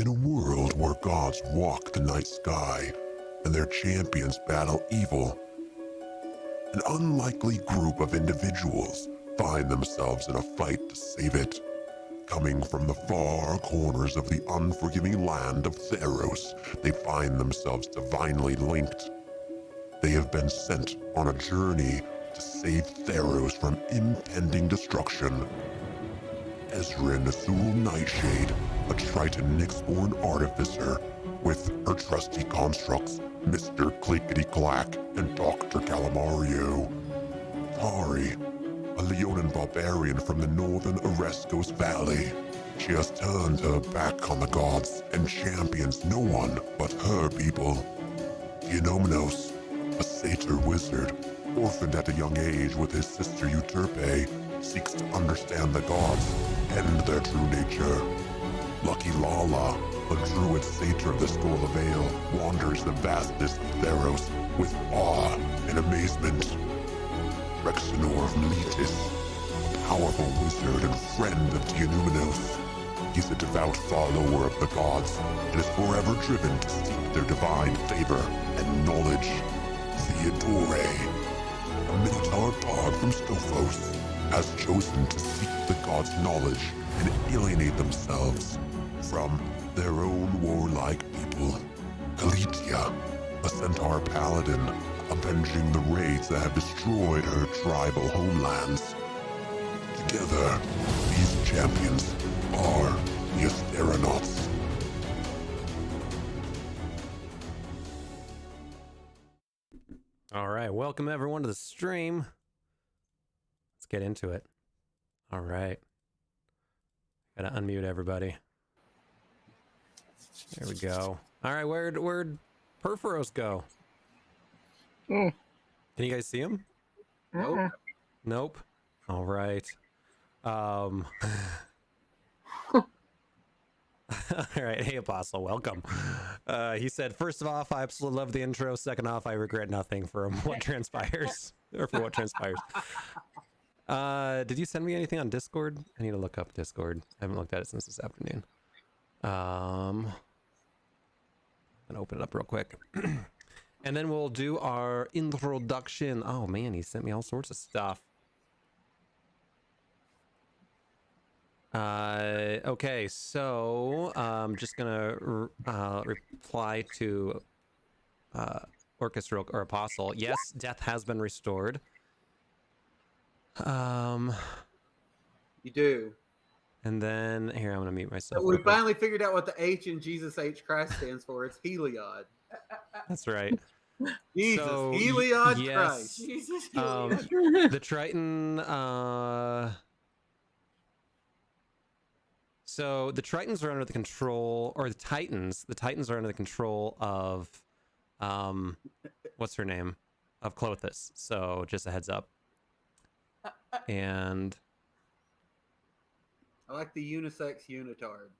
In a world where gods walk the night sky and their champions battle evil, an unlikely group of individuals find themselves in a fight to save it. Coming from the far corners of the unforgiving land of Theros, they find themselves divinely linked. They have been sent on a journey to save Theros from impending destruction. Ezrin Azul Nightshade, a Triton Nyx-born artificer, with her trusty constructs, Mr. Clickety-Clack and Dr. Calamario. Tari, a Leonin barbarian from the northern Oreskos Valley. She has turned her back on the gods and champions no one but her people. Theonomnos, a satyr wizard, orphaned at a young age with his sister Euterpe, seeks to understand the gods and their true nature. Lucky Lala, a druid satyr of the Scola Vale, wanders the vastness of Theros with awe and amazement. Rexenor of Metis, a powerful wizard and friend of Theonomnos. He's a devout follower of the gods and is forever driven to seek their divine favor and knowledge. Theodore, a Minotaur bard from Scophos, has chosen to seek the gods' knowledge and alienate themselves from their own warlike people. Kalitia, a centaur paladin, avenging the raids that have destroyed her tribal homelands. Together, these champions are the Asteronauts. All right, welcome everyone to the stream. Let's get into it. All right. Gotta unmute everybody. There we go. All right, where'd Perforos go? Can you guys see him? Nope. Nope. All right. All right. Hey, Apostle, welcome. He said, first off, I absolutely love the intro. Second off, I regret nothing from what transpires. Or for what transpires. Did you send me anything on Discord? I need to look up Discord. I haven't looked at it since this afternoon. I'm gonna open it up real quick. And then we'll do our introduction. Oh man, he sent me all sorts of stuff. Okay, so I'm just gonna reply to Orchestra or Apostle. Yes, death has been restored. You do. And then here I'm gonna mute myself. So we finally figured out what the H in Jesus H Christ stands for. It's Heliod. That's right. Jesus, So, Heliod yes, Christ. Jesus, Heliod. the Triton. So the Tritons are under the control, or the Titans. The Titans are under the control of, what's her name, of Clothis. So just a heads up. And I like the unisex unitard.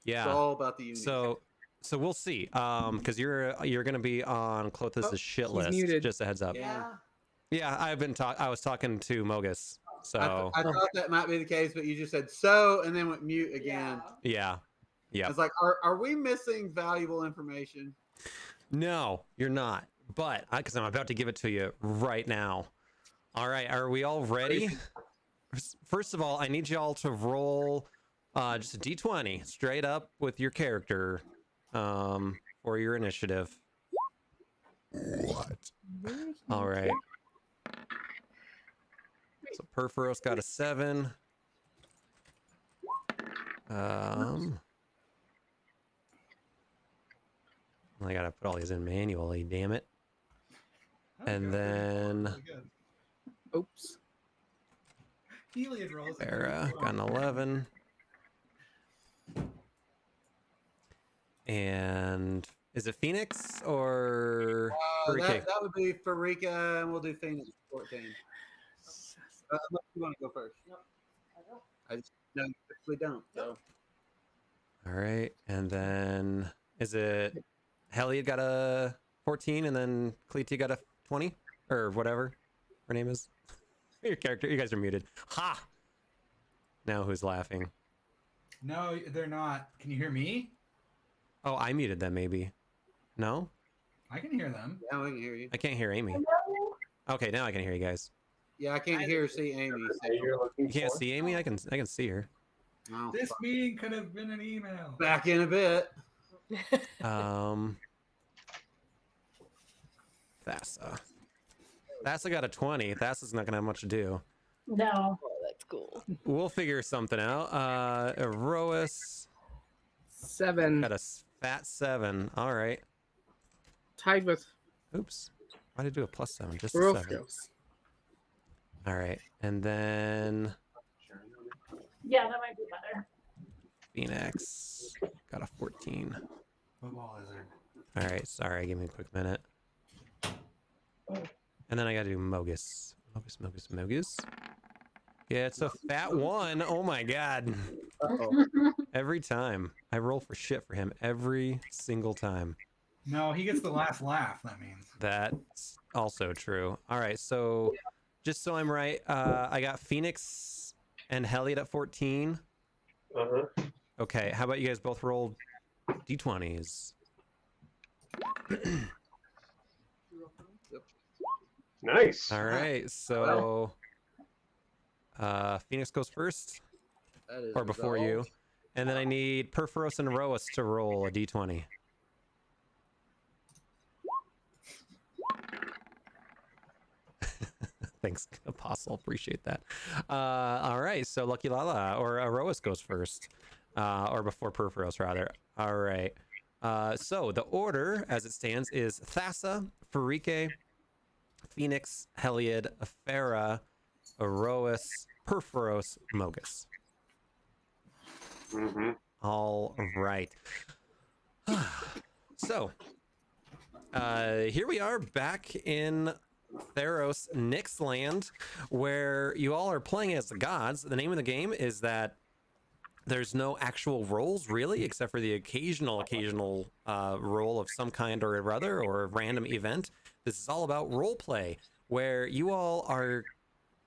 yeah, It's all about the unisex. So we'll see. Because you're gonna be on Clothis's shit list. Muted. Just a heads up. Yeah, I was talking to Mogus. So I thought that might be the case, but you just said so and then went mute again. yeah. It's like, are we missing valuable information? No, you're not. But because I'm about to give it to you right now. All right, are we all ready? First of all, I need y'all to roll just a d20 straight up with your character for your initiative. What? All right. So Perforos got a 7. I gotta put all these in manually, damn it. And then Oops. Farah got an 11. And is it Phoenix or That would be Farika, and we'll do Phoenix 14. Unless you want to go first. No, I don't. I just no, you typically don't. So. All right, and then is it Helliot got a 14, and then Cleety got a 20 or whatever her name is. Your character, you guys are muted. Ha! Now who's laughing? No, they're not. Can you hear me? Oh, I muted them maybe. No? I can hear them. Yeah, we can hear you. I can't hear Amy. Okay, now I can hear you guys. Yeah, I can't hear or see Amy. So. You can't see Amy? I can see her. Oh, This fuck. meeting could have been an email. Back in a bit. Thassa. Thassa got a 20. Thassa's not gonna have much to do. No. Oh, that's cool. We'll figure something out. Erois 7. got a fat 7. All right. Tied with Oops. Why did I do a +7? Just a 7. Rofos. All right. And then Yeah, that might be better. Phoenix got a 14. Football lizard. All right. Sorry. Give me a quick minute. And then I got to do Mogus. Mogus. Yeah, it's a fat 1. Oh my God. Uh-oh. Every time. I roll for shit for him every single time. No, he gets the last laugh. That means. That's also true. All right, so just so I'm right, I got Phoenix and Helliot at 14. Okay, how about you guys both roll d20s? Nice. All right, so Phoenix goes first, That is or before you, resolved. and then I need Perforos and Roas to roll a d20. Thanks, Apostle. Appreciate that. All right, so Lucky Lala or Aroas goes first, or before Perforos, rather. All right. So the order, as it stands, is Thassa, Farike, Phoenix, Heliod, Afera, Aroas, Perforos, Mogus. Mm-hmm. All right. So, here we are back in Theros, Nyx land, where you all are playing as the gods. The name of the game is that there's no actual roles really, except for the occasional role of some kind or other, or a random event. This is all about role play, where you all are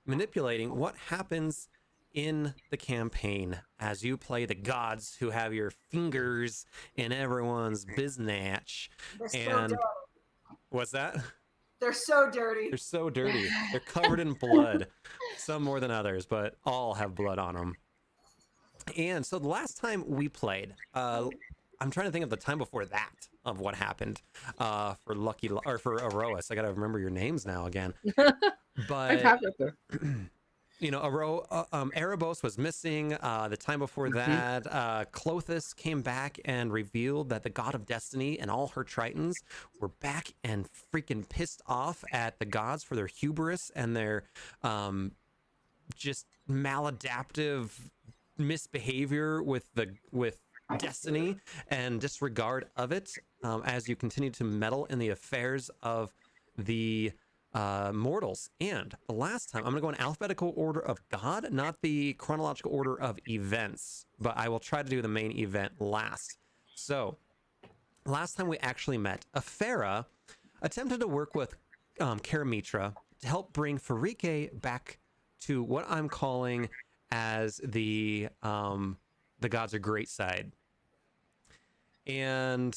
manipulating what happens in the campaign as you play the gods who have your fingers in everyone's biznatch. They're so And dirty. what's that? They're so dirty. They're so dirty. They're covered in blood. Some more than others, but all have blood on them. And so the last time we played, I'm trying to think of the time before that of what happened for for Aroas. I gotta remember your names now again. But I have it there. you know, Erebos was missing. The time before that, Clothis came back and revealed that the god of destiny and all her tritons were back and freaking pissed off at the gods for their hubris and their just maladaptive misbehavior with destiny and disregard of it, as you continue to meddle in the affairs of the mortals. And the last time, I'm gonna go in alphabetical order of God, not the chronological order of events, but I will try to do the main event last. So last time we actually met, Afera attempted to work with Karamitra to help bring Farike back to what I'm calling as the gods are great side. And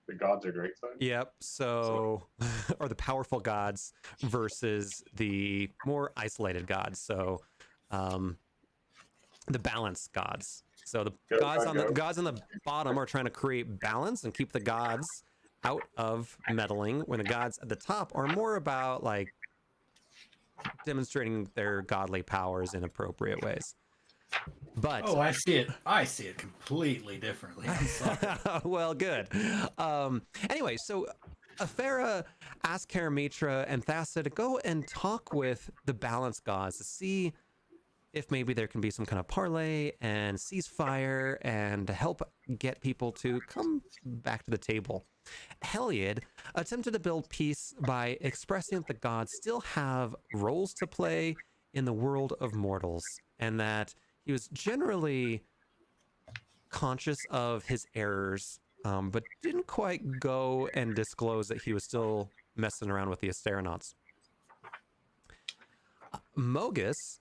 The gods are great side. yep, so or the powerful gods versus the more isolated gods. So the balanced gods. So the Go, gods go, on the go. gods on the bottom are trying to create balance and keep the gods out of meddling, when the gods at the top are more about like demonstrating their godly powers in appropriate ways. But Oh, I see it. I see it completely differently. I'm sorry. well, good. Anyway, so Afera asked Karamitra and Thassa to go and talk with the balance gods to see if maybe there can be some kind of parlay and ceasefire and to help get people to come back to the table. Heliod attempted to build peace by expressing that the gods still have roles to play in the world of mortals, and that he was generally conscious of his errors, but didn't quite go and disclose that he was still messing around with the Asteronauts. Mogus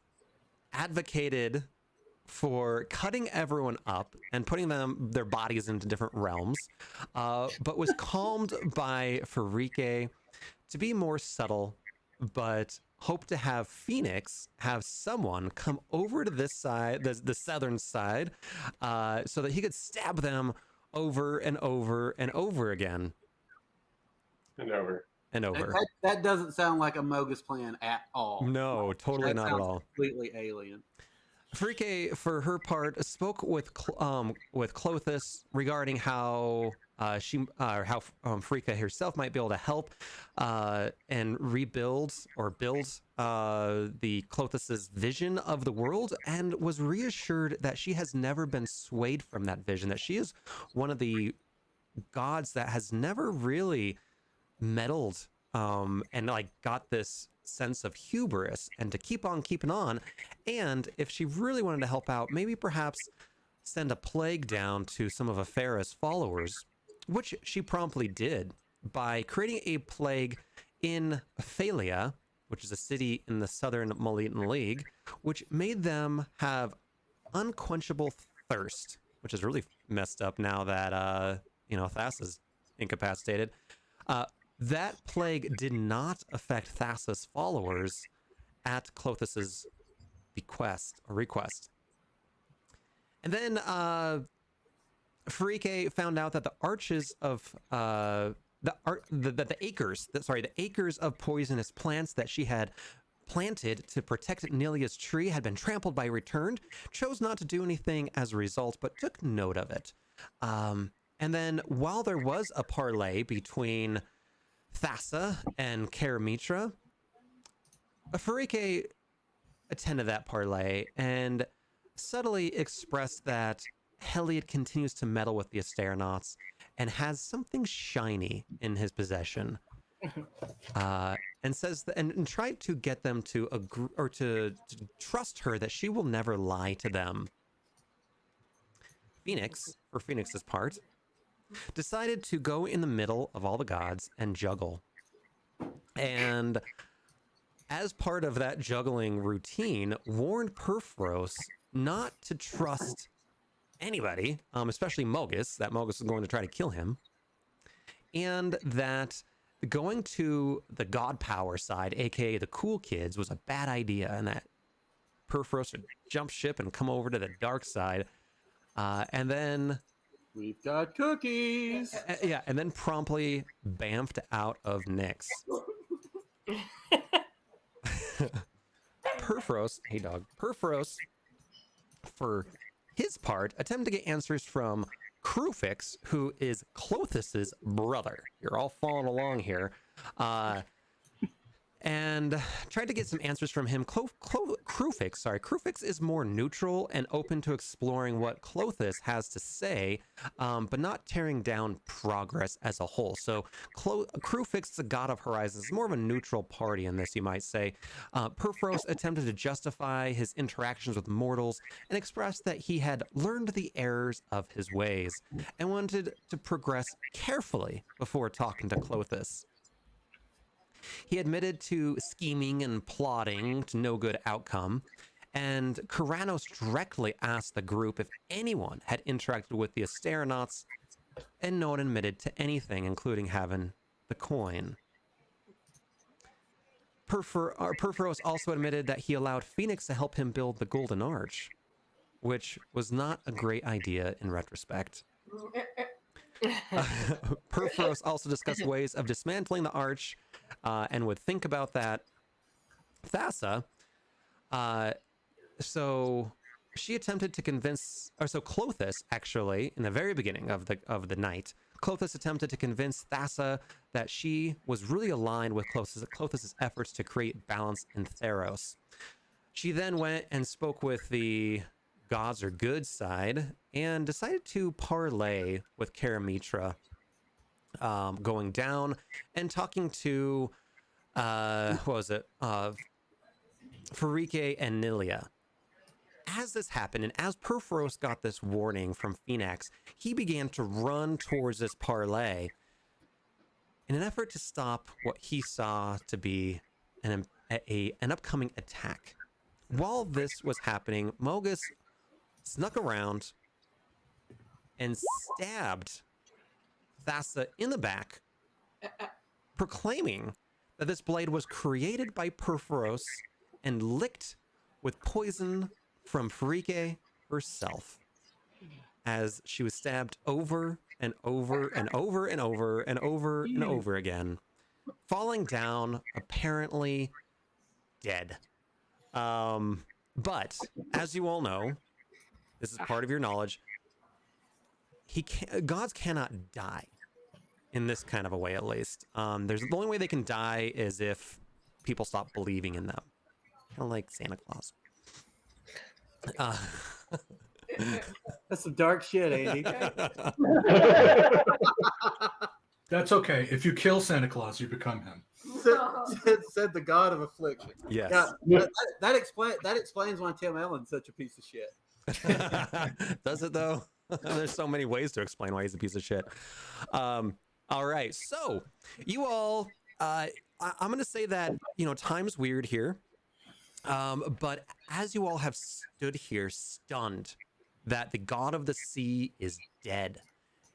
advocated for cutting everyone up and putting their bodies into different realms, but was calmed by Farike to be more subtle, but hope to have Phoenix have someone come over to this side, the southern side, so that he could stab them over and over and over again. And over. And over. That doesn't sound like a Mogus plan at all. No, totally not at all. Completely alien. Frike, for her part, spoke with Clothis regarding how Frika herself might be able to help and rebuild or build the Clothis's vision of the world, and was reassured that she has never been swayed from that vision, that she is one of the gods that has never really meddled and like got this sense of hubris and to keep on keeping on. And if she really wanted to help out, maybe perhaps send a plague down to some of Theros followers, which she promptly did by creating a plague in Phalia, which is a city in the southern Malitan League, which made them have unquenchable thirst, which is really messed up now that Thas is incapacitated. That plague did not affect Thassa's followers at Clothis's request. And then Farike found out that the arches of the acres of poisonous plants that she had planted to protect Nilia's tree had been trampled by Returned, chose not to do anything as a result, but took note of it. And then while there was a parley between Thassa and Karamitra, Farike attended that parley and subtly expressed that Heliod continues to meddle with the Astronauts and has something shiny in his possession, and says that, and tried to get them to agree or to trust her that she will never lie to them. Phoenix, for Phoenix's part, decided to go in the middle of all the gods and juggle. And as part of that juggling routine, warned Perforos not to trust anybody, especially Mogus, that Mogus was going to try to kill him, and that going to the god power side, aka the cool kids, was a bad idea, and that Perforos would jump ship and come over to the dark side, and then we've got cookies. Yeah, and then promptly bamfed out of Nyx. Perforos, hey dog, Perforos, for his part, attempted to get answers from Krufix, who is Clothis's brother. You're all following along here. And tried to get some answers from him. Krufix is more neutral and open to exploring what Clothis has to say, but not tearing down progress as a whole. So Krufix, the god of horizons, is more of a neutral party in this, you might say. Perforos attempted to justify his interactions with mortals and expressed that he had learned the errors of his ways and wanted to progress carefully before talking to Clothis. He admitted to scheming and plotting to no good outcome, and Karanos directly asked the group if anyone had interacted with the Astronauts, and no one admitted to anything, including having the coin. Perforos also admitted that he allowed Phoenix to help him build the Golden Arch, which was not a great idea in retrospect. Perforos also discussed ways of dismantling the arch, and would think about that. Thassa, so she attempted to convince, or so Clothis, actually, in the very beginning of the night, Clothis attempted to convince Thassa that she was really aligned with Clothis's efforts to create balance in Theros. She then went and spoke with the gods or good side and decided to parley with Karamitra, going down and talking to Farike and Nilia. As this happened, and as Perforos got this warning from Phoenix, he began to run towards this parley in an effort to stop what he saw to be an upcoming attack. While this was happening, Mogus snuck around and stabbed Thassa in the back, proclaiming that this blade was created by Perforos and licked with poison from Farike herself, as she was stabbed over and over and over and over and over and over again, falling down, apparently dead. But as you all know, this is part of your knowledge. Gods cannot die in this kind of a way, at least. The only way they can die is if people stop believing in them, kind of like Santa Claus. That's some dark shit, Andy. That's okay. If you kill Santa Claus, you become him. Said the god of affliction. Yes. Yeah, that explains why Tim Allen's such a piece of shit. Does it though? There's so many ways to explain why he's a piece of shit. All right, so you all, I'm going to say that time's weird here, but as you all have stood here stunned that the god of the sea is dead,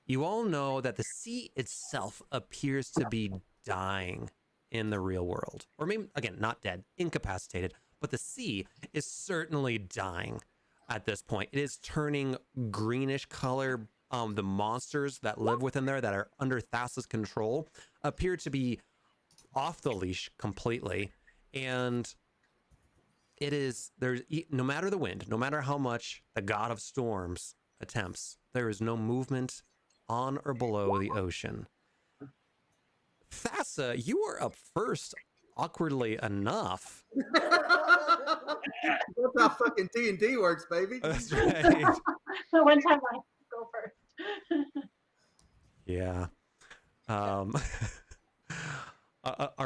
you all know that the sea itself appears to be dying in the real world, or maybe again not dead, incapacitated, but the sea is certainly dying. At this point, it is turning greenish color. The monsters that live within there that are under Thassa's control appear to be off the leash completely. And no matter the wind, no matter how much the god of storms attempts, there is no movement on or below the ocean. Thassa, you are up first, awkwardly enough. That's how fucking D&D works, baby. That's right. One time I go first. Yeah. Our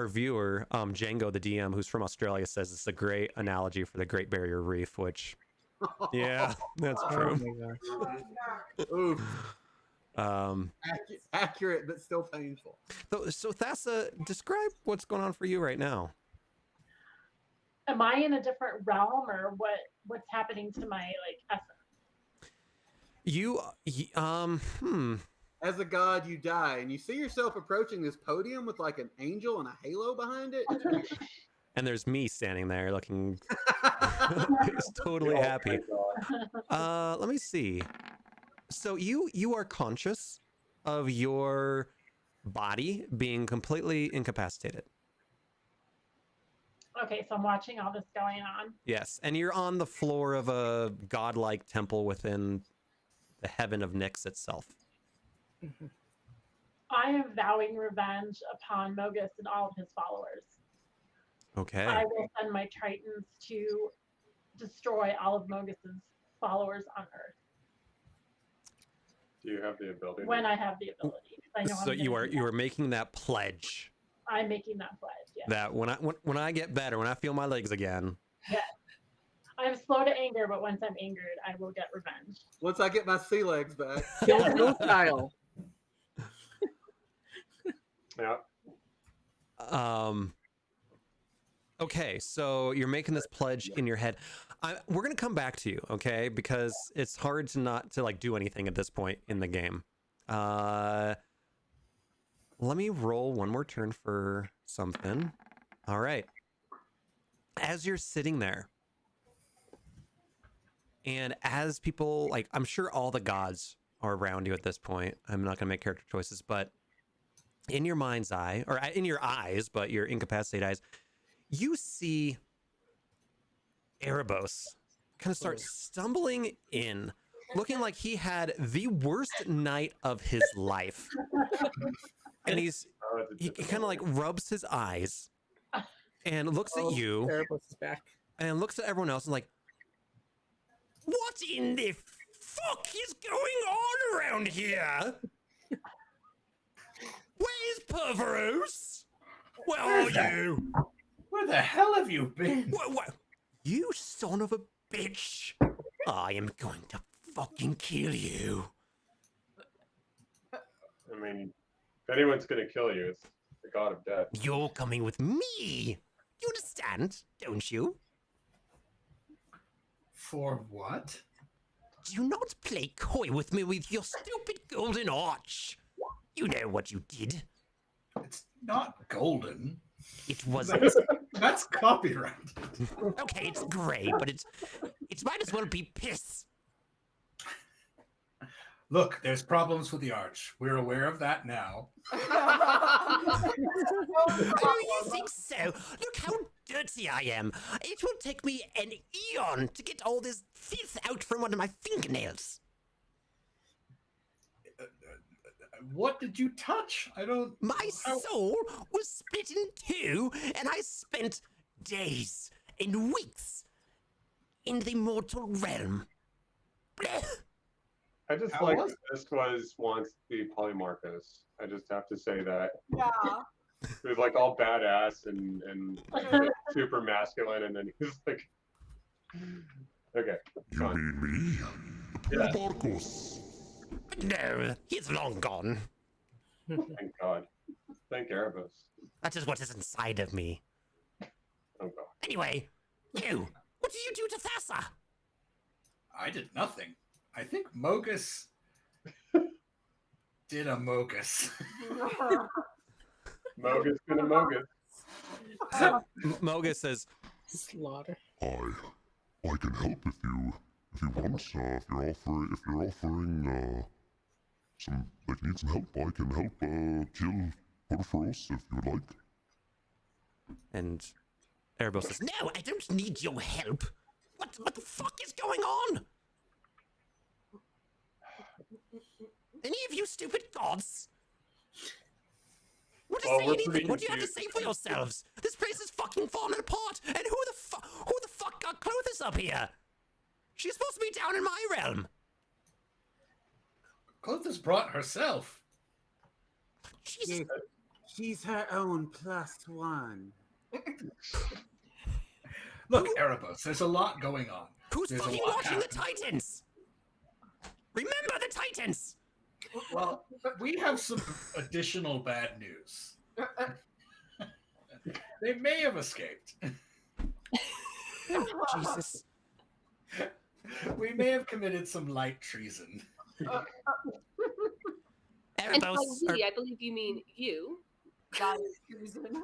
viewer, Django, the DM, who's from Australia, says it's a great analogy for the Great Barrier Reef, which, yeah, that's true. Ooh, Um, accurate, but still painful. so Thassa, describe what's going on for you right now. Am I in a different realm, or what's happening to my essence? As a god, you die, and you see yourself approaching this podium with like an angel and a halo behind it. And there's me standing there looking just totally happy. Let me see. So you are conscious of your body being completely incapacitated. Okay, so I'm watching all this going on. Yes, and you're on the floor of a godlike temple within the heaven of Nyx itself. I am vowing revenge upon Mogus and all of his followers. Okay. I will send my Tritons to destroy all of Mogus's followers on Earth. Do you have the ability? When I have the ability. I know So you are making that pledge. I'm making that pledge, yes. That when I get better, when I feel my legs again. Yes. I'm slow to anger, but once I'm angered, I will get revenge. Once I get my sea legs back. Kill Bill style. Yeah. Okay, so you're making this pledge in your head. We're gonna come back to you, okay? Because it's hard to not do anything at this point in the game. Let me roll one more turn for something. All right. As you're sitting there, and as people I'm sure all the gods are around you at this point. I'm not gonna make character choices, but in your mind's eye, or in your eyes, but your incapacitated eyes, you see Erebos kind of start stumbling in, looking like he had the worst night of his life. And he kind of rubs his eyes and looks at you Erebos is back. and looks at everyone else and what in the fuck is going on around here? Where's Perverose? Where are you? Where the hell have you been? What? You son of a bitch. I am going to fucking kill you. I mean, if anyone's going to kill you, it's the god of death. You're coming with me. You understand, don't you? For what? Do not play coy with me with your stupid golden arch. You know what you did. It's not golden. It was That's copyrighted. okay. It's gray, but it might as well be piss. Look, there's problems with the arch. We're aware of that now. Oh, you think so? Look how dirty I am. It will take me an eon to get all this filth out from under my fingernails. What did you touch? I don't. My soul was split in two, and I spent days and weeks in the mortal realm. Blech. I just How like was that this was once the Polymorphos. I just have to say that. Yeah. He was like all badass and like, super masculine, and then he's like, okay, You fine. mean me? Yeah. Marcos. But no, he's long gone. Thank God. Thank Erebus. That is what is inside of me. Oh God. Anyway, you, what did you do to Thassa? I did nothing. I think Mogus did a Mogus. Mogus gonna Mogus. Mogus says, Slaughter. I can help if you want. If you're offering some like need some help, I can help kill Porphyros if you would like. and Erebos says, no, I don't need your help. What the fuck is going on? Any of you stupid gods? What to Well, say we're pretty anything? What do you have to confused. say for yourselves? This place is fucking falling apart. And who the fuck got Clothis up here? She's supposed to be down in my realm. Clothis brought herself. Jesus. She's her own +1. Look, Erebos, there's a lot going on. Who's There's a fucking lot watching the happening. Titans? Remember the Titans. Well, we have some additional bad news. They may have escaped. Jesus. We may have committed some light treason. And by Erebos, we, I believe you mean you. That is treason.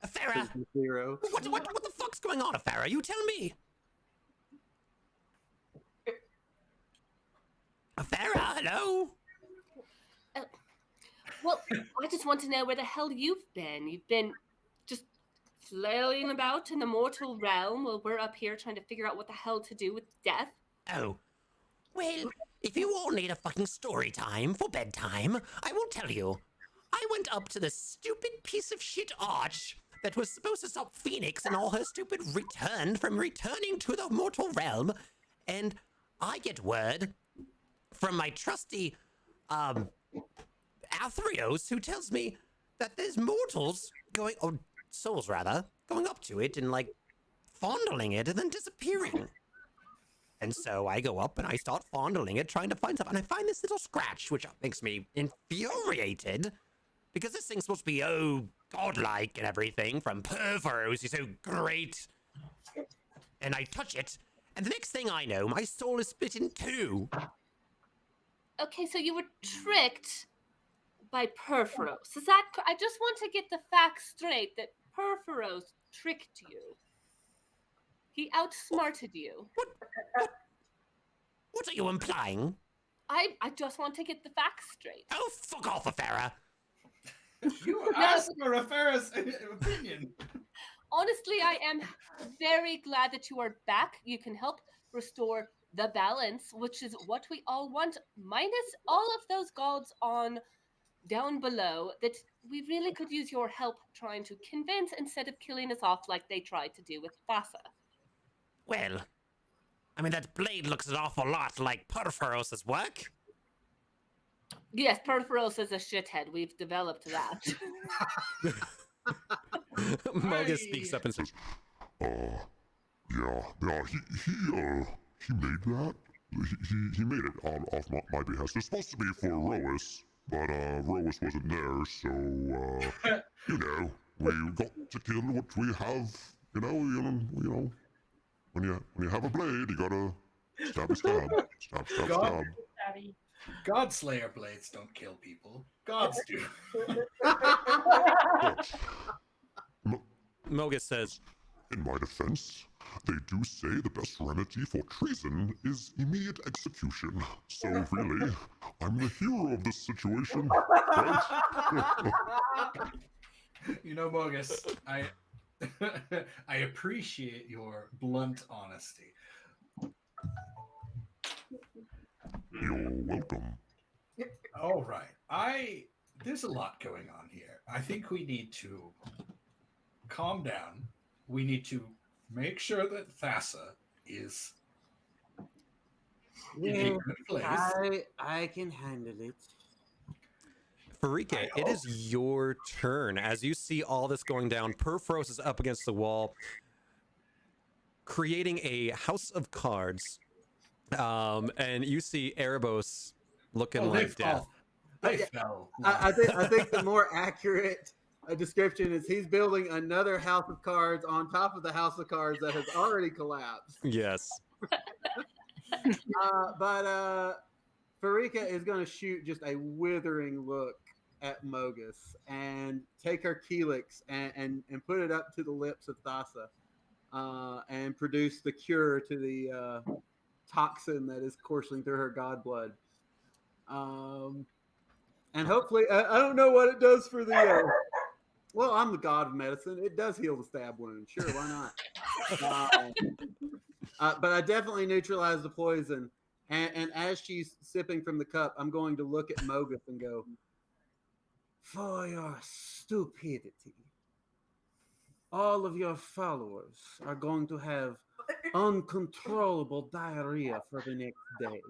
Farah, Hero. what the fuck's going on, Farah? You tell me. Farah, hello? Well, I just want to know where the hell you've been. You've been just flailing about in the mortal realm while we're up here trying to figure out what the hell to do with death. Oh. Well, if you all need a fucking story time for bedtime, I will tell you. I went up to the stupid piece of shit arch that was supposed to stop Phoenix and all her stupid return from returning to the mortal realm, and I get word from my trusty, Theros, who tells me that there's mortals going, or souls rather, going up to it and like fondling it and then disappearing. And so I go up and I start fondling it, trying to find stuff, and I find this little scratch, which makes me infuriated, because this thing's supposed to be, godlike and everything, from Perforos, he's so great. And I touch it, and the next thing I know, my soul is split in two. Okay, so you were tricked by Perforos. Is that? I just want to get the facts straight that Perforos tricked you. He outsmarted you. What are you implying? I just want to get the facts straight. Oh, fuck off, Farah. You asked for a Farah's opinion. Honestly, I am very glad that you are back. You can help restore the balance, which is what we all want, minus all of those gods on down below that we really could use your help trying to convince instead of killing us off like they tried to do with Thassa. Well, I mean, that blade looks an awful lot like Perforos's work. Yes, Perforos is a shithead. We've developed that. Mogus speaks up and says, Yeah, he made that. He made it off my behest. It's supposed to be for Roas, but Roas wasn't there, so we got to kill what we have. When you have a blade, you gotta Stabby stab. Stab, stab, God. stab. Abby. Godslayer blades don't kill people. Gods do. But, Mogus says, in my defense, they do say the best remedy for treason is immediate execution. So really, I'm the hero of this situation, right? You know, Bogus, I I appreciate your blunt honesty. You're welcome. All right. There's a lot going on here. I think we need to calm down. We need to make sure that Thassa is in a Yeah, good place. I can handle it. Farike, it is your turn. As you see all this going down, Perforos is up against the wall, creating a house of cards. And you see Erebos looking Oh, like death. They fell. I think the more accurate description is he's building another house of cards on top of the house of cards that has already collapsed. Yes. But Farika is going to shoot just a withering look at Mogus and take her Keelix and put it up to the lips of Thassa and produce the cure to the toxin that is coursing through her god blood. And hopefully, I don't know what it does for the. Well, I'm the god of medicine. It does heal the stab wound. Sure, why not? But I definitely neutralize the poison. And as she's sipping from the cup, I'm going to look at Mogus and go, for your stupidity, all of your followers are going to have uncontrollable diarrhea for the next day.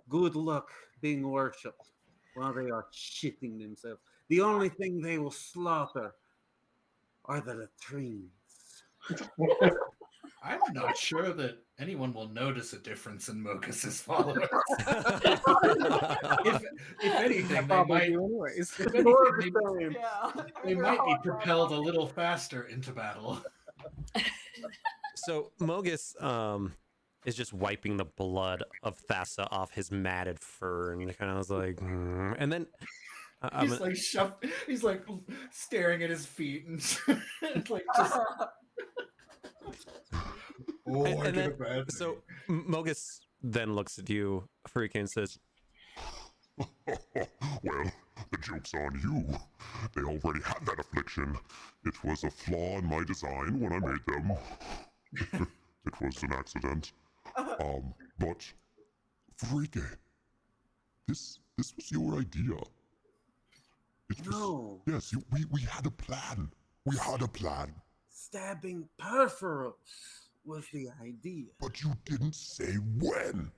Good luck being worshipped while they are shitting themselves. The only thing they will slaughter are the latrines. I'm not sure that anyone will notice a difference in Mogus's followers. if anything, they Probably might, do anyways. if More of anything, the same. Yeah. they might be propelled a little faster into battle. So Mogus is just wiping the blood of Thassa off his matted fur and kind of was like, and then He's like staring at his feet and like just. Oh, I and did a then, bad so thing. Mogus then looks at you, Farika, and says, Well, the joke's on you. They already had that affliction. It was a flaw in my design when I made them. It was an accident. But Frike, this was your idea. It was, No. yes, we had a plan. We had a plan. Stabbing Perforos was the idea. But you didn't say when.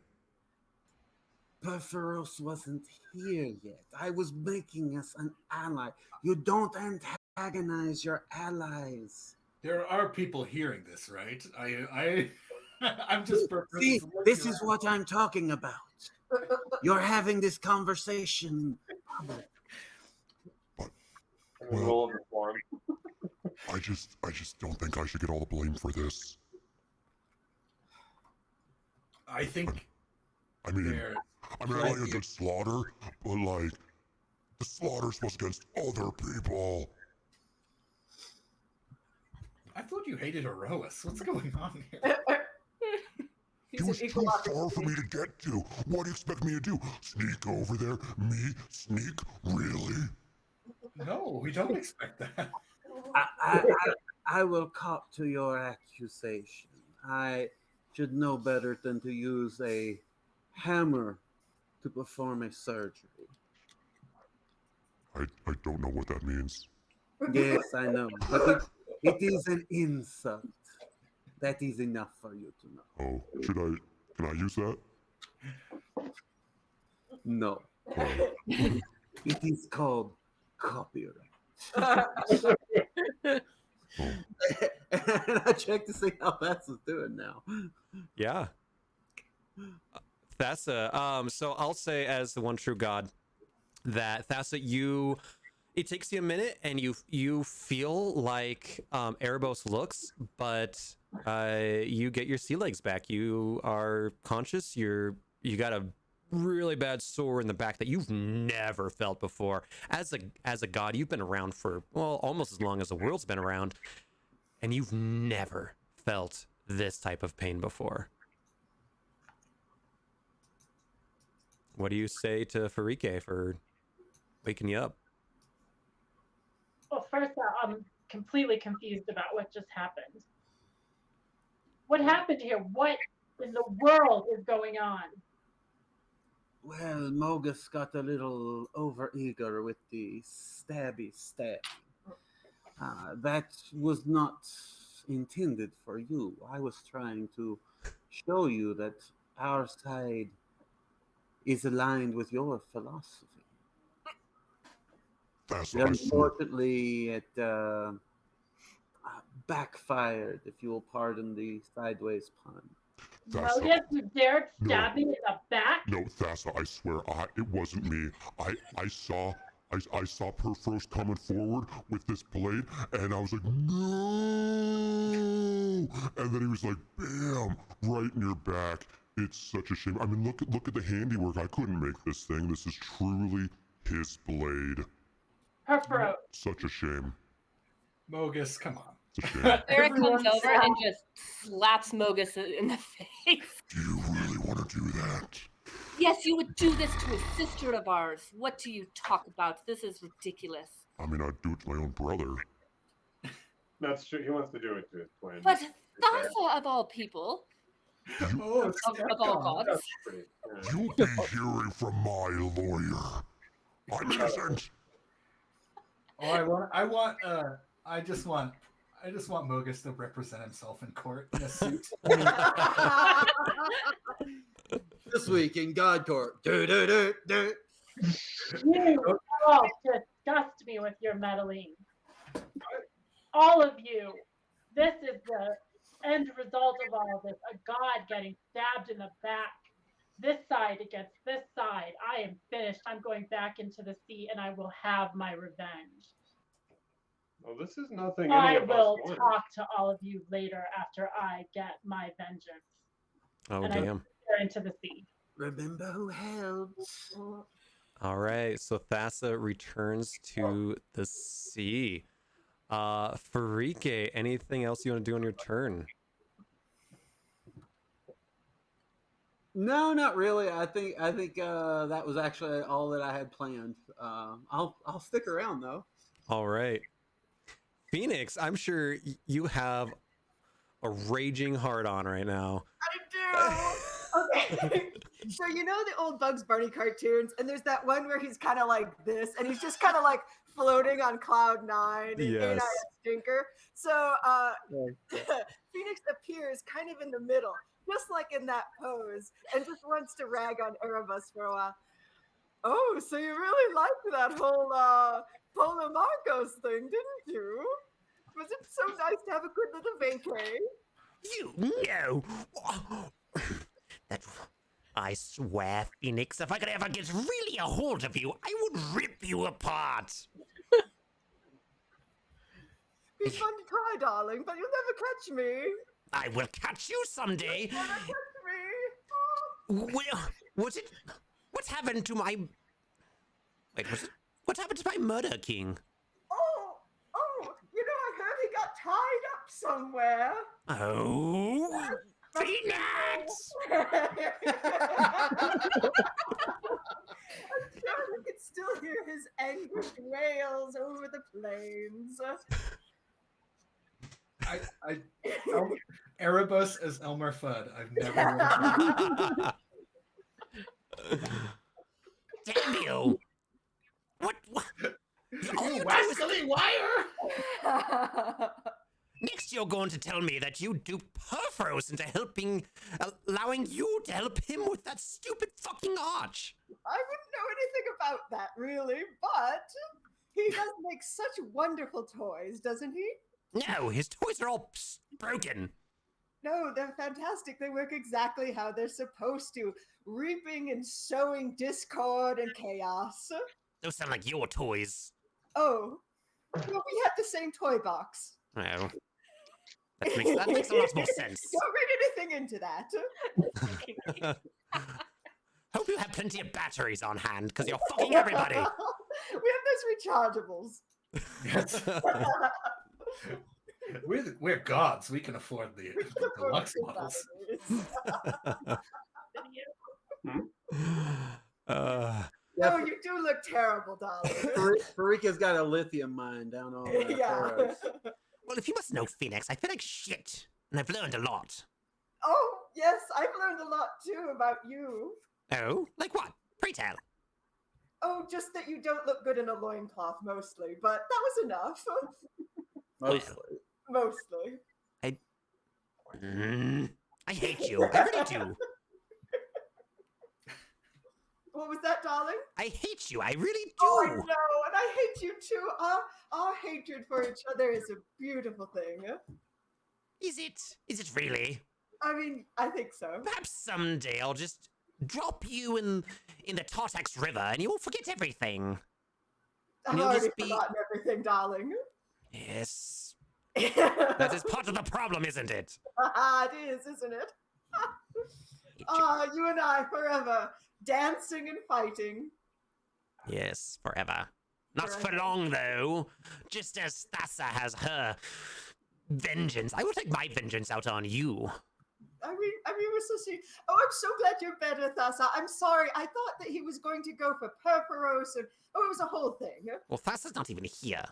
Perforos wasn't here yet. I was making us an ally. You don't antagonize your allies. There are people hearing this, right? I'm just. See, this is what I'm talking about. You're having this conversation in public. Well, Roll of reform. I just don't think I should get all the blame for this. I think I mean, there. I like a good slaughter, but like, the slaughters was against other people. I thought you hated Erois. What's going on here? He was too far for me to get to. What do you expect me to do? Sneak over there? Me? Sneak? Really? No, we don't expect that. I will cop to your accusation. I should know better than to use a hammer to perform a surgery. I don't know what that means. Yes, I know. But it is an insult. That is enough for you to know. Oh, can I use that? No. Oh, It is called copyright. oh. And I checked to see how that's doing now. yeah. Thassa, so I'll say as the one true god that Thassa, it takes you a minute and you feel like Erebos looks, but You get your sea legs back. You are conscious. You got a really bad sore in the back that you've never felt before. As a god, you've been around for almost as long as the world's been around, and you've never felt this type of pain before. What do you say to Farike for waking you up? Well, first I'm completely confused about what just happened. What happened here? What in the world is going on? Well, Mogus got a little overeager with the stabby stab. That was not intended for you. I was trying to show you that our side is aligned with your philosophy. Thassa, I swear. Unfortunately, it backfired, if you will pardon the sideways pun. Thassa, Mogus, you dared No. stab me in the back? no, Thassa, I swear, it wasn't me. I saw Perforos coming forward with this blade, and I was like, no! And then he was like, bam, right in your back. It's such a shame. I mean, look at the handiwork. I couldn't make this thing. This is truly his blade. Her throat. Such a shame. Mogus, come on. It's a shame. Eric comes Everyone's over sad. and just slaps Mogus in the face. Do you really want to do that? Yes, you would do this to a sister of ours. What do you talk about? This is ridiculous. I mean, I'd do it to my own brother. That's true. He wants to do it to his twin. But Thassa, of all people, Oh, of all gods, That's pretty. Yeah. You'll be hearing from my lawyer. I'm innocent. Oh, I just want Mogus to represent himself in court in a suit. This week in God Court. Do, do, do, do. You all disgust me with your meddling. All of you. This is the end result of all of this. A god getting stabbed in the back. This side against this side. I am finished. I'm going back into the sea and I will have my revenge. Well, this is nothing. I any of us will wanted. talk to all of you later after I get my vengeance. Oh, And damn. Into the sea. Remember who helps. All right, so Thassa returns to the sea. Farike, anything else you want to do on your turn? No, not really. I think that was actually all that I had planned. I'll stick around though. All right. Phoenix, I'm sure you have a raging heart on right now. I do. Okay. So you know the old Bugs Bunny cartoons, and there's that one where he's kind of like this, and he's just kind of like floating on cloud nine. And Yes. ain't I a stinker? So Phoenix appears kind of in the middle, just like in that pose, and just wants to rag on Erebus for a while. Oh, so you really liked that whole Polo Marcos thing, didn't you? Was it so nice to have a good little vacay? You know. That, I swear, Phoenix, if I could ever get really a hold of you, I would rip you apart. Be fun to try, darling, but you'll never catch me. I will catch you someday. Never catch me. Well, was it? What happened to my? Wait, was it? What happened to my murder king? Oh, you know, I heard he got tied up somewhere. Oh, Phoenix! I'm sure we could still hear his anguished wails over the plains. Erebus as Elmer Fudd. I've never. Damn you! What? All you do is- Wesley Wire! Next, you're going to tell me that you duped Perforos into allowing you to help him with that stupid fucking arch. I wouldn't know anything about that, really, but he does make such wonderful toys, doesn't he? No, his toys are all broken. No, they're fantastic. They work exactly how they're supposed to, reaping and sowing discord and chaos. Those sound like your toys. Oh, well, we have the same toy box. Oh. That makes a lot more sense. Don't read anything into that. Hope you have plenty of batteries on hand, because you're fucking everybody. We have those rechargeables. We're gods. We can afford the deluxe models. No, you do look terrible, darling. Farika's got a lithium mine down on Yeah. Theros. Well, if you must know, Phoenix, I feel like shit, and I've learned a lot. Oh, yes, I've learned a lot too about you. Oh? Like what? Pray tell. Oh, just that you don't look good in a loincloth mostly, but that was enough. Mostly. Mostly. I hate you. I really do. What was that, darling? I hate you. I really do. Oh, I know, and I hate you too. Our hatred for each other is a beautiful thing. Is it? Is it really? I mean, I think so. Perhaps someday I'll just drop you in the Tartax River and you'll forget everything. I've You'll already just be- forgotten everything, darling. Yes. That is part of the problem, isn't it? It is, isn't it? You and I forever dancing and fighting. Yes, forever. Not for long, though. Just as Thassa has her vengeance, I will take my vengeance out on you. I mean, we're so sweet. Oh, I'm so glad you're better, Thassa. I'm sorry. I thought that he was going to go for Perforos, and it was a whole thing. Well, Thassa's not even here.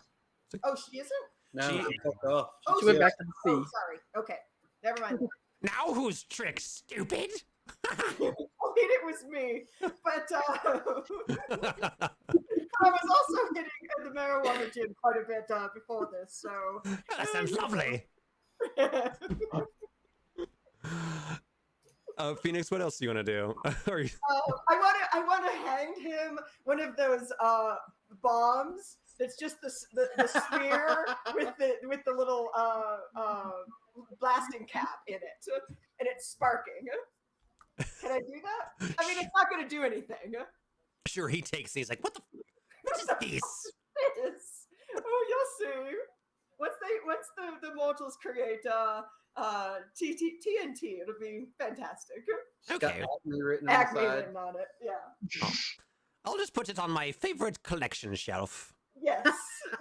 Oh, she isn't? No, She- she fucked off. Oh, She went she- back to the sea. Oh, sorry. Okay, never mind. Now who's tricked, stupid? I mean, it was me, but I was also hitting the marijuana gin quite a bit before this, so. That sounds lovely. Phoenix, what else do you want to do? Or you- I want to hand him one of those bombs. That's just the sphere with the little blasting cap in it, and it's sparking. Can I do that? I mean, it's not going to do anything. Sure, he takes it. He's like, what is this? Yes. Oh, you'll see. Once the mortals create TNT, it'll be fantastic. Okay, Acme written Acme inside. written on it. Yeah. I'll just put it on my favorite collection shelf. Yes.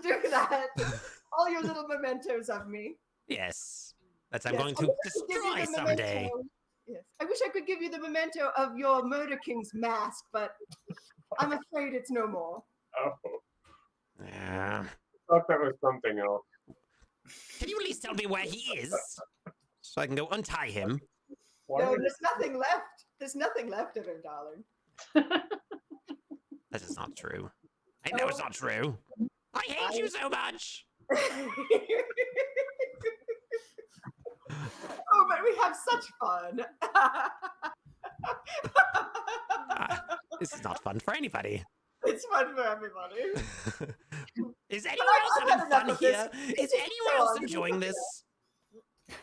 Do that. All your little mementos of me. Yes. That I'm Yes, going I to wish I could give you destroy the someday. memento. Yes. I wish I could give you the memento of your Murder King's mask, but I'm afraid it's no more. Oh, Yeah. thought that was something else. Can you at least tell me where he is? So I can go untie him. Why No, would there's nothing left. There's nothing left of him, darling. That is not true. I know it's not true. I hate you so much. Oh, but we have such fun. This is not fun for anybody. It's fun for everybody. Is anyone I've else had having fun enough of here? this. Is anyone Go else on. enjoying this?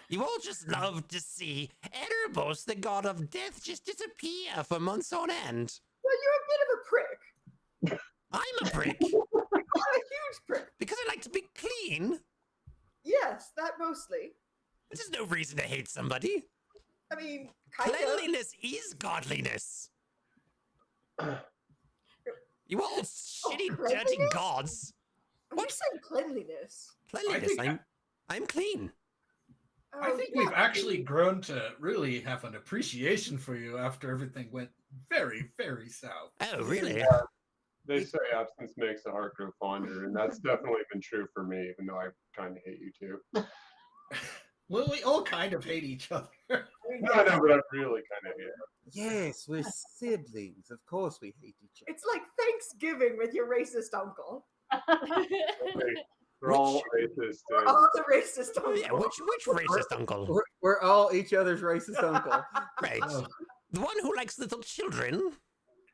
You all just love to see Erebos, the god of death, just disappear for months on end. Well, you're a bit of a prick. I'm a prick You're a huge prick. because I like to be clean. Yes, that mostly. There's no reason to hate somebody. I mean, kind of. Cleanliness is godliness. You all shitty, dirty cleanliness? gods. What you saying cleanliness? Cleanliness. think- I'm clean. I Oh, think yeah. we've actually grown to really have an appreciation for you after everything went very, very south. Oh, really? They say absence makes the heart grow fonder, and that's definitely been true for me, even though I kind of hate you too. Well, we all kind of hate each other. No, but I really kind of hate it. Yes, we're siblings. Of course we hate each other. It's like Thanksgiving with your racist uncle. We're all racist. and- Oh, the racist Oh, uncle. yeah, which racist uncle? We're all each other's racist uncle. Right. Oh. The one who likes little children?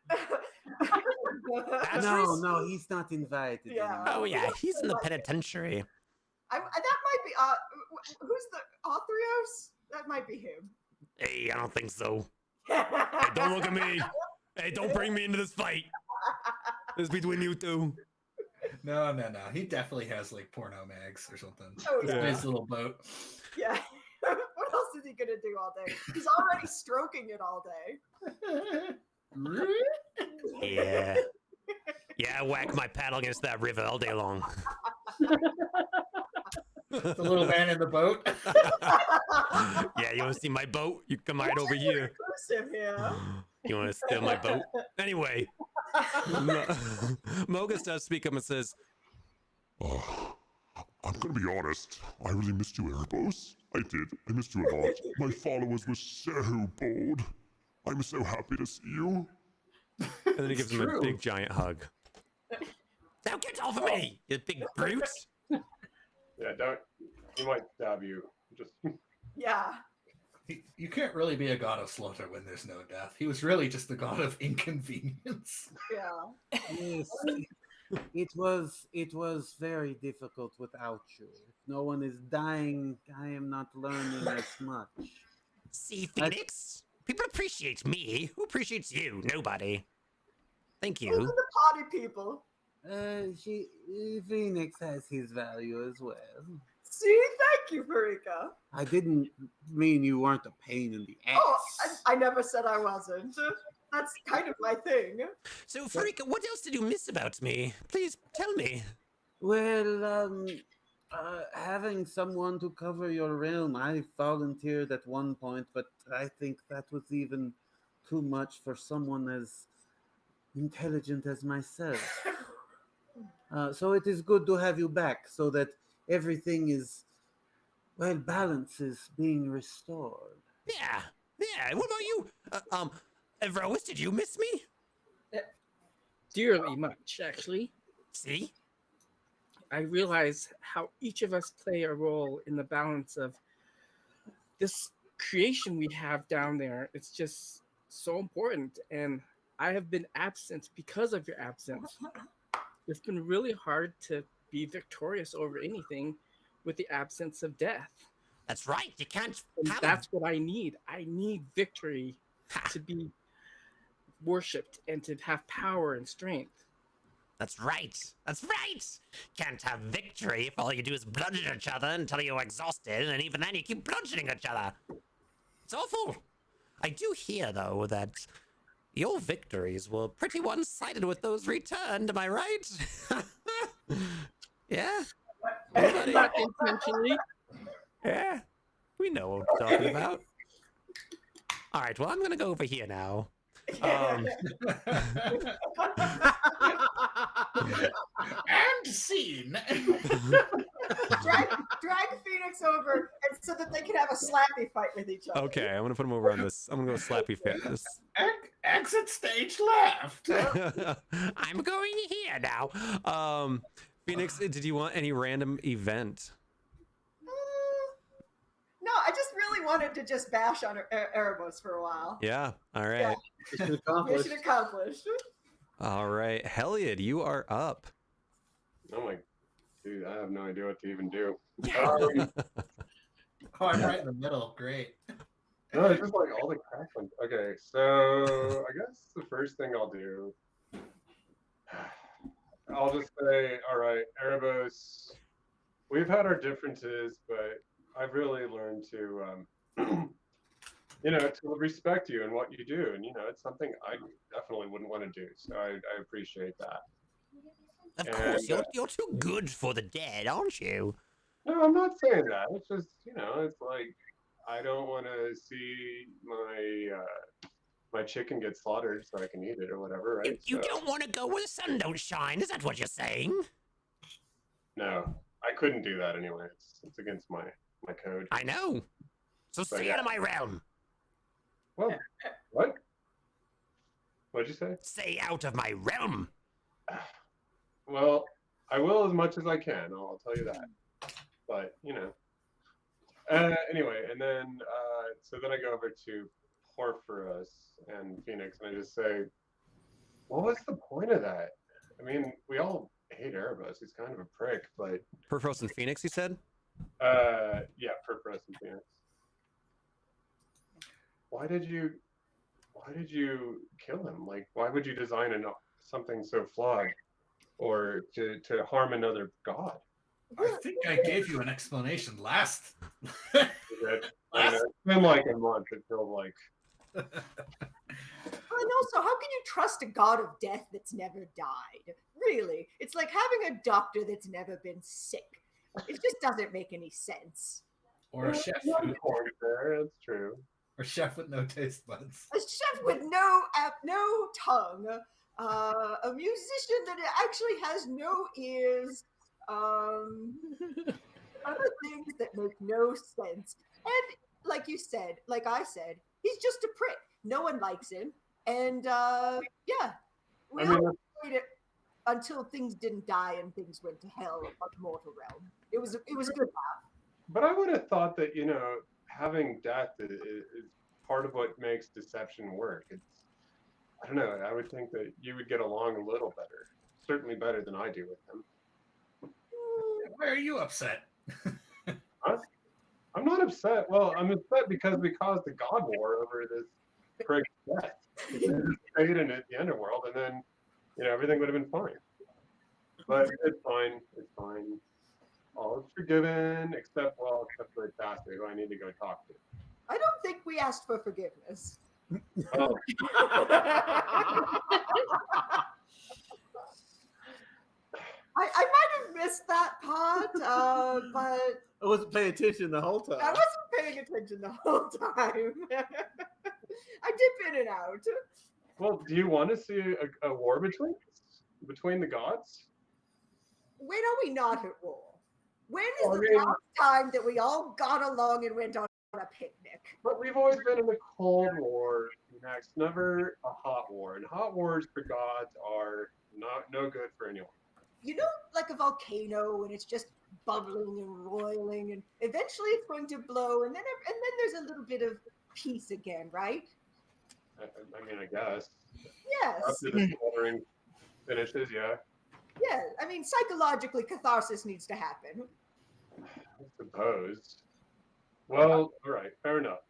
That's No, racist. no, he's not invited. Yeah. anymore. Oh, yeah, he's in the penitentiary. that might be who's the Athreos? That might be him. Hey, I don't think so. Hey, don't look at me. Hey, don't bring me into this fight. It's between you two. No. He definitely has like porno mags or something. Oh, He's yeah. got his little boat. Yeah. What else is he gonna do all day? He's already stroking it all day. Yeah. Yeah, I whack my paddle against that river all day long. The little man in the boat. Yeah, you want to see my boat? You come right over here. Exclusive here. You want to steal my boat? Anyway, Mogus does speak up and says, I'm gonna be honest. I really missed you, Erebos. I did. I missed you a lot. My followers were so bold. I'm so happy to see you. and then he gives him a big giant hug. now get off of me, you big brute. Yeah, don't. He might stab you. Just. Yeah. You can't really be a god of slaughter when there's no death. He was really just the god of inconvenience. Yeah. Yes, it was very difficult without you. If no one is dying, I am not learning as much. See, Phoenix? People appreciate me. Who appreciates you? Nobody. Thank Those you. are the potty people. Phoenix has his value as well. See, thank you, Marika. I didn't mean you weren't a pain in the ass. Oh, I never said I wasn't. That's kind of my thing. So, Farika, what else did you miss about me? Please tell me. Well, having someone to cover your realm, I volunteered at one point, but I think that was even too much for someone as intelligent as myself. So it is good to have you back so that everything is, well, balance is being restored. Yeah. What about you? Evrois, did you miss me? Dearly much, actually. See? I realize how each of us play a role in the balance of this creation we have down there. It's just so important. And I have been absent because of your absence. It's been really hard to be victorious over anything with the absence of death. That's right. You can't And have that's what I need. I need victory to be worshipped and to have power and strength. That's right. Can't have victory if all you do is bludgeon each other until you're exhausted, and even then you keep bludgeoning each other. It's awful. I do hear, though, that your victories were pretty one-sided with those returned, am I right? Yeah? Anybody? Not intentionally. Yeah, we know what we're talking about. All right, well, I'm going to go over here now. And scene. drag Phoenix over and so that they can have a slappy fight with each other. Okay, I'm gonna put him over on this. I'm gonna go slappy fitness. Exit stage left. I'm going here now. Phoenix, did you want any random event? No, I just really wanted to just bash on Erebos for a while. Yeah. All right. Yeah. Mission accomplished. Mission accomplished. All right. Heliod, you are up. Oh my, dude, I have no idea what to even do. Oh, I'm right in the middle. Great. No, it's just like all the crack ones. Okay, so I guess the first thing I'll do, I'll just say, all right, Erebos, we've had our differences, but I've really learned to, to respect you and what you do. And, it's something I definitely wouldn't want to do. So I appreciate that. Of course, you're too good for the dead, aren't you? No, I'm not saying that. It's just, it's like, I don't want to see my chicken get slaughtered so I can eat it or whatever, right? You don't want to go where the sun don't shine, is that what you're saying? No, I couldn't do that anyway. It's against my code. I know. So stay out of my realm. Well, what? What'd you say? Stay out of my realm. Well, I will as much as I can. I'll tell you that. But anyway, and then so then I go over to Porphyros and Phoenix, and I just say, what was the point of that? I mean, we all hate Erebos. He's kind of a prick, but Porphyros and Phoenix, you said? yeah, Porphyros and Phoenix. Why did you kill him? Like, why would you design something so flawed? or to harm another god. I think I gave you an explanation last. That, it's been like a month. It feels like. And also, how can you trust a god of death that's never died? Really, it's like having a doctor that's never been sick. It just doesn't make any sense. Or a chef. Point there. That's true. Or chef with no taste buds. A chef with no tongue, a musician that actually has no ears, other things that make no sense. And like you said, like I said, he's just a prick. No one likes him. And yeah, we all played it until things didn't die and things went to hell on the mortal realm. It was a good laugh. But I would have thought that, you know, having death is part of what makes deception work. It's, I don't know, I would think that you would get along a little better. Certainly better than I do with him. Why are you upset? I'm not upset. Well, I'm upset because we caused a god war over this prick's death. We just stayed in it, the underworld, and then, you know, everything would have been fine. But it's fine. It's fine. All is forgiven, except for Tassie, who I need to go talk to. I don't think we asked for forgiveness. Oh. I might have missed that part, but I wasn't paying attention the whole time. I wasn't paying attention the whole time. I dip in and out. Well, do you want to see a war between the gods? When are we not at war? When is the last time that we all got along and went on a picnic? But we've always been in a cold war, next, never a hot war. And hot wars for gods are no good for anyone. You know, like a volcano, and it's just bubbling and roiling, and eventually it's going to blow, and then there's a little bit of peace again, right? I mean, I guess. Yes. After the smoldering finishes, yeah. Yeah, I mean, psychologically, catharsis needs to happen. I suppose. Well, all right, fair enough.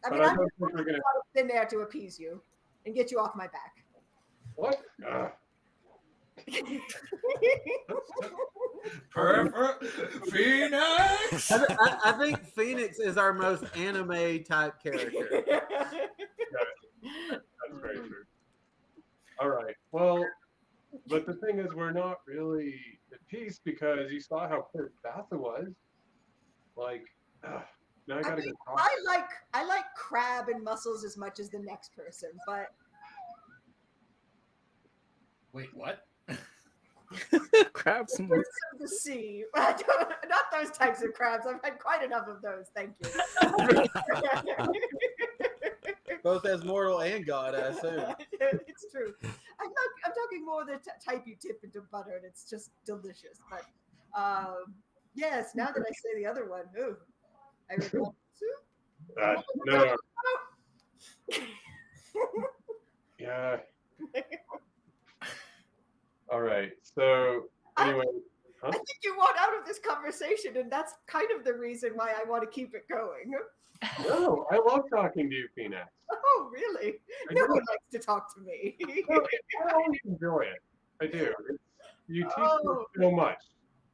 I But mean, I I'm don't think we're gonna. been there to appease you and get you off my back. What? Perfect. Phoenix! I think Phoenix is our most anime type character. That's very true. All right. Well, but the thing is, we're not really at peace because you saw how pissed Batha was. Like, now I gotta go talk. I like crab and mussels as much as the next person, but Wait, what? Crabs and birds of the sea. Not those types of crabs. I've had quite enough of those. Thank you. Both as mortal and god, I assume. It's true. I'm talking more the type you tip into butter, and it's just delicious. But yes, now that I say the other one, ooh, I regret it. No. Yeah. All right. So anyway, I think you want out of this conversation, and that's kind of the reason why I want to keep it going. no, I love talking to you, Phoenix. Oh, really? I No do. one likes to talk to me. I always enjoy it. I do. You teach me so much.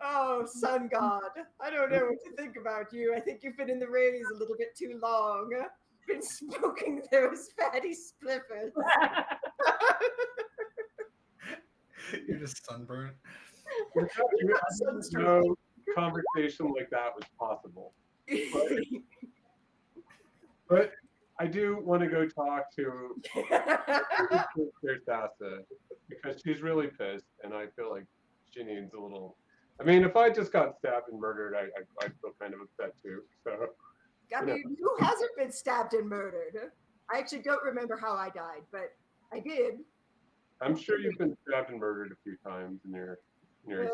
Oh, sun god. I don't know what to think about you. I think you've been in the rays a little bit too long. Been smoking those fatty spliffers. You're just sunburned. No conversation like that was possible. But I do want to go talk to Dasa because she's really pissed, and I feel like she needs a little. I mean, if I just got stabbed and murdered, I'd feel kind of upset too. So. I mean, who hasn't been stabbed and murdered? I actually don't remember how I died, but I did. I'm sure you've been stabbed and murdered a few times in your Yes,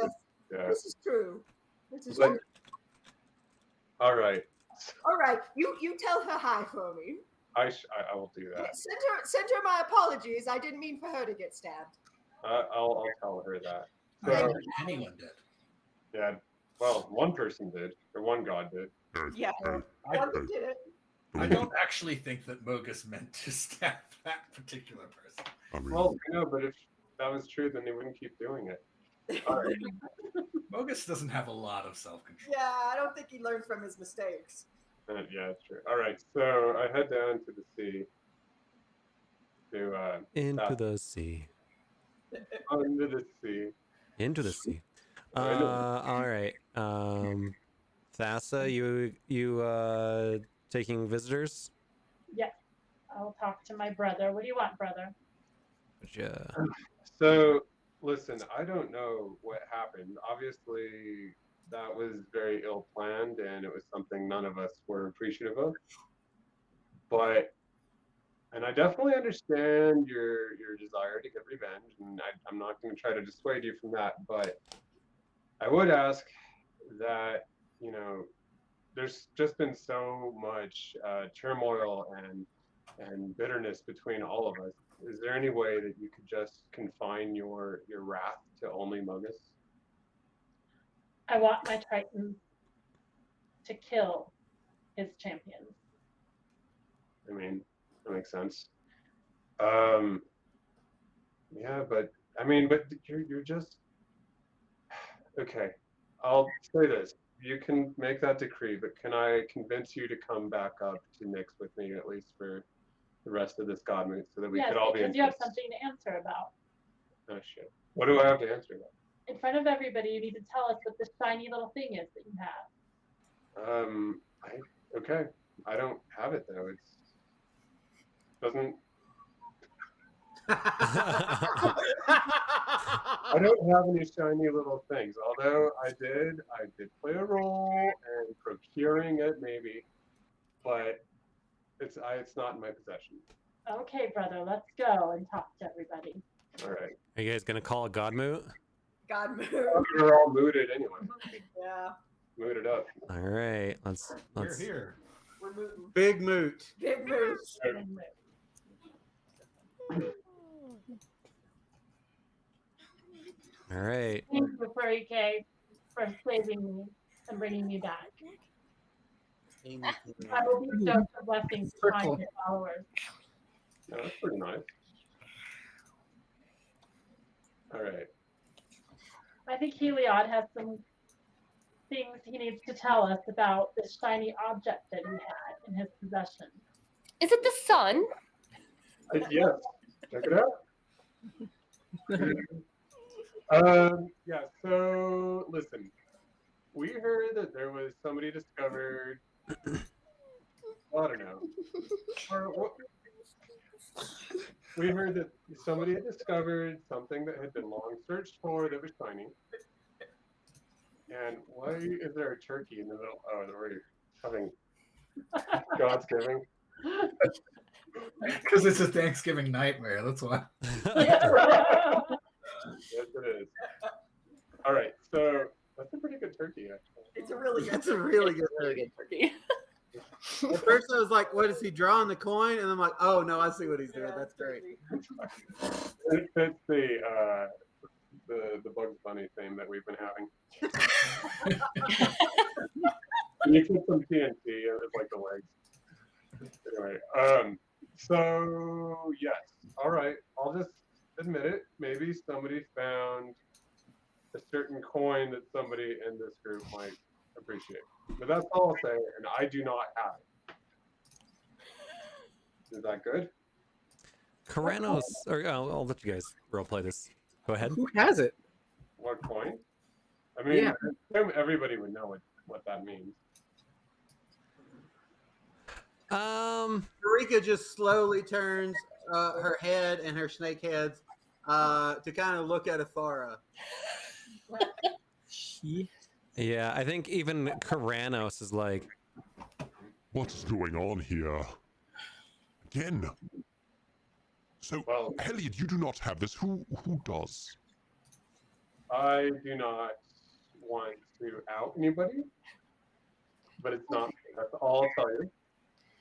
yeah. this is true. This is But- true. All right, All right, you tell her hi for me. I will do that. Send her my apologies. I didn't mean for her to get stabbed. I'll tell her that. I don't So think anyone did. yeah, well, one person did, or one god did. Yeah, I, one did it. I don't actually think that Mogus meant to stab that particular person. I mean, Well, I know, but if that was true, then they wouldn't keep doing it. Mogus doesn't have a lot of self-control. Yeah, I don't think he learned from his mistakes. Yeah, that's true. All right, so I head down to the sea. To Into the sea. under the sea. Into the sea. I know. All right. Thassa, you taking visitors? Yes, I'll talk to my brother. What do you want, brother? Yeah. So, listen, I don't know what happened. Obviously, that was very ill planned, and it was something none of us were appreciative of. But, and I definitely understand your desire to get revenge, and I'm not going to try to dissuade you from that. But I would ask that, you know, there's just been so much turmoil and bitterness between all of us. Is there any way that you could just confine your wrath to only Mogus? I want my Tritons to kill his champions. I mean, that makes sense. Yeah, but I mean, but you're just okay. I'll say this. You can make that decree, but can I convince you to come back up to Nyx with me at least for the rest of this god moot so that we Yes, could all be in because you have peace? something to answer about. Oh shit. What do I have to answer about? In front of everybody, you need to tell us what this shiny little thing is that you have. Okay. I don't have it though. It's doesn't. I don't have any shiny little things. Although I did play a role in procuring it, maybe, but it's not in my possession. Okay, brother, let's go and talk to everybody. All right. Are you guys gonna call a god moot? God move. We're all mooted anyway. Yeah, Mooted up. All right. Let's. Here. we're mooting. Big moot. Big moves. All right. Thank you, Furry K, for saving me and bringing me back. I will bestow the blessings upon Circle. your followers. No, that's pretty nice. All right. I think Heliod has some things he needs to tell us about this shiny object that he had in his possession. Is it the sun? Yes. Check it out. Yeah. So listen, we heard that there was somebody discovered. I don't know. We heard that somebody had discovered something that had been long searched for that was shiny. And why is there a turkey in the middle? Oh, we're having God's giving. Because it's a Thanksgiving nightmare. That's why. Yes, it is. All right, so that's a pretty good turkey, actually. It's a really That's a really good turkey. At first, I was like, "What is he drawing the coin?" And I'm like, "Oh no, I see what he's doing. That's great." It fits the Bugs Bunny theme that we've been having. You put some TNT, it's like the legs. Anyway, so yes, all right. I'll just admit it. Maybe somebody found a certain coin that somebody in this group might appreciate. But that's all I'll say, and I do not have it. Is that good? Karanos, or I'll let you guys roleplay this. Go ahead. Who has it? What coin? I mean, Yeah. I assume everybody would know what that means. Eureka just slowly turns her head and her snake heads to kind of look at Athara. Yeah, I think even Karanos is like, What is going on here? Again. So, Well, Heliod, you do not have this. Who does? I do not want to out anybody, but it's not me. That's all I'll tell you.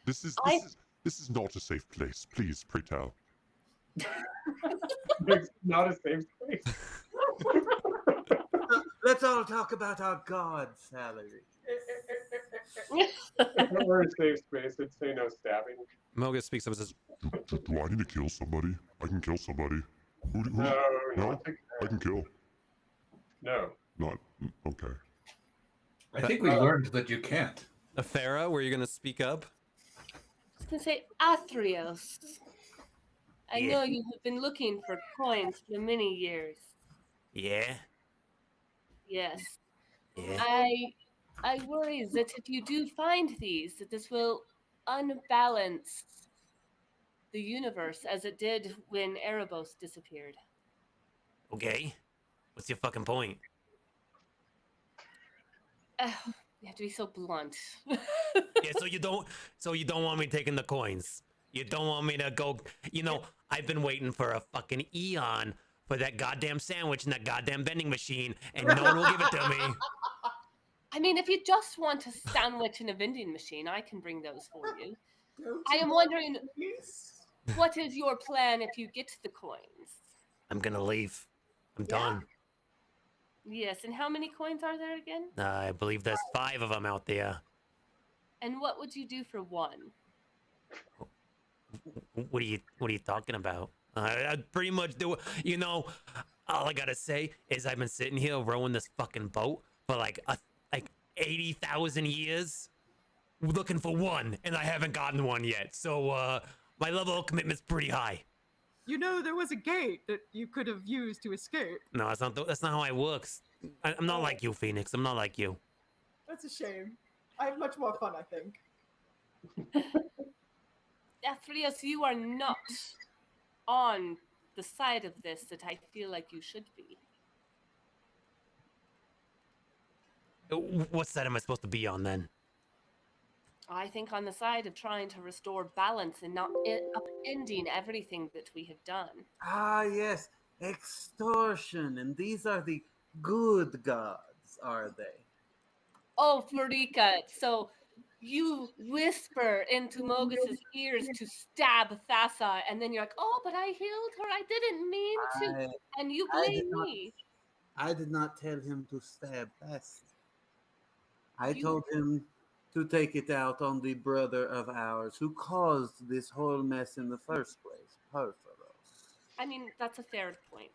This is not a safe place. Please, pray tell. It's not a safe space. Let's all talk about our god's salary. If it were a safe space, it'd say no stabbing. Mogus speaks up and says, Do I need to kill somebody? I can kill somebody. No, No? not to- I can kill. No. Not okay. I think we learned that you can't. Athera, were you going to speak up? I was going to say, Athreos. I Yeah. know you have been looking for coins for many years. Yeah. Yes. Yeah. I worry that if you do find these, that this will unbalance the universe as it did when Erebos disappeared. Okay. What's your fucking point? You have to be so blunt. Yeah, so you don't want me taking the coins. You don't want me to go, I've been waiting for a fucking eon for that goddamn sandwich in that goddamn vending machine, and no one will give it to me. I mean, if you just want a sandwich in a vending machine, I can bring those for you. I am wondering, what is your plan if you get the coins? I'm gonna leave. I'm Yeah. done. Yes, and how many coins are there again? I believe there's 5 of them out there. And what would you do for one? What are you talking about? I'd pretty much do it. All I gotta say is I've been sitting here rowing this fucking boat for like 80,000 years, looking for one, and I haven't gotten one yet. So my level of commitment's pretty high. You know, there was a gate that you could have used to escape. No, that's not how it works. I'm not like you, Phoenix. I'm not like you. That's a shame. I have much more fun, I think. Athreos, you are not on the side of this that I feel like you should be. What side am I supposed to be on then? I think on the side of trying to restore balance and not upending everything that we have done. Ah, yes, extortion, and these are the good gods, are they? Oh, Farika, so you whisper into Mogus's ears to stab Thassa, and then you're like, oh, but I healed her, I didn't mean to, and you blame me. I did not tell him to stab Thassa. I You- told him to take it out on the brother of ours who caused this whole mess in the first place, Perforos. I mean, that's a fair point.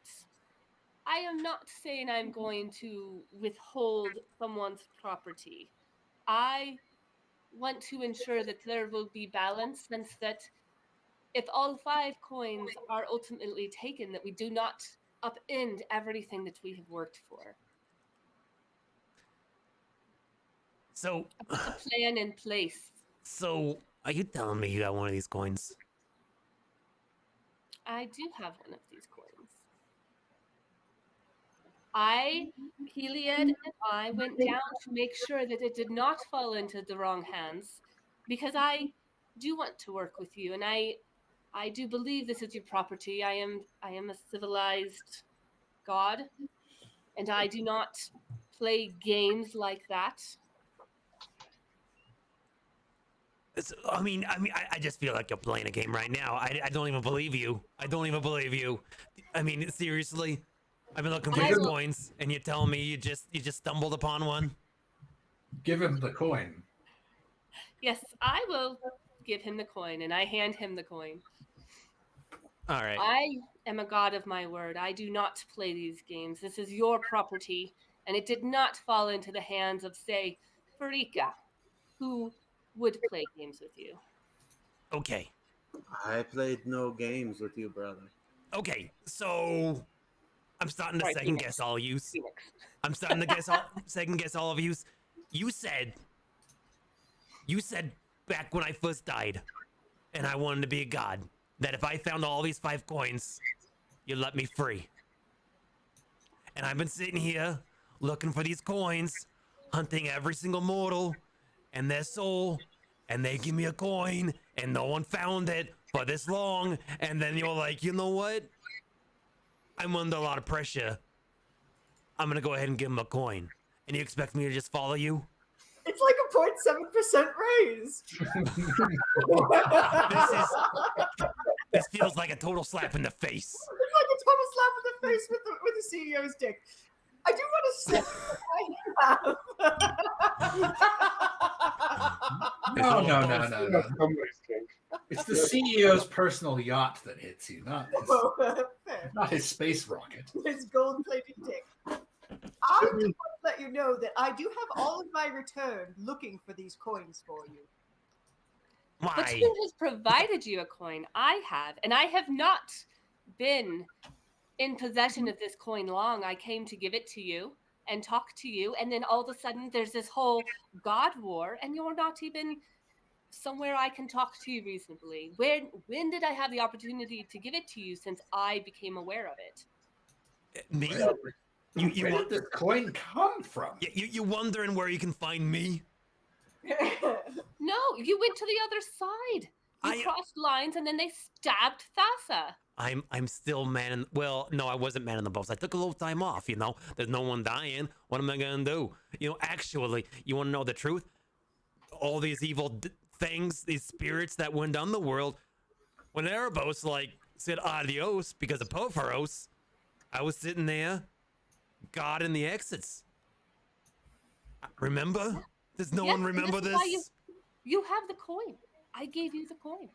I am not saying I'm going to withhold someone's property. I want to ensure that there will be balance, since that if all 5 coins are ultimately taken, that we do not upend everything that we have worked for. So, A plan in place. so are you telling me you got one of these coins? I do have one of these coins. Heliad, and I went down to make sure that it did not fall into the wrong hands, because I do want to work with you, and I do believe this is your property. I am a civilized god, and I do not play games like that. I just feel like you're playing a game right now. I don't even believe you. I don't even believe you. I mean, seriously, I've been looking for I these will- coins, and you're telling me you just stumbled upon one? Give him the coin. Yes, I will give him the coin, and I hand him the coin. All right. I am a god of my word. I do not play these games. This is your property, and it did not fall into the hands of, say, Farika, who would play games with you. Okay. I played no games with you, brother. Okay, so I'm starting to Sorry, second Phoenix. guess all you. Phoenix. I'm starting to second guess all of you. You said back when I first died, and I wanted to be a god, that if I found all these 5 coins, you'd let me free. And I've been sitting here looking for these coins, hunting every single mortal and their soul, and they give me a coin, and no one found it for this long, and then you're like, you know what? I'm under a lot of pressure. I'm gonna go ahead and give him a coin. And you expect me to just follow you? It's like a 0.7% raise. This feels like a total slap in the face. It's like a total slap in the face with the CEO's dick. I do want to say No. Somebody's kink. It's the CEO's personal yacht that hits you, not Fair. his space rocket. His gold-plated dick. I just want to let you know that I do have all of my return looking for these coins for you. But Why? who has provided you a coin? I have, and I have not been in possession of this coin long. I came to give it to you and talk to you, and then all of a sudden there's this whole god war, and you're not even somewhere I can talk to you reasonably. When did I have the opportunity to give it to you since I became aware of it? Me? Where, You where want did this coin come from? you wondering where you can find me? No, you went to the other side. You I- crossed lines, and then they stabbed Thassa. I'm still man in, well, no, I wasn't man in the boats. I took a little time off, you know. There's no one dying. What am I gonna do? You know, actually, you wanna know the truth? All these evil things, these spirits that went down the world, when Erebos, like, said adios because of Porphyros, I was sitting there, God in the exits. Remember? Does no Yes, one and remember this is why this? You have the coin. I gave you the coin.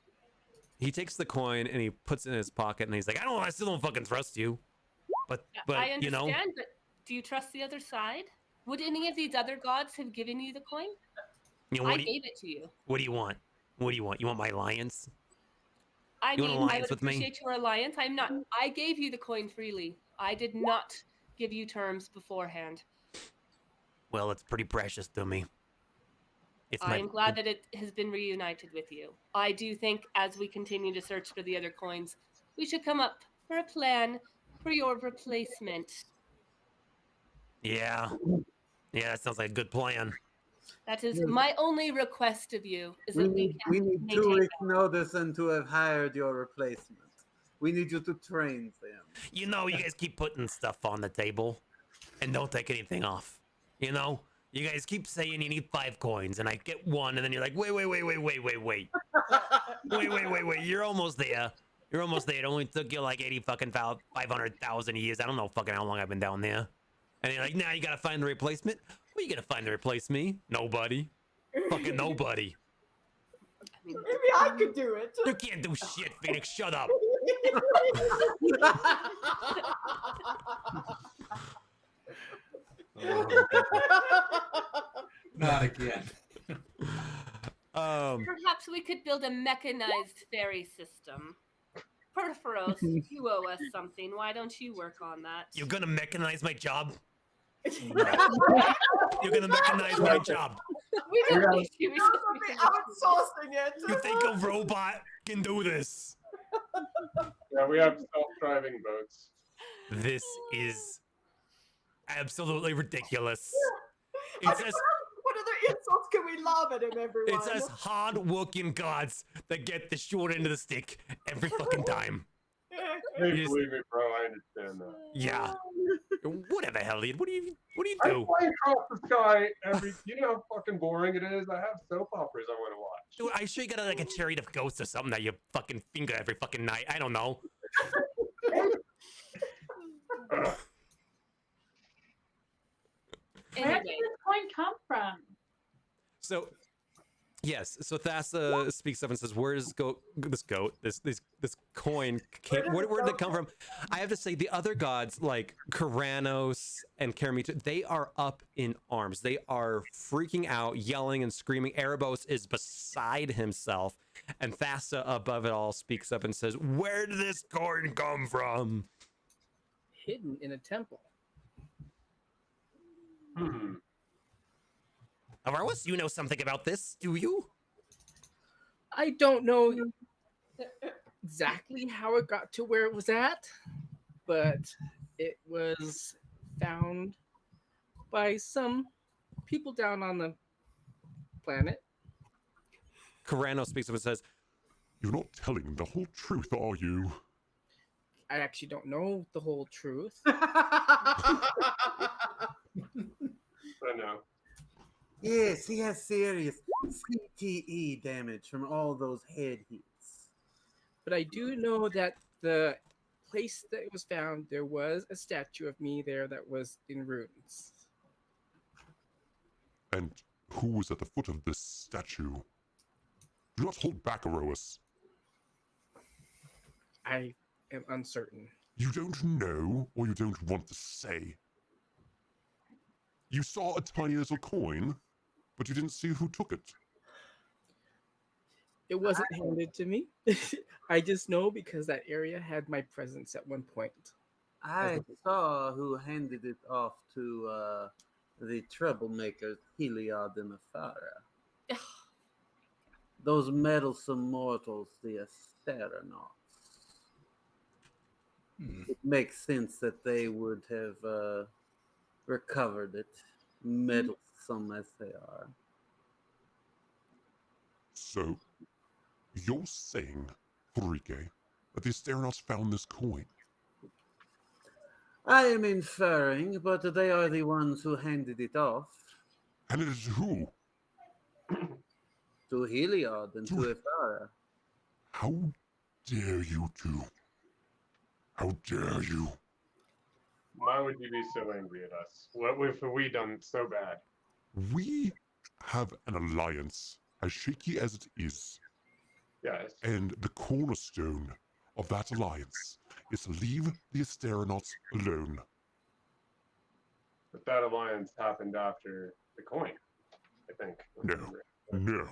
He takes the coin and he puts it in his pocket and he's like, I still don't fucking trust you. But I you know, understand, but do you trust the other side? Would any of these other gods have given you the coin? You know, I gave it to you. what do you want? What do you want? You want my alliance? I You want mean, I alliance would with me? appreciate your alliance. I gave you the coin freely. I did not give you terms beforehand. Well, it's pretty precious to me. It's I am glad that it has been reunited with you. I do think as we continue to search for the other coins, we should come up for a plan for your replacement. Yeah. Yeah, that sounds like a good plan. That is my only request of you, is We that need, can we need 2 maintain weeks' notice and to have hired your replacement. We need you to train them. You know, you guys keep putting stuff on the table and don't take anything off. You know? You guys keep saying you need 5 coins, and I get 1, and then you're like, wait. Wait. You're almost there. You're almost there. It only took you like 500,000 years. I don't know fucking how long I've been down there. And you're like, now you gotta find the replacement? Who are you gonna find to replace me? Nobody. Fucking nobody. Maybe I could do it. You can't do shit, Phoenix. Shut up. Not again. Perhaps we could build a mechanized ferry system. Porphyros, you owe us something. Why don't you work on that? You're gonna mechanize my job? You're gonna mechanize my job. We don't need you. We I'm just need to- outsourcing it. You think a robot can do this? Yeah, we have self-driving boats. This is absolutely ridiculous. I mean, It's as what other insults can we lob at him, everyone? it's us hard-working gods that get the short end of the stick every fucking time. Hey, You just- believe me, bro, I understand that. Yeah. Whatever, Elliot. What do you I do? fly across the sky every. You know how fucking boring it is. I have soap operas I want to watch. Dude, I sure you got like a chariot of ghosts or something that you fucking finger every fucking night. I don't know. Where did Anyway, this coin come from? so yes, so Thassa speaks up and says, "Where does this coin came? Where did it come from?" I have to say, the other gods like Karanos and Karamita, they are up in arms. They are freaking out, yelling and screaming. Erebos is beside himself, and Thassa above it all speaks up and says, "Where did this coin come from?" Hidden in a temple. Avaros, you know something about this, do you? I don't know exactly how it got to where it was at, but it was found by some people down on the planet. Karanos speaks up and says, You're not telling the whole truth, are you? I actually don't know the whole truth. I know. Yes, he has serious CTE damage from all those head hits. But I do know that the place that it was found, there was a statue of me there that was in ruins. And who was at the foot of this statue? Do not hold back, Aroas. I am uncertain. You don't know, or you don't want to say. You saw a tiny little coin, but you didn't see who took it. It wasn't handed to me. I just know because that area had my presence at one point. I saw who handed it off to the troublemakers, Heliod and Athara. Those meddlesome mortals, the Asteronauts. It makes sense that they would have recovered it, meddlesome as they are. So, you're saying, Enrique, that the Asteronauts found this coin? I am inferring, but they are the ones who handed it off. And it is who? To Heliod and to Athara. How dare you two? How dare you? Why would you be so angry at us? What have we done so bad? We have an alliance, as shaky as it is. Yes. And the cornerstone of that alliance is to leave the Asteronauts alone. But that alliance happened after the coin, I think. No. No.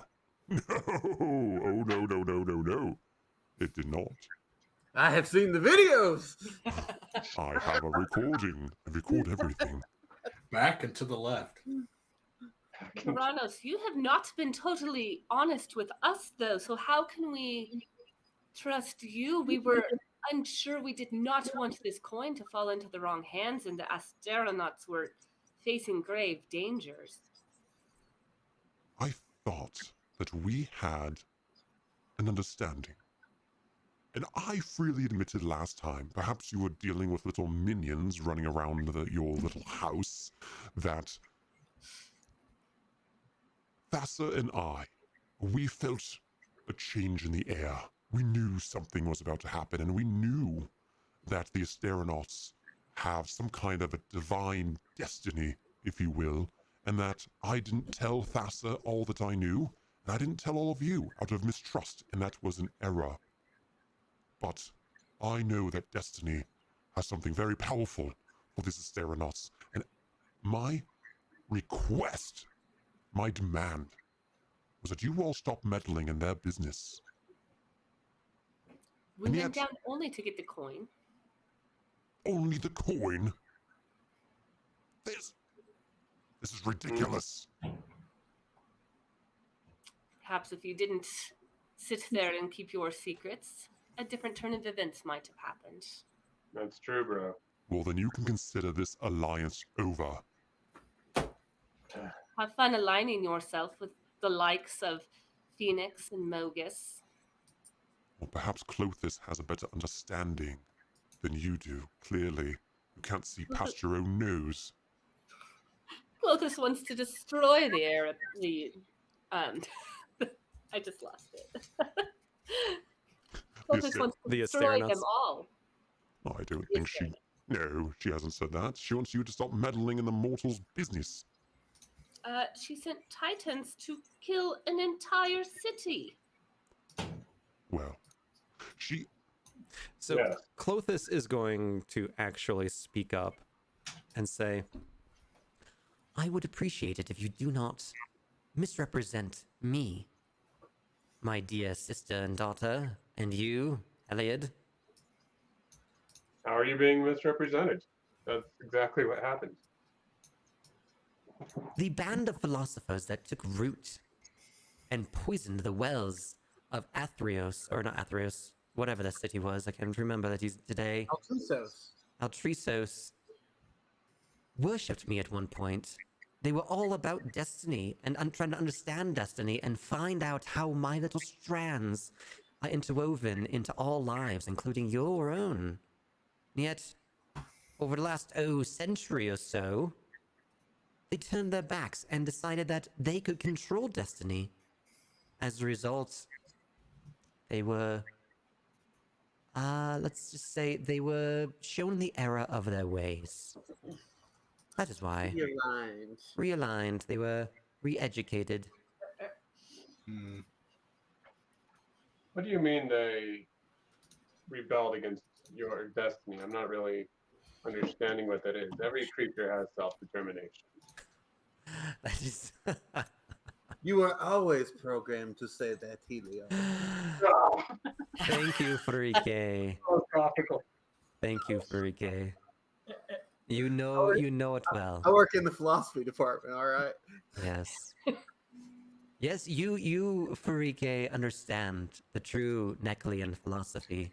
Oh, no. It did not. I have seen the videos. I have a recording. I record everything. Back and to the left. Moranos, you have not been totally honest with us, though, so how can we trust you? We were unsure. We did not want this coin to fall into the wrong hands, and the Asteronauts were facing grave dangers. I thought that we had an understanding. And I freely admitted last time, perhaps you were dealing with little minions running around your little house, that Thassa and I, we felt a change in the air. We knew something was about to happen, and we knew that the Asteronauts have some kind of a divine destiny, if you will, and that I didn't tell Thassa all that I knew, and I didn't tell all of you out of mistrust, and that was an error. But I know that destiny has something very powerful for these Asteronauts, and my request, my demand, was that you all stop meddling in their business. We went down only to get the coin. Only the coin? This is ridiculous. Perhaps if you didn't sit there and keep your secrets, a different turn of events might have happened. That's true, bro. Well, then you can consider this alliance over. Have fun aligning yourself with the likes of Phoenix and Mogus. Well, perhaps Clothis has a better understanding than you do, clearly. You can't see past your own nose. Clothis wants to destroy the air. I just lost it. Clothis wants to destroy them all. Oh, I don't think she... No, she hasn't said that. She wants you to stop meddling in the mortals' business. She sent Titans to kill an entire city. Well, she... So Clothis is going to actually speak up and say, I would appreciate it if you do not misrepresent me, my dear sister and daughter, and you, Eliad. How are you being misrepresented? That's exactly what happened. The band of philosophers that took root and poisoned the wells of Athreos, or not Athreos, whatever the city was, I can't remember that he's today. Altresos worshipped me at one point. They were all about destiny and trying to understand destiny and find out how my little strands are interwoven into all lives, including your own. And yet, over the last century or so, they turned their backs and decided that they could control destiny. As a result, they were, let's just say, they were shown the error of their ways. That is why. Realigned. They were re-educated. What do you mean they rebelled against your destiny? I'm not really understanding what that is. Every creature has self-determination. That is. You were always programmed to say that, Helio. Oh, Thank you, Furike. philosophical. Thank you, Furike. You know it well. I work in the philosophy department, all right? Yes. Yes, you, Furike, understand the true Neclean philosophy,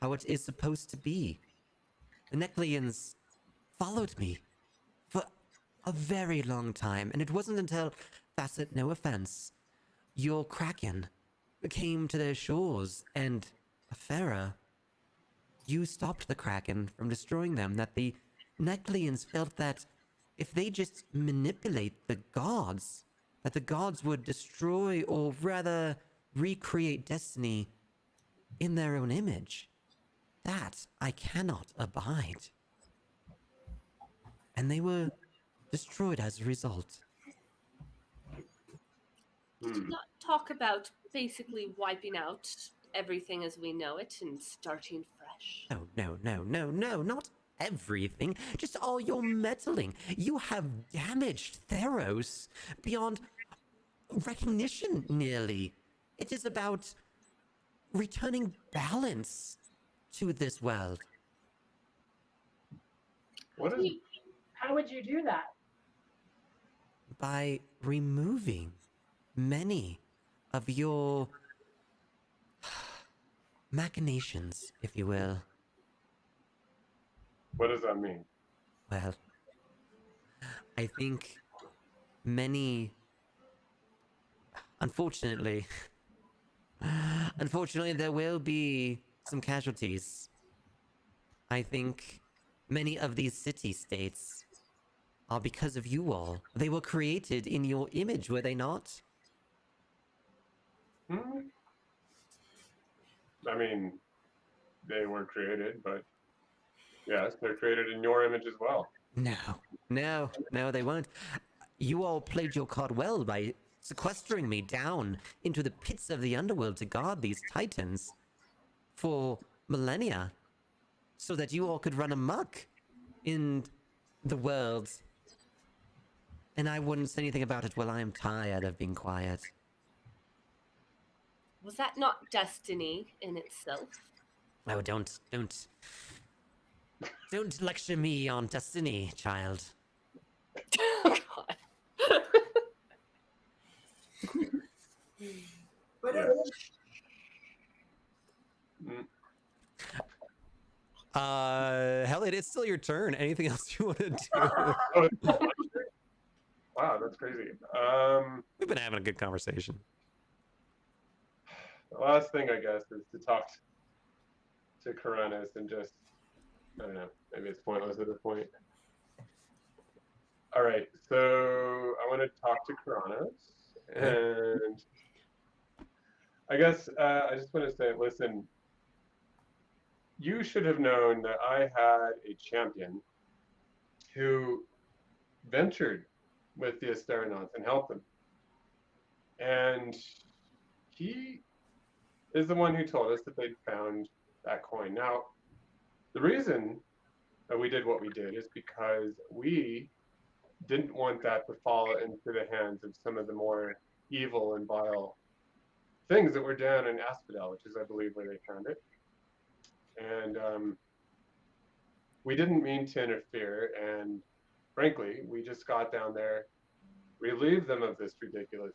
how it is supposed to be. The Necleans followed me for a very long time, and it wasn't until Facet, no offense, your Kraken came to their shores, and Afera, you stopped the Kraken from destroying them, that the Necleans felt that if they just manipulate the gods, that the gods would destroy or rather recreate destiny in their own image. That I cannot abide. And they were destroyed as a result. Hmm. Not talk about basically wiping out everything as we know it and starting fresh. No, not everything. Just all your meddling. You have damaged Theros beyond recognition, nearly. It is about returning balance to this world. What is How would you do that? By removing many of your machinations, if you will. what does that mean? Well, I think many, unfortunately, unfortunately, there will be some casualties. I think many of these city-states are because of you all. They were created in your image, were they not? Hmm? I mean, they were created, but yes, they're created in your image as well. No, they weren't. You all played your card well by sequestering me down into the pits of the underworld to guard these titans for millennia, so that you all could run amok in the world. And I wouldn't say anything about it. Well, I am tired of being quiet. Was that not destiny in itself? Oh, don't lecture me on destiny, child. Oh, God. But Yeah. Mm. Hell, it is still your turn. Anything else you want to do? Oh, wow, that's crazy. We've been having a good conversation. The last thing I guess is to talk to Karanis and just, I don't know, maybe it's pointless at this point. All right, so I want to talk to Karanis, and I guess I just want to say, listen, you should have known that I had a champion who ventured with the Asteronauts and helped them. And he is the one who told us that they'd found that coin. Now, the reason that we did what we did is because we didn't want that to fall into the hands of some of the more evil and vile things that were down in Asphodel, which is, I believe, where they found it. And we didn't mean to interfere, and frankly, we just got down there, relieved them of this ridiculous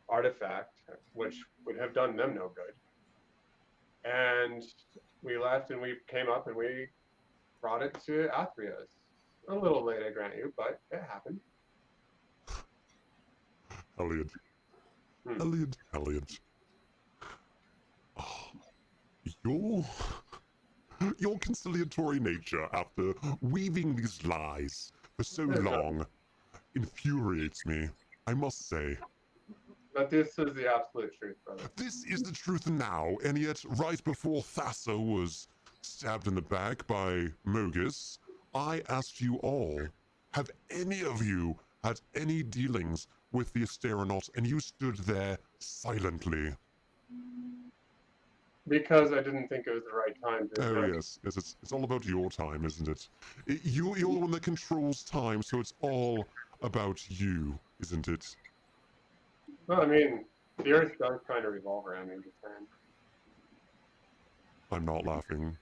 artifact, which would have done them no good. And we left and we came up and we brought it to Athreos. A little late, I grant you, but it happened. Elliot. Hmm. Elliot. Oh, your conciliatory nature after weaving these lies for so long infuriates me, I must say. But this is the absolute truth, brother. This is the truth now, and yet right before Thassa was stabbed in the back by Mogus, I asked you all, have any of you had any dealings with the Asteronauts, and you stood there silently. Because I didn't think it was the right time to Oh address. yes, it's all about your time, isn't it? You're the one that controls time, so it's all about you, isn't it? Well, I mean, the Earth does kind of revolve around me, just saying. I'm not laughing.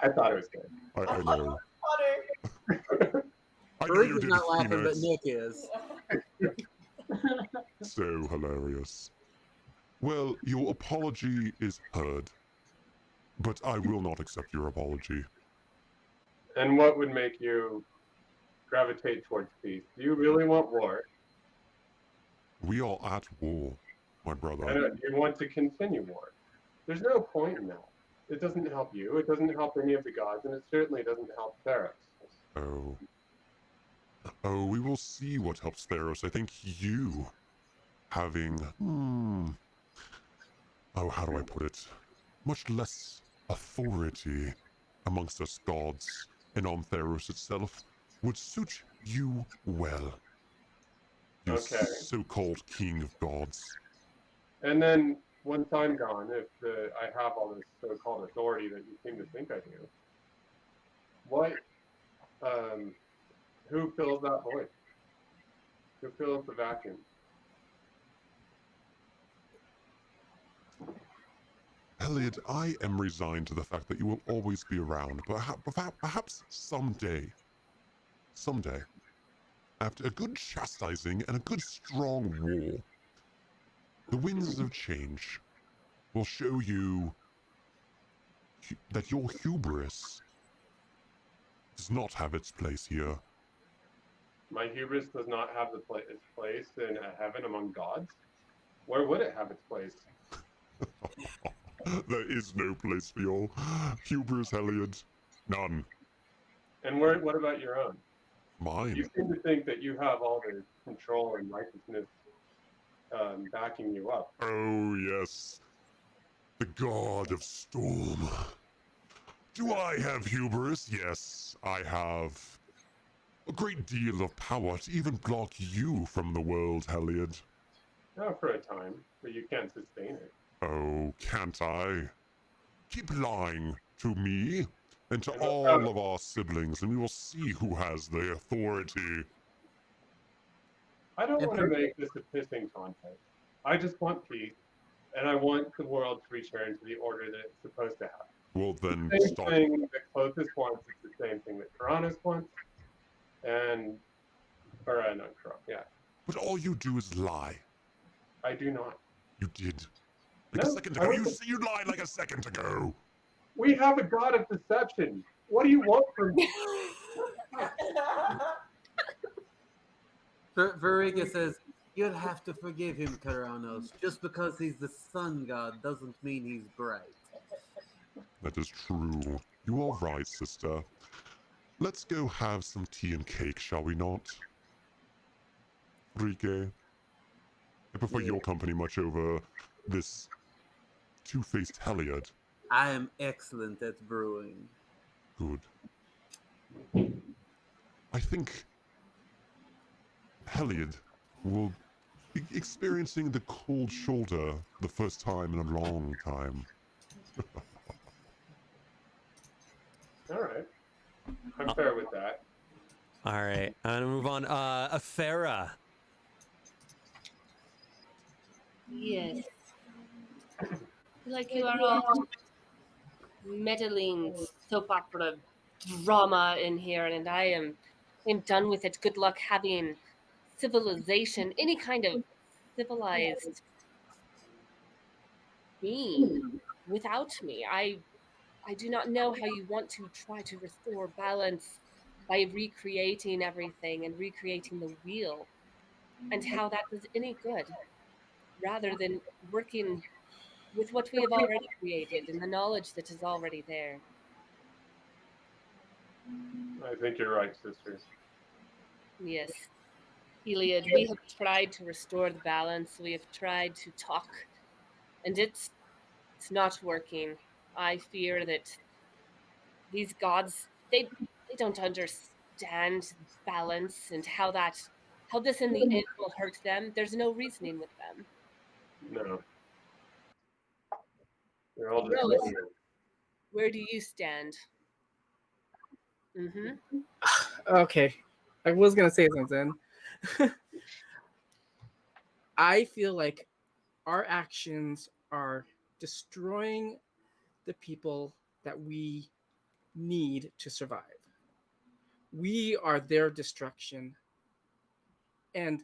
I thought it was good. I know. Funny. I know Farouk you is did, not laughing, but Phoenix. Nick is. So hilarious. Well, your apology is heard, but I will not accept your apology. And what would make you gravitate towards peace? Do you really want war? We are at war, my brother. And do you want to continue war? There's no point in that. It doesn't help you. It doesn't help any of the gods, and it certainly doesn't help Theros. Oh. Oh, we will see what helps Theros. I think you having, oh, how do I put it? Much less authority amongst us gods and on Theros itself would suit you well. You Okay. so-called king of gods. And then once I'm gone, if I have all this so-called authority that you seem to think I do, what, who fills that void? Who fills the vacuum? Elliot, I am resigned to the fact that you will always be around, but perhaps someday, after a good chastising and a good strong war, the winds of change will show you that your hubris does not have its place here. My hubris does not have its place in a heaven among gods. Where would it have its place? There is no place for your hubris, Elliot. None. And what about your own? Mine. You seem to think that you have all the control and righteousness backing you up. Oh, yes. The god of storm. Do I have hubris? Yes, I have a great deal of power to even block you from the world, Elliot. Oh, for a time, but you can't sustain it. Oh, can't I? Keep lying to me and to And all of our siblings, and we will see who has the authority. I don't And want to make this a pissing contest. I just want peace, and I want the world to return to the order that it's supposed to have. Well, then Same stop. thing that Clovis wants is the same thing that Tyrannus wants, not Tyrannus, yeah. But all you do is lie. I do not. You did. Like No, a second I ago. wasn't. You lied like a second ago. We have a god of deception. What do you want from me? Varega says, you'll have to forgive him, Karanos. Just because he's the sun god doesn't mean he's bright. That is true. You are right, sister. Let's go have some tea and cake, shall we not? Rike, I prefer your company much over this two-faced Heliod. I am excellent at brewing. Good. I think Heliod will be experiencing the cold shoulder the first time in a long time. All right. I'm fair with that. All right, I'm gonna move on. Afera. Yes. Like you are all meddling soap opera drama in here, and I'm done with it. Good luck having civilization, any kind of civilized being without me. I do not know how you want to try to restore balance by recreating everything and recreating the wheel, and how that does any good, rather than working with what we have already created and the knowledge that is already there. I think you're right, sister. Yes. Heliod, we have tried to restore the balance. We have tried to talk, and it's not working. I fear that these gods, they don't understand balance and how this in the end will hurt them. There's no reasoning with them. No. They're all Rose, just where do you stand? Mm-hmm. Okay. I was gonna say something. I feel like our actions are destroying the people that we need to survive. We are their destruction. And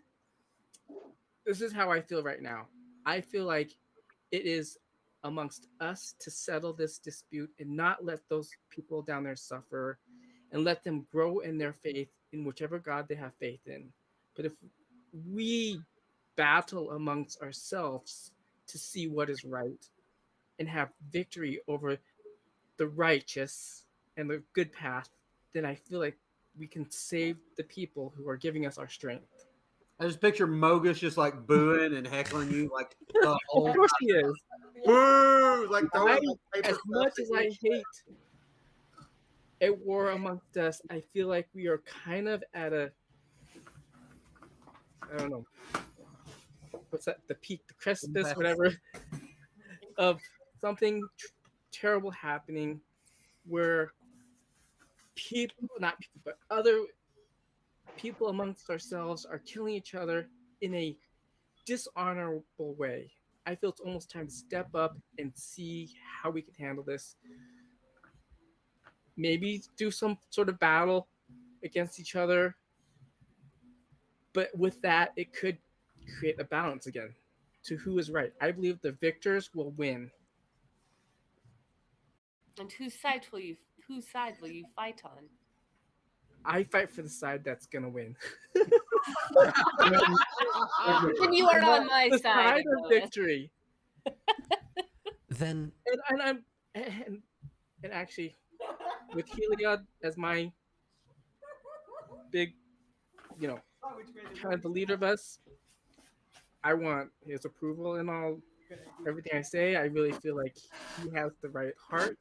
this is how I feel right now. I feel like it is amongst us to settle this dispute and not let those people down there suffer and let them grow in their faith in whichever God they have faith in. But if we battle amongst ourselves to see what is right and have victory over the righteous and the good path, then I feel like we can save the people who are giving us our strength. I just picture Mogus just like booing and heckling you like the whole Of course he is. boo, like throwing like, paper As much cups as at I you. hate a war amongst us, I feel like we are kind of at a, I don't know, what's that, the peak, the precipice, whatever, of something terrible happening where people, not people, but other people amongst ourselves are killing each other in a dishonorable way. I feel it's almost time to step up and see how we can handle this. Maybe do some sort of battle against each other. But with that, it could create a balance again to who is right. I believe the victors will win. And whose side will you fight on? I fight for the side that's gonna win. Then you are on my The side. side of victory. Then And actually, with Heliod as my big, kind of the leader of us, I want his approval and all everything I say. I really feel like he has the right heart.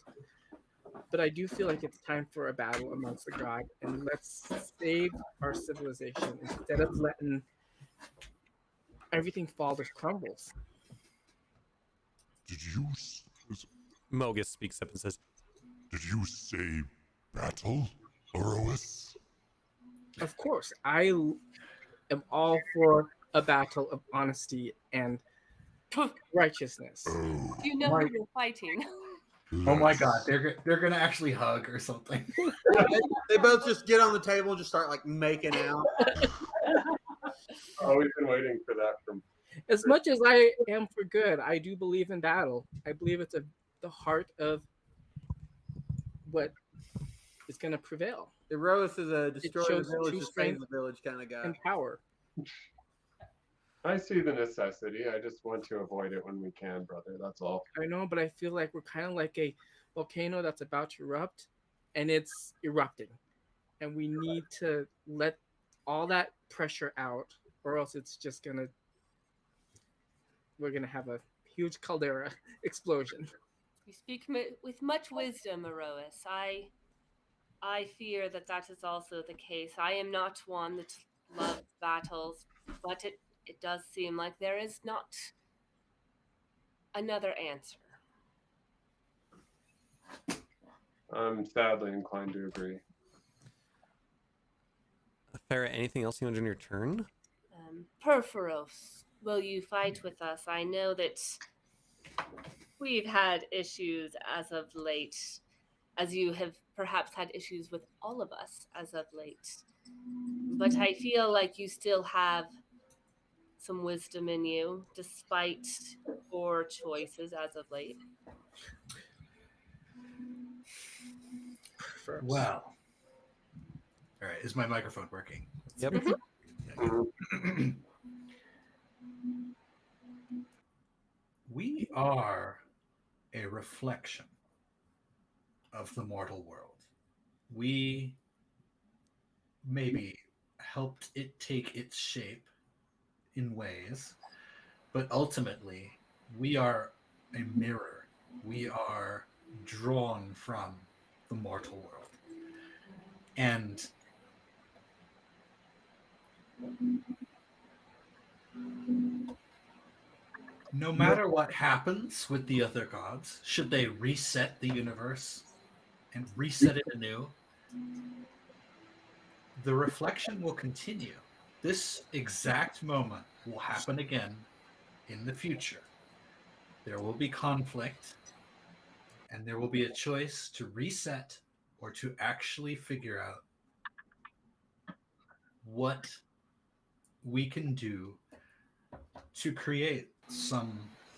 But I do feel like it's time for a battle amongst the gods, and let's save our civilization instead of letting everything fall to crumbles. Did you Mogus speaks up and says, did you say battle, Orois? Of course, I am all for a battle of honesty and righteousness. Oh, You know who you're fighting. Oh my god, they're gonna actually hug or something. They both just get on the table and just start like making out. Oh, we've been waiting for that from. As much as I am for good, I do believe in battle. I believe it's the heart of what is going to prevail. Erois is a destroy the shows village true to save strength the village kind of guy. and power. I see the necessity. I just want to avoid it when we can, brother. That's all. I know, but I feel like we're kind of like a volcano that's about to erupt, and it's erupting. And we need to let all that pressure out, or else it's just we're gonna have a huge caldera explosion. You speak with much wisdom, Erois. I fear that is also the case. I am not one that loves battles, but it does seem like there is not another answer. I'm sadly inclined to agree. Farah, anything else you want to do on your turn? Perforos, will you fight with us? I know that we've had issues as of late, as you have perhaps had issues with all of us as of late. But I feel like you still have some wisdom in you, despite poor choices as of late. Well, all right. Is my microphone working? Yep. We are a reflection of the mortal world. We maybe helped it take its shape in ways, but ultimately we are a mirror. We are drawn from the mortal world. And no matter what happens with the other gods, should they reset the universe and reset it anew, the reflection will continue. This exact moment will happen again in the future. There will be conflict, and there will be a choice to reset or to actually figure out what we can do to create some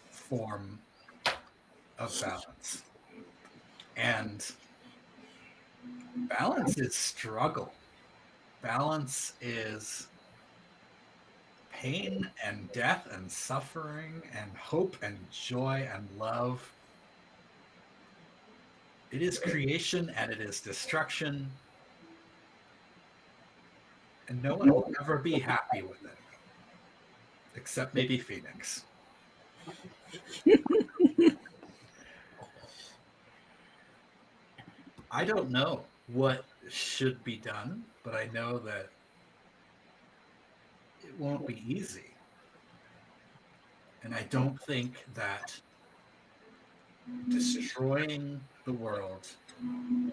form of balance. And balance is struggle. Balance is pain and death and suffering and hope and joy and love. It is creation and it is destruction. And no one will ever be happy with it. Except maybe Phoenix. I don't know what should be done, but I know that it won't be easy. And I don't think that destroying the world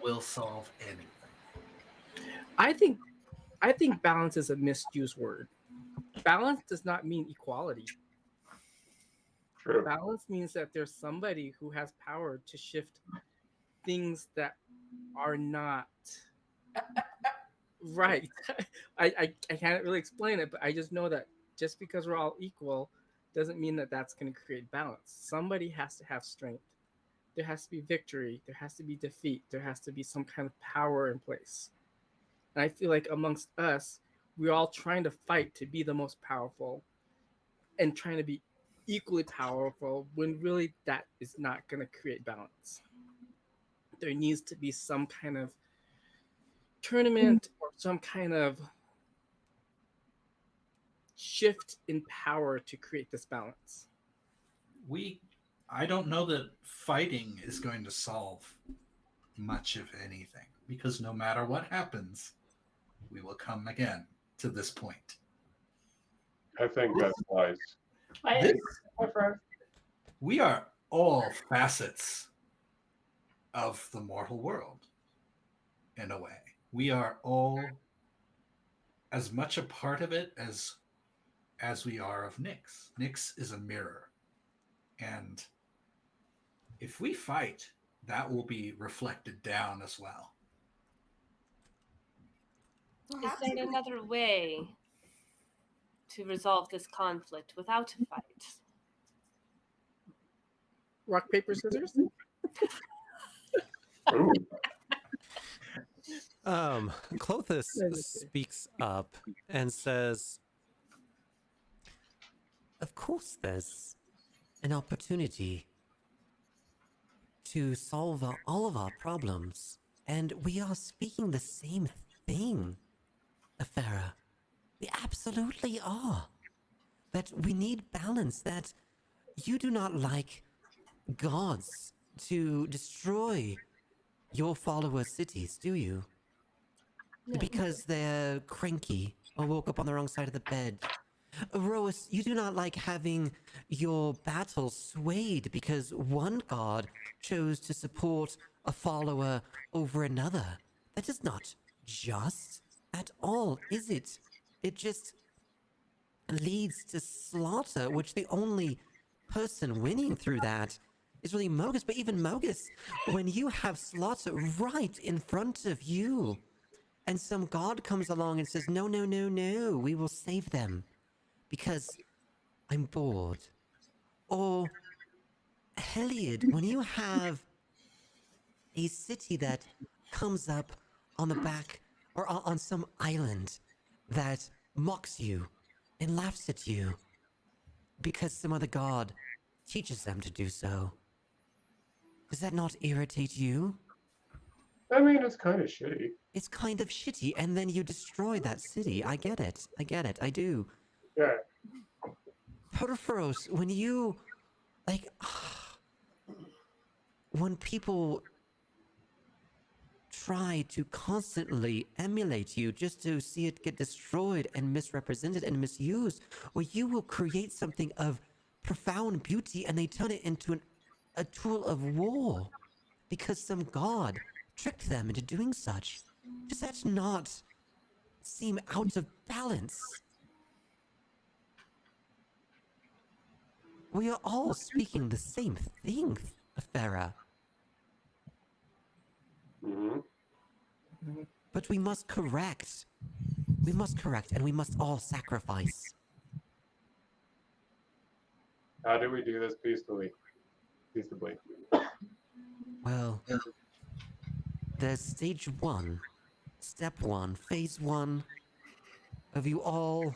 will solve anything. I think balance is a misused word. Balance does not mean equality. True. Balance means that there's somebody who has power to shift things that are not right. I can't really explain it, but I just know that just because we're all equal doesn't mean that that's going to create balance. Somebody has to have strength. There has to be victory. There has to be defeat. There has to be some kind of power in place. And I feel like amongst us, we're all trying to fight to be the most powerful and trying to be equally powerful when really that is not going to create balance. There needs to be some kind of tournament or some kind of shift in power to create this balance. I don't know that fighting is going to solve much of anything, because no matter what happens, we will come again to this point. I think that's wise. We are all facets of the mortal world, in a way. We are all as much a part of it as we are of Nyx. Nyx is a mirror. And if we fight, that will be reflected down as well. Is there another way to resolve this conflict without a fight? Rock, paper, scissors? Clothis speaks up and says, Of course, there's an opportunity to solve all of our problems, and we are speaking the same thing, Afera. We absolutely are. That we need balance, that you do not like gods to destroy your followers' cities, do you? No. Because they're cranky or woke up on the wrong side of the bed. Roas, you do not like having your battle swayed because one god chose to support a follower over another. That is not just at all, is it? It just leads to slaughter, which the only person winning through that is really Mogus. But even Mogus, when you have slaughter right in front of you, and some god comes along and says, no, no, no, no, we will save them because I'm bored. Or Heliod, when you have a city that comes up on the back or on some island that mocks you and laughs at you because some other god teaches them to do so. Does that not irritate you? I mean, it's kind of shitty. It's kind of shitty, and then you destroy that city. I get it. I do. Yeah. Porphyros, when you, like, when people try to constantly emulate you just to see it get destroyed and misrepresented and misused, or you will create something of profound beauty and they turn it into a tool of war because some god tricked them into doing such. Does that not seem out of balance. We are all speaking the same thing, Farah. Hmm. But we must correct. We must correct, and we must all sacrifice. How do we do this peacefully? Peaceably. Well, there's stage 1, step 1, phase 1 of you all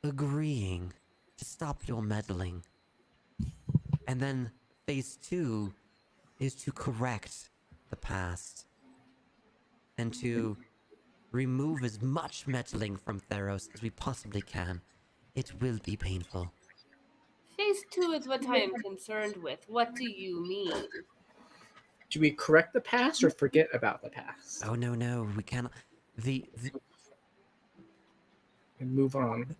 agreeing to stop your meddling. And then phase 2 is to correct the past and to remove as much meddling from Theros as we possibly can. It will be painful. Phase 2 is what I am concerned with. What do you mean? Do we correct the past or forget about the past Oh no, we cannot. The and move on?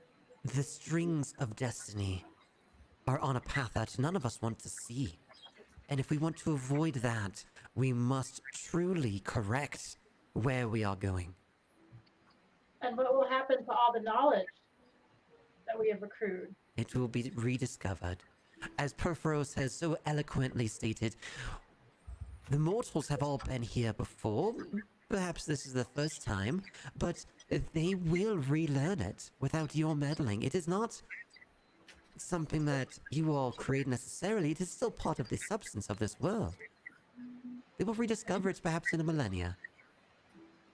the strings of destiny are on a path that none of us want to see. And if we want to avoid that, we must truly correct where we are going. And what will happen to all the knowledge that we have accrued? It will be rediscovered. As Perforos has so eloquently stated, the mortals have all been here before. Perhaps this is the first time, but they will relearn it without your meddling. It is not something that you all create necessarily. It is still part of the substance of this world. They will rediscover it perhaps in a millennia.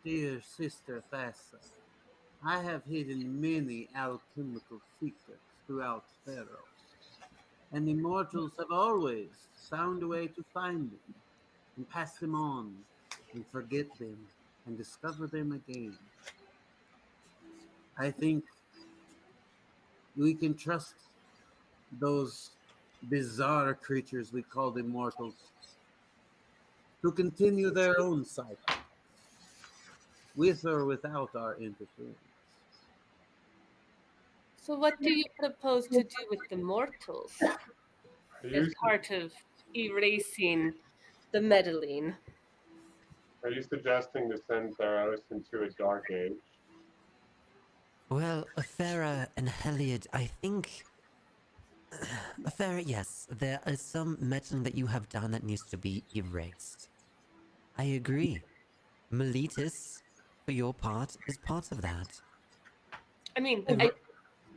Dear Sister Thassa, I have hidden many alchemical secrets throughout Theros, and the mortals have always found a way to find them and pass them on and forget them and discover them again. I think we can trust those bizarre creatures we call the mortals to continue their own cycle, with or without our interference. So, what do you propose to do with the mortals as part of erasing the meddling? Are you suggesting to send Theros into a dark age? Well, Farah and Heliod, I think... Farah, yes, there is some meddling that you have done that needs to be erased. I agree. Meletus, for your part, is part of that. I mean, I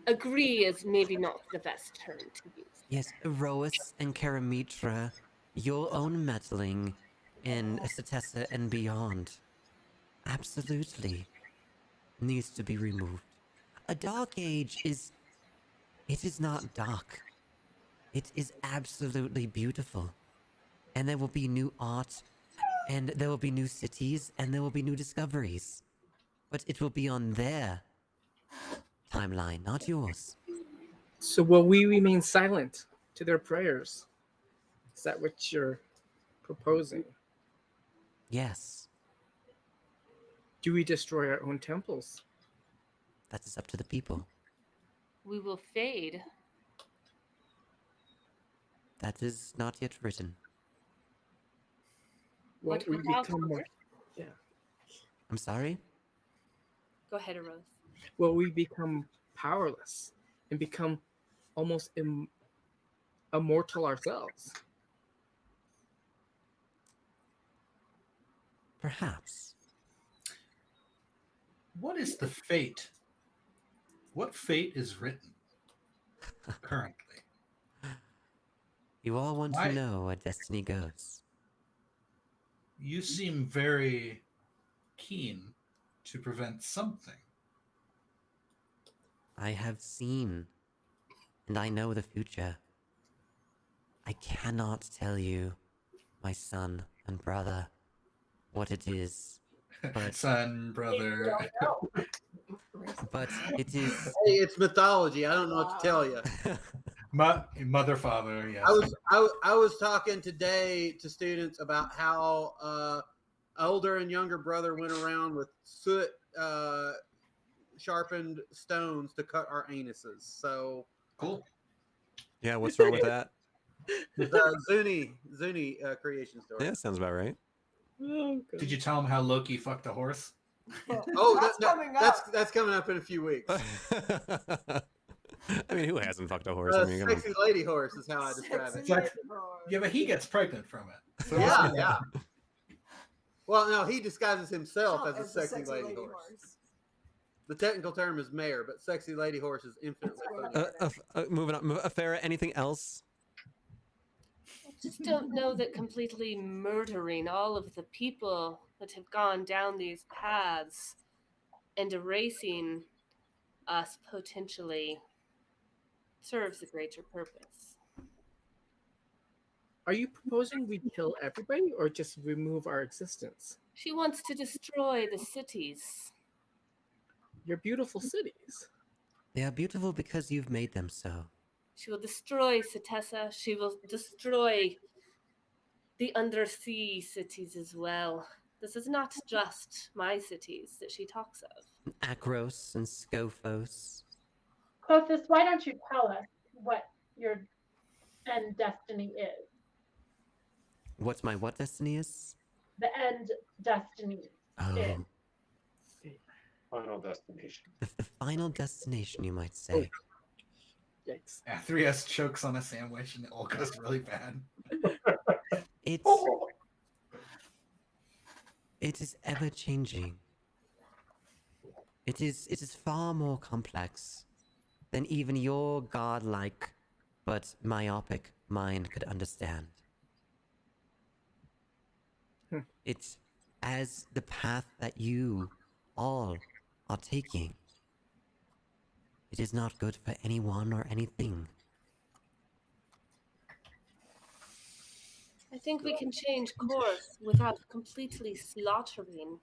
agree is maybe not the best term to use. Yes, Erois and Karamitra, your own meddling in Setessa and beyond, absolutely needs to be removed. A dark age is... it is not dark. It is absolutely beautiful. And there will be new art, and there will be new cities, and there will be new discoveries. But it will be on their timeline, not yours. So will we remain silent to their prayers? Is that what you're proposing? Yes, Do we destroy our own temples? that is up to the people. We will fade. That is not yet written. What Won't we without become more? her? Yeah. I'm sorry? Go ahead, Rose. Will we become powerless and become almost immortal ourselves? Perhaps. What is the fate? What fate is written currently? You all want Why- to know where destiny goes. You seem very keen to prevent something. I have seen, and I know the future. I cannot tell you, my son and brother, what it is. But, Son, brother. but it is... Hey, it's mythology. I don't know what to tell you. Mother, father, yes. I was talking today to students about how older and younger brother went around with soot sharpened stones to cut our anuses. So Cool. Yeah, what's wrong with that? the Zuni creation story. Yeah, sounds about right. Oh, Did you tell him how Loki fucked a horse? Oh, That's coming up. That's coming up in a few weeks. I mean, who hasn't fucked a horse? I mean, come on. Sexy lady horse is how I describe Sexy it. like- lady horse. Yeah, but he gets pregnant from it. So Yeah, yeah. Well, no, he disguises himself Jump as a the sexy lady horse. The technical term is mare, but sexy lady horse is infinitely That's funny. Moving on. Farah, anything else? I just don't know that completely murdering all of the people that have gone down these paths and erasing us potentially serves a greater purpose. Are you proposing we kill everybody or just remove our existence? She wants to destroy the cities. Your beautiful cities. They are beautiful because you've made them so. She will destroy Setessa. She will destroy the undersea cities as well. This is not just my cities that she talks of. Akros and Scophos. Clothis, why don't you tell us what your end destiny is? What's my what destiny is? The end destiny is. Oh, Final destination. the final destination, you might say. Yikes. Yeah, 3S chokes on a sandwich and it all goes really bad. It's Oh, it is ever changing. It is far more complex than even your godlike but myopic mind could understand. It's as the path that you all are taking. It is not good for anyone or anything. I think we can change course without completely slaughtering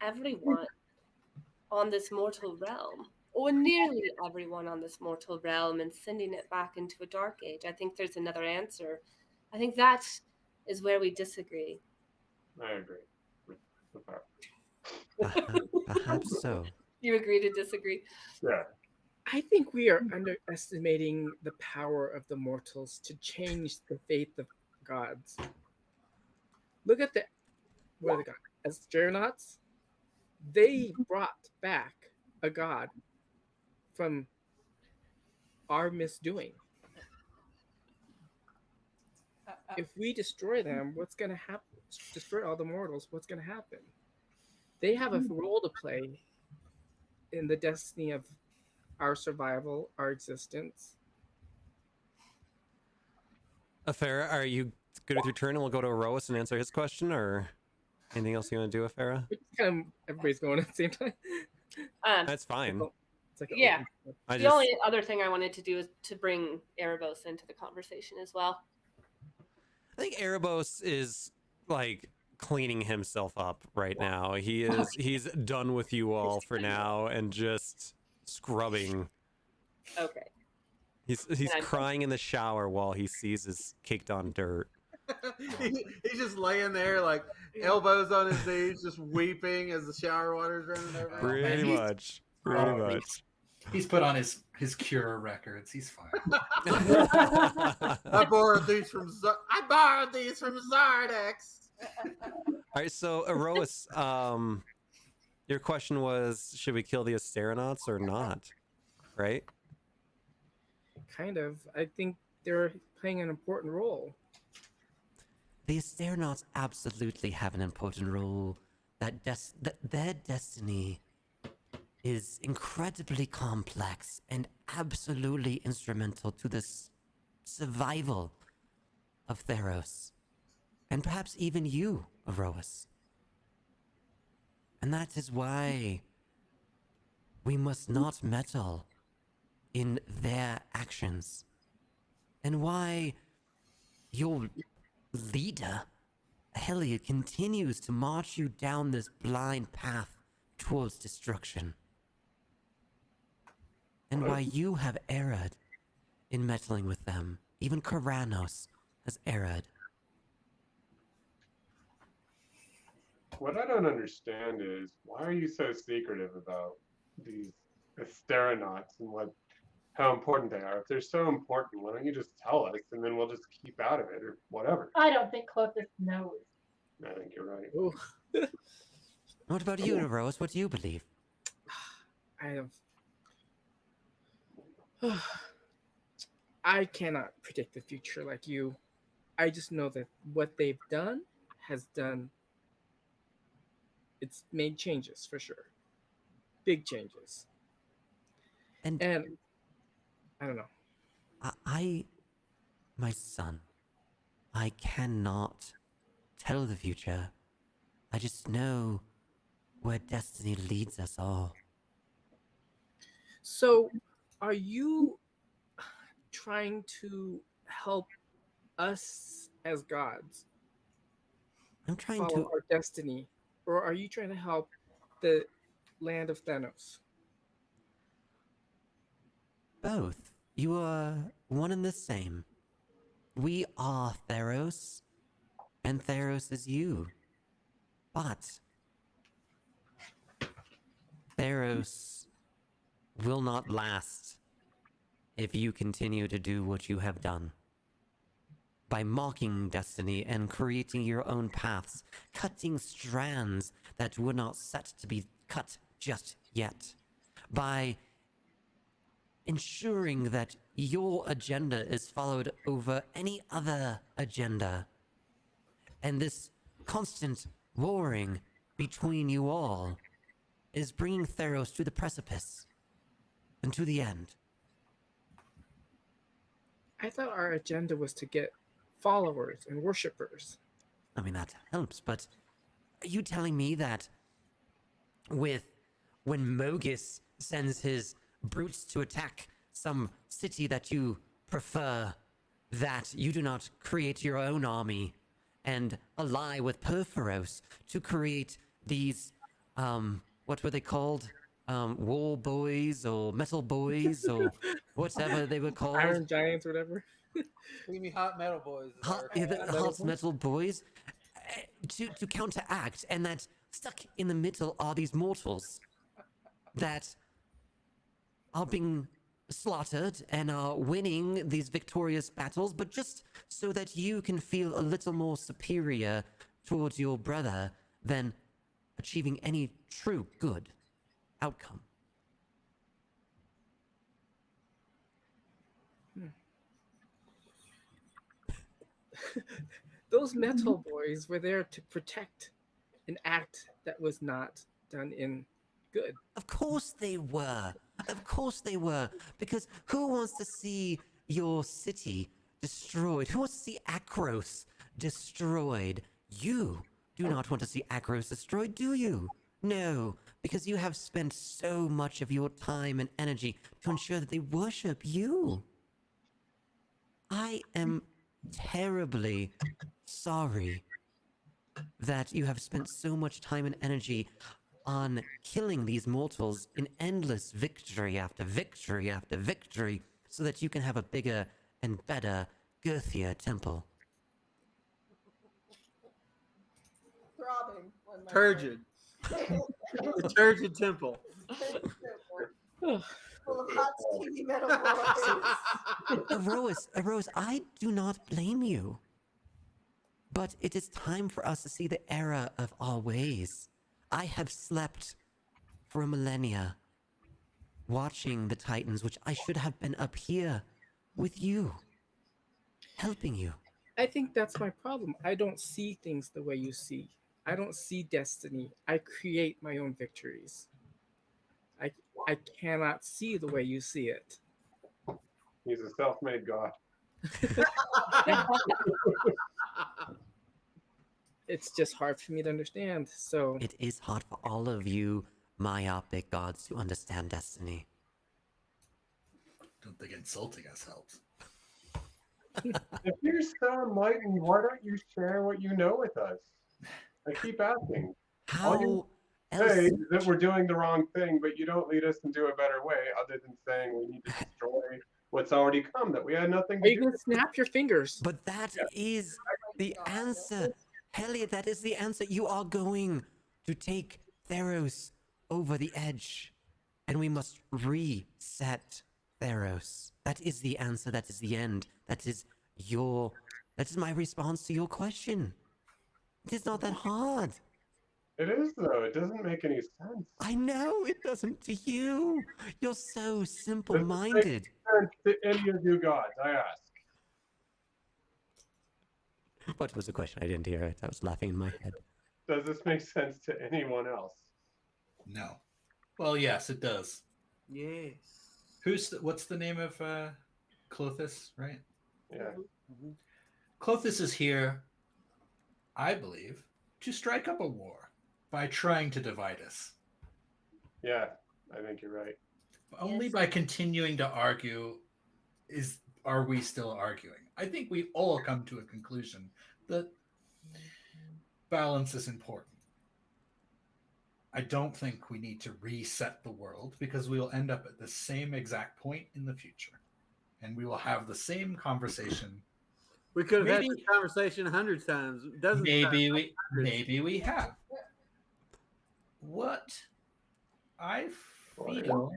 everyone on this mortal realm, or nearly everyone on this mortal realm, and sending it back into a dark age. I think there's another answer. I think that is where we disagree. I agree with that. Perhaps so. You agree to disagree? Yeah. I think we are underestimating the power of the mortals to change the fate of gods. Look at what are the gods? As Geronauts, they brought back a god from our misdoing. If we destroy them, what's going to happen? Destroy all the mortals, what's going to happen? They have a role to play in the destiny of our survival, our existence. Farah, are you good with your turn and we'll go to Aroas and answer his question, or anything else you want to do, Farah? It's kind of everybody's going at the same time. That's fine. It's like Yeah. I The just, only other thing I wanted to do is to bring Erebos into the conversation as well. I think Erebos is like cleaning himself up right now. He's done with you all for now and just scrubbing. Okay. He's I'm- crying in the shower while he sees his caked on dirt. He's just laying there, like elbows on his knees, just weeping as the shower water's running over. Pretty Pretty he's- much. Pretty Oh, much. He's put on his Cure records. He's fine. I borrowed these from Zardex. All right, so Aroas, your question was, should we kill the Asteronauts or not? Right? Kind of. I think they're playing an important role. The Asteronauts absolutely have an important role. That their destiny is incredibly complex and absolutely instrumental to the survival of Theros. And perhaps even you, Aroas. And that is why we must not meddle in their actions. And why your leader, Heliod, continues to march you down this blind path towards destruction. And why you have erred in meddling with them. Even Karanos has erred. What I don't understand is why are you so secretive about these Asteronauts and how important they are? If they're so important, why don't you just tell us and then we'll just keep out of it or whatever? I don't think Clothis knows. I think you're right. Ooh. What about you, Rose? What do you believe? I have. I cannot predict the future like you. I just know that what they've done has done. It's made changes for sure, big changes, And and I don't know. My son, I cannot tell the future. I just know where destiny leads us all. So, are you trying to help us as gods I'm trying follow to. our destiny, or are you trying to help the land of Theros? Both. You are one and the same. We are Theros, and Theros is you. But Theros will not last if you continue to do what you have done. By mocking destiny and creating your own paths, cutting strands that were not set to be cut just yet. By ensuring that your agenda is followed over any other agenda. And this constant warring between you all is bringing Theros to the precipice and to the end. I thought our agenda was to get followers and worshippers. I mean, that helps, but are you telling me that when Mogus sends his brutes to attack some city that you prefer, that you do not create your own army and ally with Perforos to create these, what were they called? War boys or metal boys or whatever they were called. Iron Giants, whatever. Creamy hot metal boys. Hot metal boys to counteract, and that stuck in the middle are these mortals that are being slaughtered and are winning these victorious battles, but just so that you can feel a little more superior towards your brother than achieving any true good outcome. Those metal boys were there to protect an act that was not done in good. Of course they were. Of course they were. Because who wants to see your city destroyed? Who wants to see Akros destroyed? You do not want to see Akros destroyed, do you? No, because you have spent so much of your time and energy to ensure that they worship you. I am terribly sorry that you have spent so much time and energy on killing these mortals in endless victory after victory after victory so that you can have a bigger and better, girthier temple. Throbbing. One might Turgid. The turgid temple. say. Full of hot, steamy metal boys. Arose, I do not blame you. But it is time for us to see the error of our ways. I have slept for a millennia, watching the Titans, which I should have been up here with you, helping you. I think that's my problem. I don't see things the way you see. I don't see destiny. I create my own victories. I cannot see the way you see it. He's a self-made god. It's just hard for me to understand. So It is hard for all of you myopic gods to understand destiny. Don't think insulting us helps. If you're so enlightened, why don't you share what you know with us? I keep asking. All you How say else? is that we're doing the wrong thing, but you don't lead us into a better way other than saying we need to destroy what's already come, that we had nothing are to you do gonna snap your fingers? But that is the answer. Helliot, that is the answer. You are going to take Theros over the edge. And we must reset Theros. That is the answer. That is the end. That is my response to your question. It is not that hard. It is though. It doesn't make any sense. I know it doesn't to you. You're so Does this make simple-minded. sense to any of you gods? I ask. What was the question? I didn't hear it. I was laughing in my head. Does this make sense to anyone else? No. Well, yes, it does. Yes. What's the name of Clothis, right? Yeah. Clothis is here, I believe, to strike up a war by trying to divide us. Yeah, I think you're right. Only by continuing to argue are we still arguing. I think we all come to a conclusion that balance is important. I don't think we need to reset the world because we will end up at the same exact point in the future. And we will have the same conversation. We could have had this conversation 100 times. Dozens of times. Maybe we have. What I feel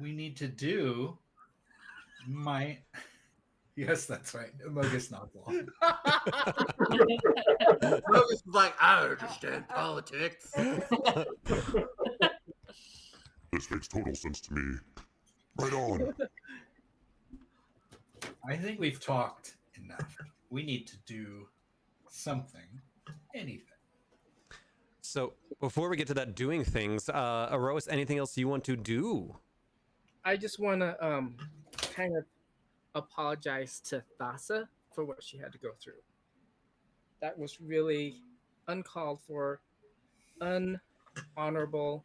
we need to do might. Yes, that's right. Mogus nods along. Mogus is like, I understand politics. This makes total sense to me. Right on. I think we've talked enough. We need to do something, anything. So before we get to that doing things, Aros, anything else you want to do? I just want to kind of apologize to Thassa for what she had to go through. That was really uncalled for, unhonorable,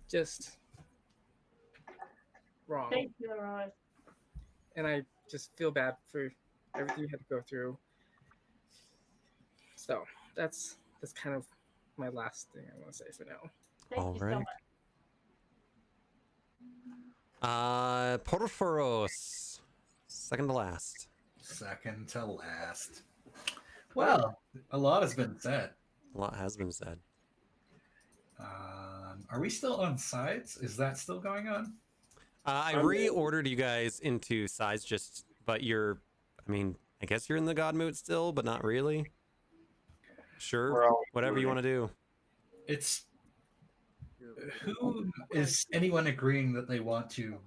just wrong. Thank you, Aros. And I just feel bad for everything you had to go through. So that's kind of my last thing I want to say for now. Thank you so much. Porphyros, second to last. Second to last. Well, a lot has been said. A lot has been said. Are we still on sides? Is that still going on? I reordered you guys into sides, but I guess you're in the god mood still, but not really. Sure, whatever you want to do. Who is anyone agreeing that they want to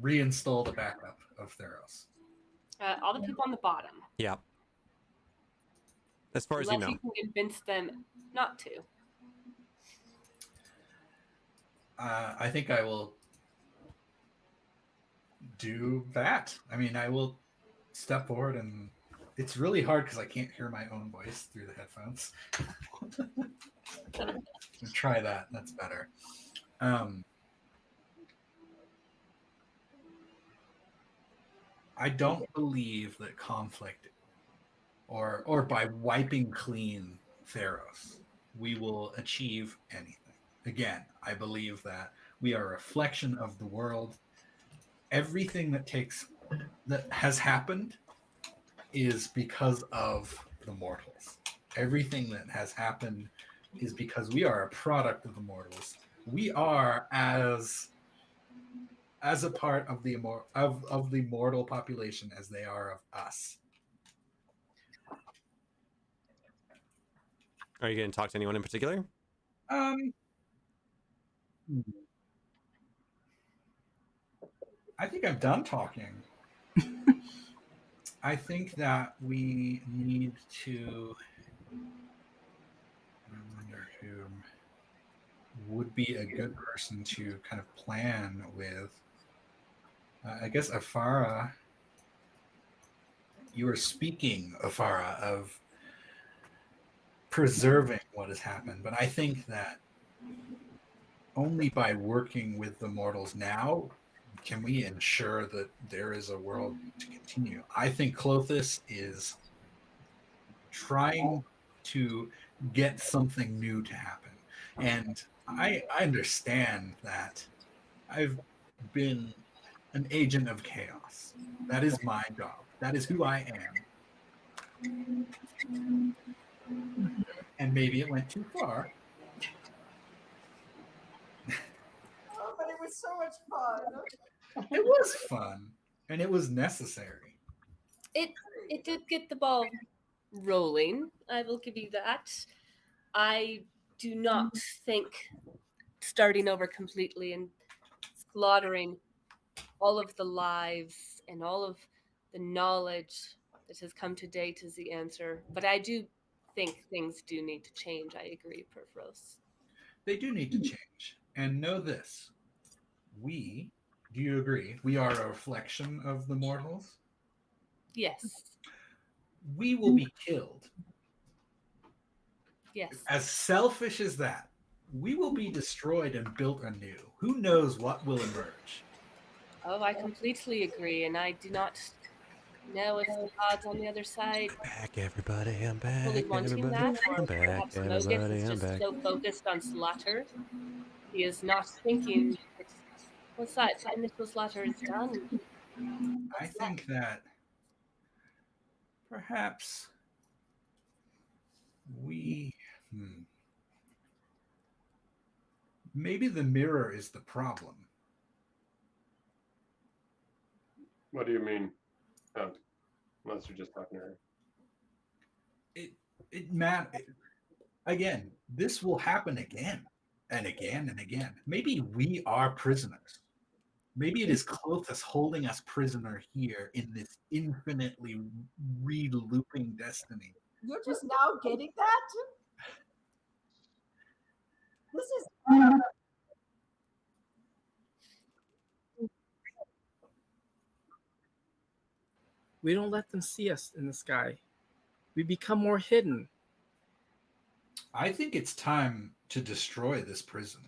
reinstall the backup of Theros? All the people on the bottom. Yeah. As far as Unless you know. you can convince them not to. I think I will do that. I will step forward, and it's really hard because I can't hear my own voice through the headphones. Try that. That's better. I don't believe that conflict or by wiping clean Theros, we will achieve anything. Again, I believe that we are a reflection of the world. Everything that has happened is because of the mortals. Everything that has happened is because we are a product of the mortals. We are as a part of the mortal population as they are of us. Are you going to talk to anyone in particular? I think I'm done talking. I think that we need to. I wonder who would be a good person to kind of plan with. I guess Afara. You were speaking, Afara, of preserving what has happened, but I think that only by working with the mortals now can we ensure that there is a world to continue. I think Clothis is trying to get something new to happen. And I understand that I've been an agent of chaos. That is my job. That is who I am. And maybe it went too far. Oh, but it was so much fun. It was fun, and it was necessary. It did get the ball rolling. I will give you that. I do not think starting over completely and slaughtering all of the lives and all of the knowledge that has come to date is the answer. But I do think things do need to change. I agree, Perforos. They do need to change. And know this. Do you agree? We are a reflection of the mortals. Yes. We will be killed. Yes. As selfish as that, we will be destroyed and built anew. Who knows what will emerge? Oh, I completely agree, and I do not know if the gods on the other side Back, everybody, I'm fully back, wanting everybody. that, or I'm back, perhaps Mogis everybody, is I'm just back. so focused on slaughter, he is not thinking that once that initial slaughter is done, I think that perhaps we. Maybe the mirror is the problem. What do you mean? Oh, unless you're just talking to her. Again, this will happen again and again and again. Maybe we are prisoners. Maybe it is Clothis holding us prisoner here in this infinitely re-looping destiny. You're just now getting that? This is We don't let them see us in the sky. We become more hidden. I think it's time to destroy this prison.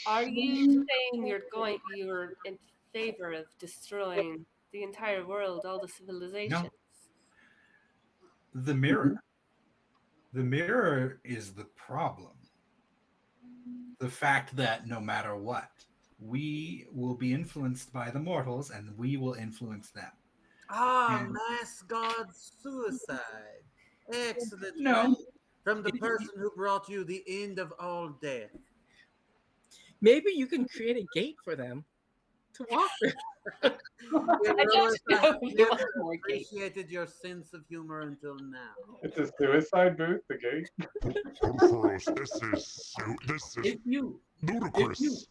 are you saying you're in favor of destroying the entire world, all the civilizations? The mirror. The mirror is the problem. The fact that no matter what, we will be influenced by the mortals and we will influence them. Mass god suicide. Excellent. No. From the person who brought you the end of all death. Maybe you can create a gate for them to walk through. I don't know if you want more gates. Appreciated your sense of humor until now. It's a suicide booth, the gate. Gross, this is ludicrous.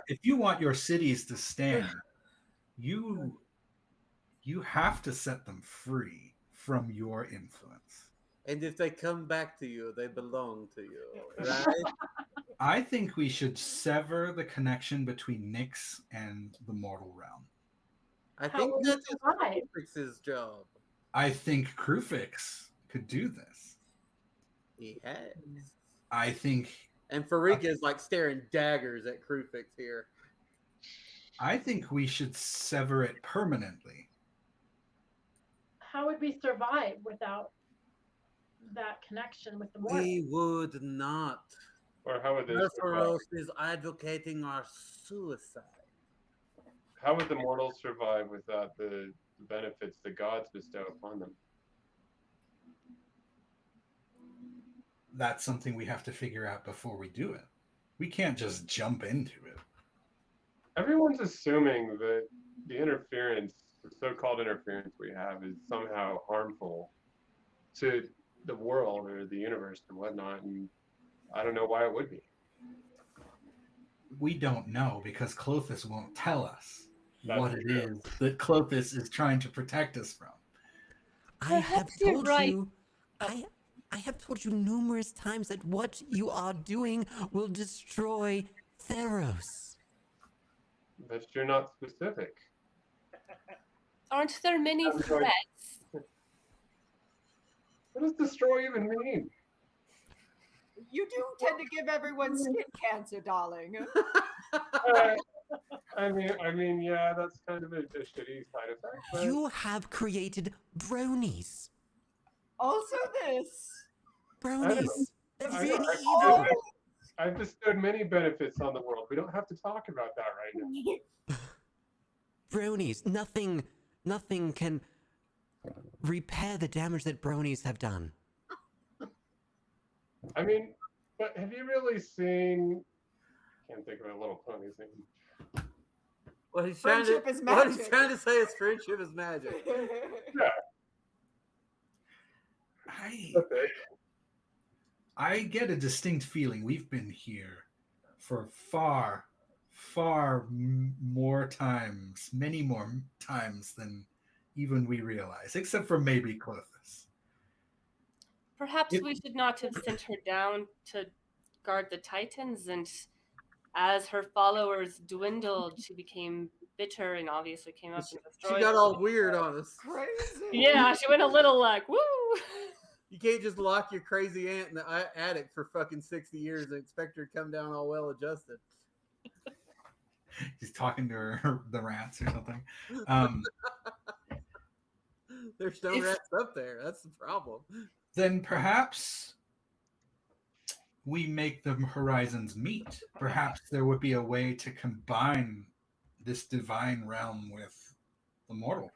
If you want your cities to stand, you have to set them free from your influence. And if they come back to you, they belong to you, right? I think we should sever the connection between Nyx and the mortal realm. I How think will that's you survive? Krufix's job. I think Krufix could do this. He has. I think. And Farika is like staring daggers at Krufix here. I think we should sever it permanently. How would we survive without that connection with the mortal? We would not. Or how would they Theros is advocating our suicide. How would the mortals survive without the benefits the gods bestow upon them? That's something we have to figure out before we do it. We can't just jump into it. Everyone's assuming that the interference, the so-called interference we have, is somehow harmful to the world or the universe and whatnot, and I don't know why it would be. We don't know because Clothis won't tell us That's what it true. is that Clothis is trying to protect us from. I have Perhaps you're told right. you. I have told you numerous times that what you are doing will destroy Theros. But you're not specific. Aren't there many I'm sorry. threats? What does destroy even mean? You do tend to give everyone skin cancer, darling. I mean, yeah, that's kind of a shitty side effect. But You have created bronies. Also, this. Bronies. They're I- really I- evil. I've bestowed many benefits on the world. We don't have to talk about that right now. Bronies. Nothing can repair the damage that bronies have done. I mean, but have you really seen? Can't think of a little pony's name. What he's Friendship is What he's magic. trying to say is friendship is magic. I get a distinct feeling we've been here for far, more times, many more times than even we realize, except for maybe Clothis. Perhaps we should not have sent her down to guard the Titans, and as her followers dwindled, she became bitter and obviously came up and destroyed. She got all weird on us. Crazy. Yeah, she went a little like, woo! You can't just lock your crazy aunt in the attic for fucking 60 years and expect her to come down all well adjusted. He's talking to the rats or something. There's no rats up there. That's the problem. Then perhaps we make the horizons meet. Perhaps there would be a way to combine this divine realm with the mortal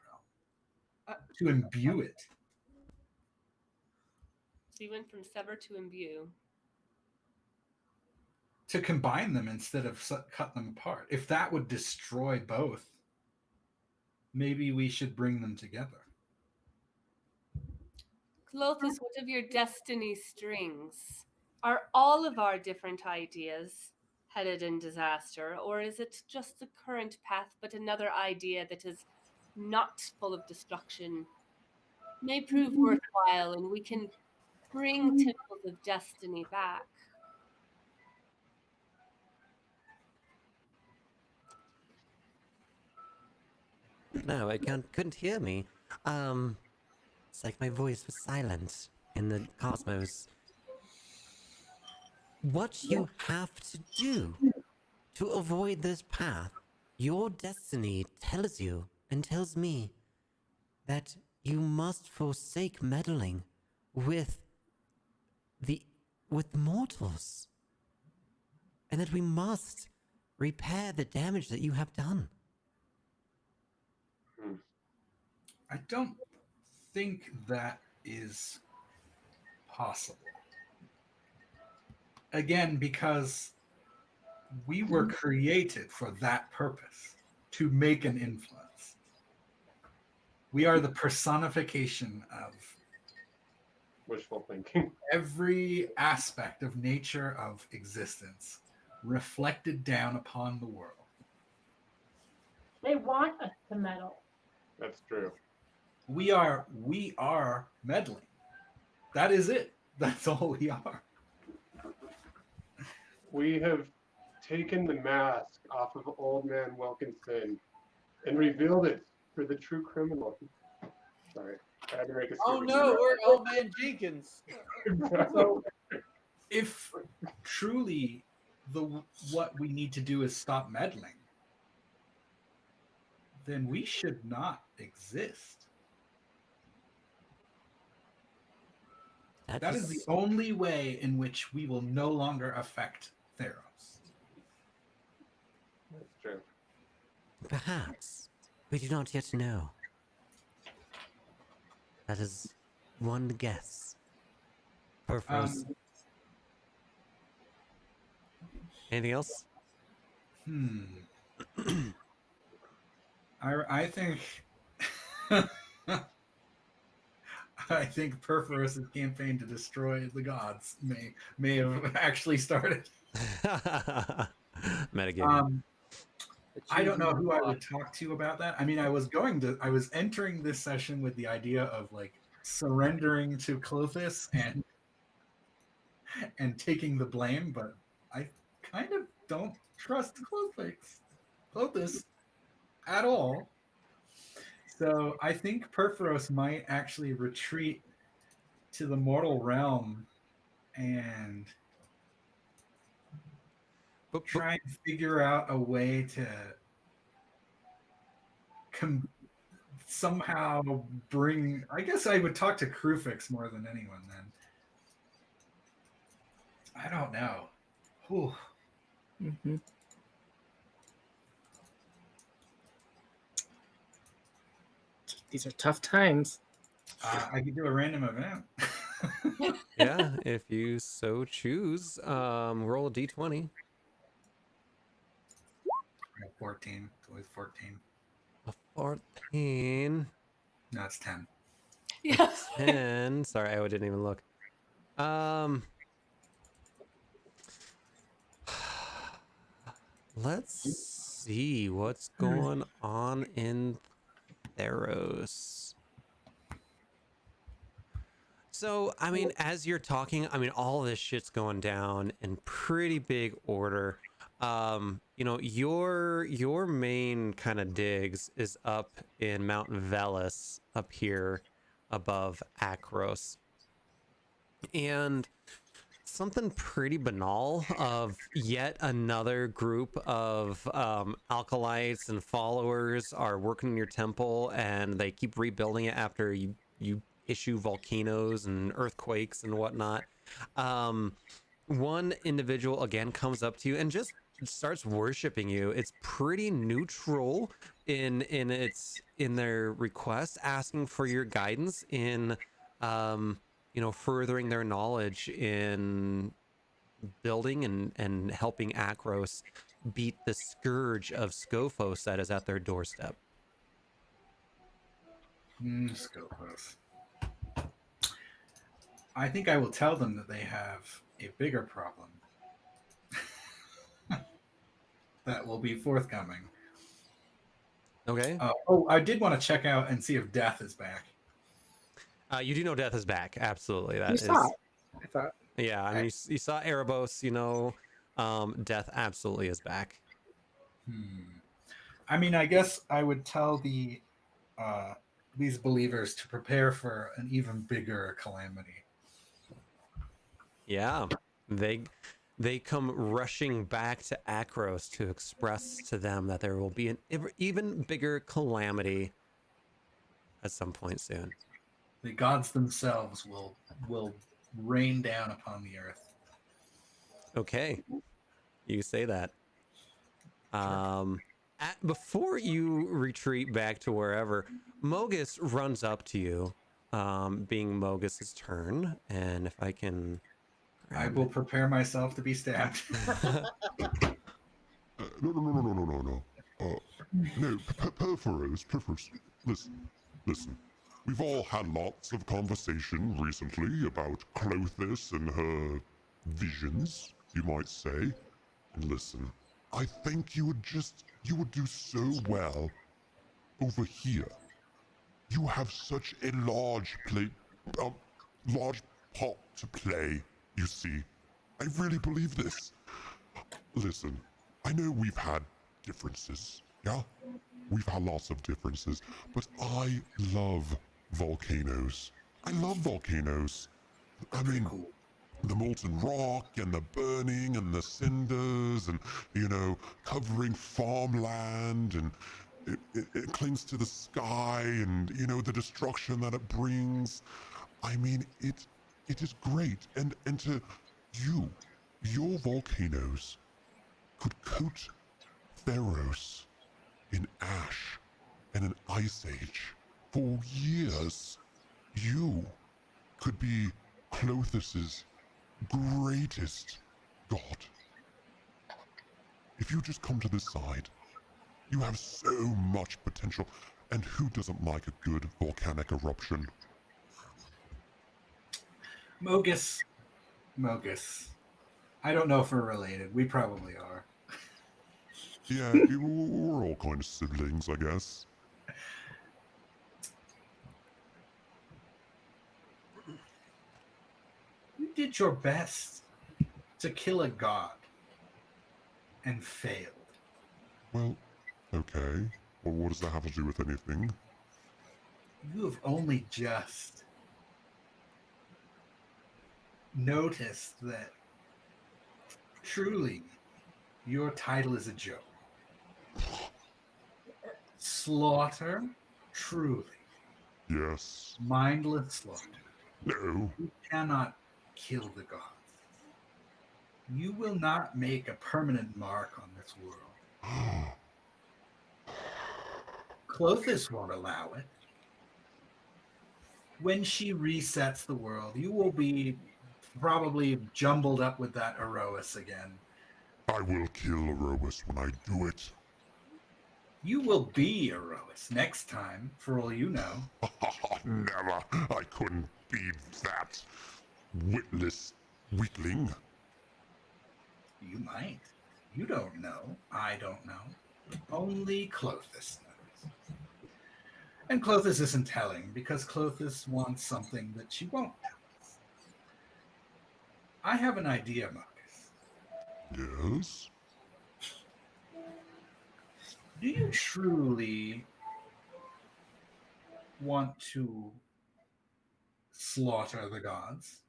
realm, to imbue it. So you went from sever to imbue. To combine them instead of cut them apart. If that would destroy both, maybe we should bring them together. Clothis, what of your destiny strings? Are all of our different ideas headed in disaster, or is it just the current path, but another idea that is not full of destruction may prove worthwhile, and we can bring temples of destiny back? No, I couldn't hear me. It's like my voice was silent in the cosmos. What you have to do to avoid this path, your destiny tells you and tells me that you must forsake meddling with mortals, and that we must repair the damage that you have done. I don't think that is possible. Again, because we were created for that purpose, to make an influence. We are the personification of wishful thinking. Every aspect of nature, of existence, reflected down upon the world. They want us to meddle. That's true. We are meddling. That is it. That's all we are. We have taken the mask off of old man Wilkinson and revealed it for the true criminal. Sorry, I had to make a Oh stupid no, we're old man Jenkins. So, if truly what we need to do is stop meddling, then we should not exist. That is the only way in which we will no longer affect Theros. That's true. Perhaps. We do not yet know. That is one guess. Perforce. Anything else? I think I think Perforus' campaign to destroy the gods may have actually started. Metagame. I don't know who I would talk to about that. I mean, I was entering this session with the idea of like surrendering to Clothis and taking the blame, but I kind of don't trust Clothis at all. So I think Perforos might actually retreat to the mortal realm and try and figure out a way to somehow bring... I guess I would talk to Krufix more than anyone then. I don't know. Whew. Mm-hmm. These are tough times. I could do a random event. Yeah, if you so choose. Roll a d20. 14. With 14. A 14. No, it's 10. Yeah. 10. Sorry, I didn't even look. Let's see what's going on in Theros. So, I mean, as you're talking, I mean, all this shit's going down in pretty big order. You know, your main kind of digs is up in Mount Velis, up here above Akros. And something pretty banal of yet another group of alkalites and followers are working in your temple, and they keep rebuilding it after you issue volcanoes and earthquakes and whatnot. One individual again comes up to you and just starts worshiping you. It's pretty neutral in their request, asking for your guidance in you know, furthering their knowledge in building and helping Akros beat the scourge of Scophos that is at their doorstep. Scopus. I think I will tell them that they have a bigger problem that will be forthcoming. Okay. I did want to check out and see if Death is back. You do know Death is back. Absolutely. That You is. saw it. I thought. Yeah, I mean, you saw Erebos, you know, Death absolutely is back. I mean, I guess I would tell these believers to prepare for an even bigger calamity. Yeah, they come rushing back to Akros to express to them that there will be an even bigger calamity at some point soon. The gods themselves will rain down upon the earth. Okay, you say that. Before you retreat back to wherever, Mogus runs up to you, being Mogus's turn, and if I can, I will prepare myself to be stabbed. No. No, Perforos, listen. We've all had lots of conversation recently about Clothis and her visions, you might say. And listen, I think you would do so well over here. You have such a large part to play, you see. I really believe this. Listen, I know we've had differences, yeah? We've had lots of differences, but I love volcanoes. I love volcanoes. I mean, the molten rock and the burning and the cinders and, you know, covering farmland, and it clings to the sky, and, you know, the destruction that it brings. I mean, it is great. And to your volcanoes could coat Theros in ash and an ice age for years. You could be Clothis's greatest god. If you just come to this side, you have so much potential. And who doesn't like a good volcanic eruption? Mogus. I don't know if we're related. We probably are. Yeah, we're all kind of siblings, I guess. You did your best to kill a god and failed. Well, okay. Well, what does that have to do with anything? You have only just noticed that truly your title is a joke. Slaughter, truly. Yes. Mindless slaughter. No. You cannot kill the gods. You will not make a permanent mark on this world. Clothis won't allow it. When she resets the world, you will be probably jumbled up with that Erois again. I will kill Erebus when I do it. You will be Erois next time, for all you know. Never. I couldn't be that witless weakling. You might. You don't know. I don't know. Only Clothis knows. And Clothis isn't telling because Clothis wants something that she won't tell us. I have an idea, Marcus. Yes? Do you truly want to slaughter the gods?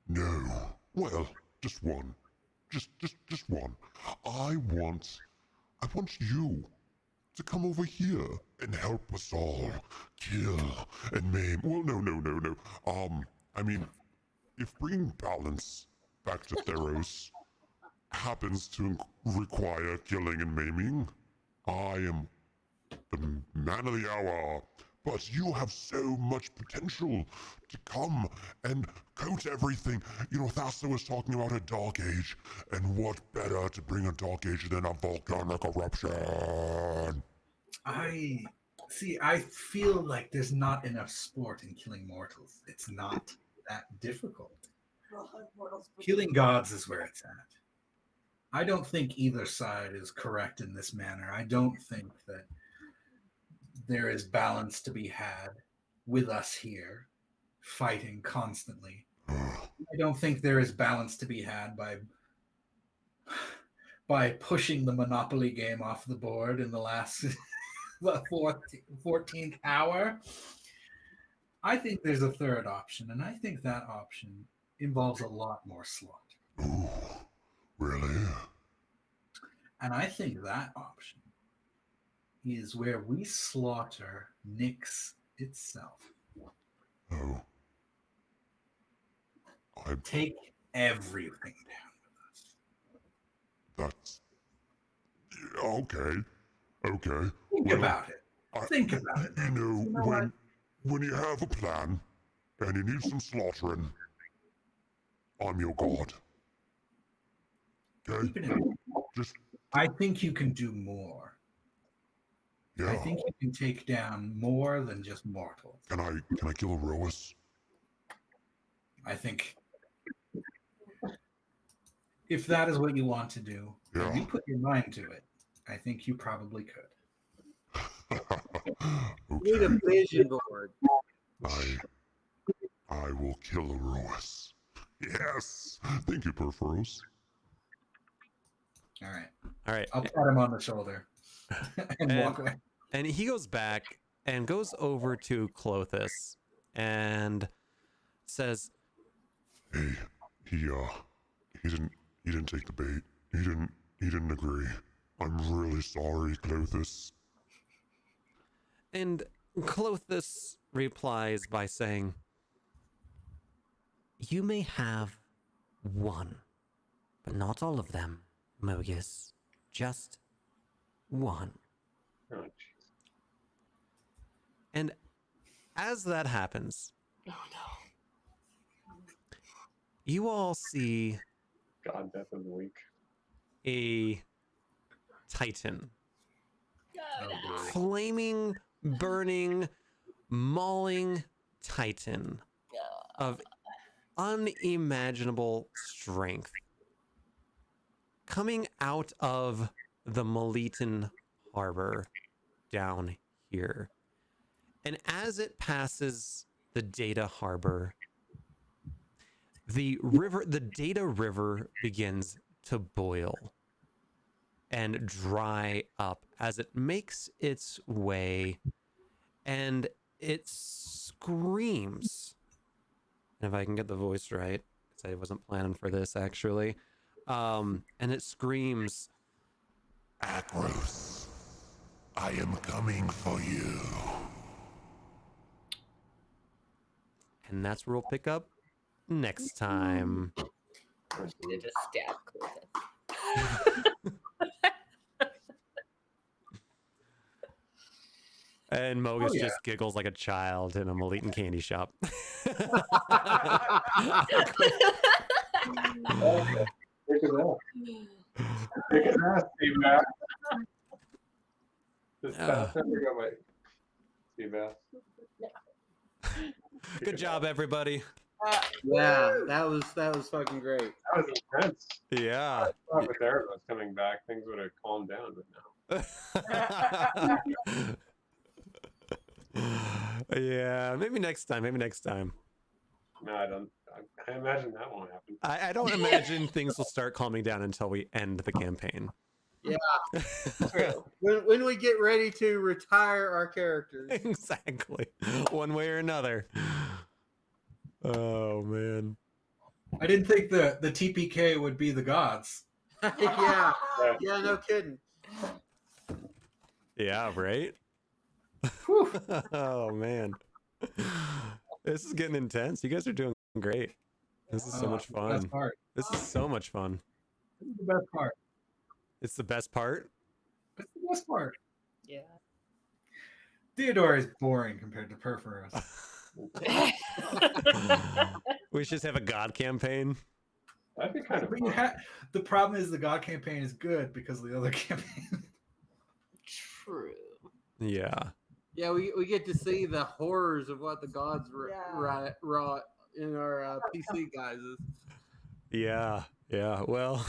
No. Well, just one. Just one. I want you to come over here and help us all kill and maim. Well, no. I mean, if bringing balance back to Theros happens to require killing and maiming, I am the man of the hour. But you have so much potential to come and coat everything. You know, Thassa was talking about a dark age, and what better to bring a dark age than a volcanic eruption? I feel like there's not enough sport in killing mortals. It's not that difficult. Killing gods is where it's at. I don't think either side is correct in this manner. I don't think that there is balance to be had with us here fighting constantly. I don't think there is balance to be had by pushing the Monopoly game off the board in the last 14th hour. I think there's a third option, and I think that option involves a lot more slaughter. Ooh, really? And I think that option is where we slaughter Nyx itself. Oh. Take everything down with us. That's... Okay. Think about it. Think about it. You know, when you have a plan and you need some slaughtering, I'm your god. Okay? Just... I think you can do more. Yeah. I think you can take down more than just mortals. Can I kill Erois? I think if that is what you want to do, and you put your mind to it, I think you probably could. Need a vision board. I will kill Erois. Yes. Thank you, Perforos. All right. All right. I'll pat him on the shoulder and walk away. And he goes back and goes over to Clothis and says, "Hey, he didn't take the bait. He didn't agree. I'm really sorry, Clothis." And Clothis replies by saying, "You may have one, but not all of them, Mogus. Just one." Oh, jeez. And as that happens, you all see God, death of the week. a titan. Flaming, burning, mauling titan of unimaginable strength coming out of the Melitan harbor down here. And as it passes the Data harbor, the Data River begins to boil and dry up as it makes its way, and it screams. And if I can get the voice right, because I wasn't planning for this actually, and it screams, "Akros, I am coming for you." And that's where we'll pick up next time. Just stab Clothis. And Mogus just giggles like a child in a Melitan candy shop. Take his ass. Take his ass, Steve Mac. Does Bass ever go by Seabass? Good job, everybody. Yeah, that was fucking great. That was intense. Yeah. I thought with Erebus coming back, things would have calmed down, but no. Yeah, maybe next time. Maybe next time. No, I don't. I imagine that won't happen. I don't imagine things will start calming down until we end the campaign. Yeah. when we get ready to retire our characters. Exactly. One way or another. Oh man. I didn't think the TPK would be the gods. Yeah, no kidding. Yeah, right? Oh man. This is getting intense. You guys are doing great. This is so much The best fun. part. This is so much fun. This is the best part. It's the best part. It's the best part. Yeah. Theodore is boring compared to Perforos. We should just have a god campaign. That'd be kind of But the problem is the God campaign is good because of the other campaign. True. Yeah. Yeah, we get to see the horrors of what the gods wrought in our PC guises. Yeah. Yeah. Well.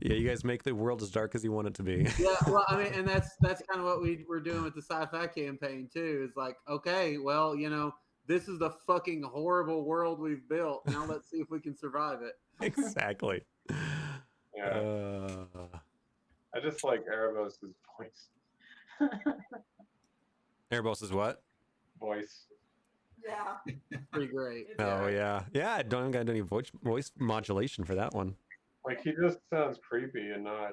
Yeah, you guys make the world as dark as you want it to be. Yeah, well, I mean, and that's kind of what we're doing with the sci-fi campaign too. Is like, okay, well, this is the fucking horrible world we've built. Now let's see if we can survive it. Exactly. Yeah. I just like Erebos' voice. Erebos is what? Voice. Yeah. Pretty great. Oh yeah. Yeah, I don't got any voice modulation for that one. Like he just sounds creepy and not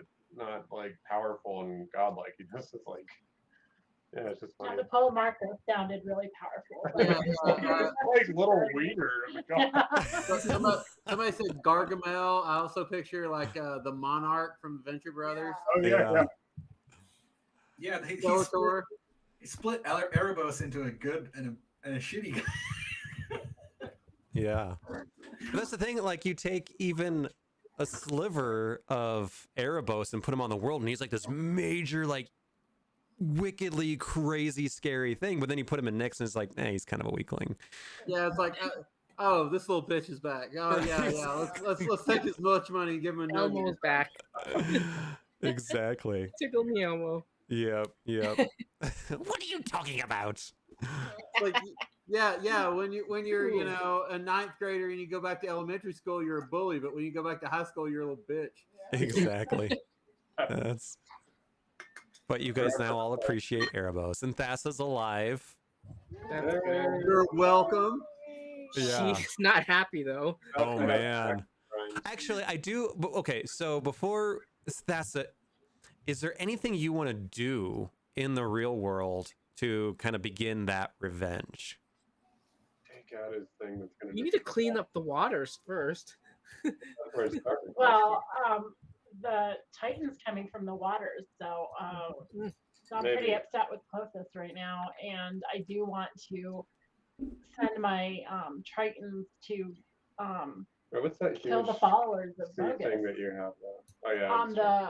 like powerful and godlike. He just is like, yeah, it's just funny. The Paul Marcos sounded really powerful. Like little wiener. Somebody said Gargamel. I also picture like the Monarch from the Venture Brothers. Oh yeah. Yeah, he split Erebos into a good and a shitty guy. Yeah. But that's the thing, like you take even a sliver of Erebos and put him on the world and he's like this major, like wickedly crazy scary thing, but then you put him in Nyx and it's like, he's kind of a weakling. Yeah, it's like, oh, this little bitch is back. Oh yeah. Let's take as much money and give him a nugget. Elmo's back. Exactly. Tickle me, Elmo. Yep. What are you talking about? Like, yeah. When you're a ninth grader and you go back to elementary school, you're a bully, but when you go back to high school, you're a little bitch. Exactly. But you guys now all appreciate Erebos, and Thassa's alive. That's good. You're welcome. Yeah. She's not happy though. Oh man. Actually, I do. Okay, so before Thassa, is there anything you want to do in the real world to kind of begin that revenge? Take out his thing that's gonna. You need to clean up the waters first. Well, the Titan's coming from the waters, so I'm pretty upset with Clothis right now, and I do want to send my Tritons to what's that kill the followers of thing Bogus. that you have? Oh yeah. On the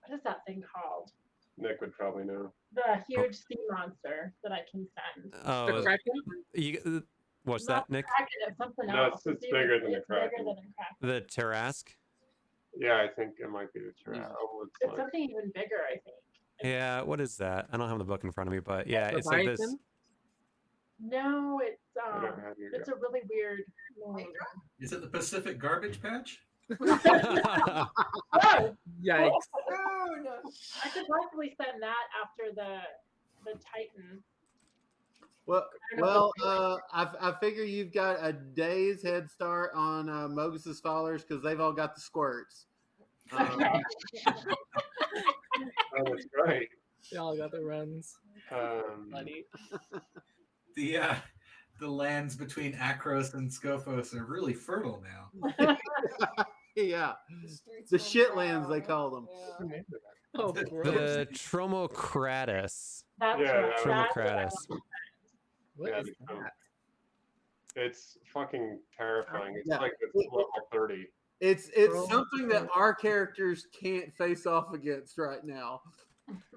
what is that thing called? Nick would probably know. The huge sea monster that I can send. Oh, Kraken? What's Not that, Nick? Kraken, it's something No, else. it's bigger than the Kraken. Bigger than a Kraken. The Tarask? Yeah, I think it might be the Tarrasque. Oh, It's something even bigger, I think. Yeah, what is that? I don't have the book in front of me, but yeah, it's like this. No, it's I don't have your it's a really weird name. Is it the Pacific Garbage Patch? Oh, Yikes. I could possibly send that after the Titan. Well, I figure you've got a day's head start on Mogus's followers because they've all got the squirts. Oh, that's right. They all got the runs. Funny. The lands between Akros and Scophos are really fertile now. Yeah, the shitlands they call them. Oh, The Tromocratus. That's Yeah, right. Tromocratus. What Yeah, is the- that? It's fucking terrifying. It's Yeah. like it's level 30. It's something that our characters can't face off against right now.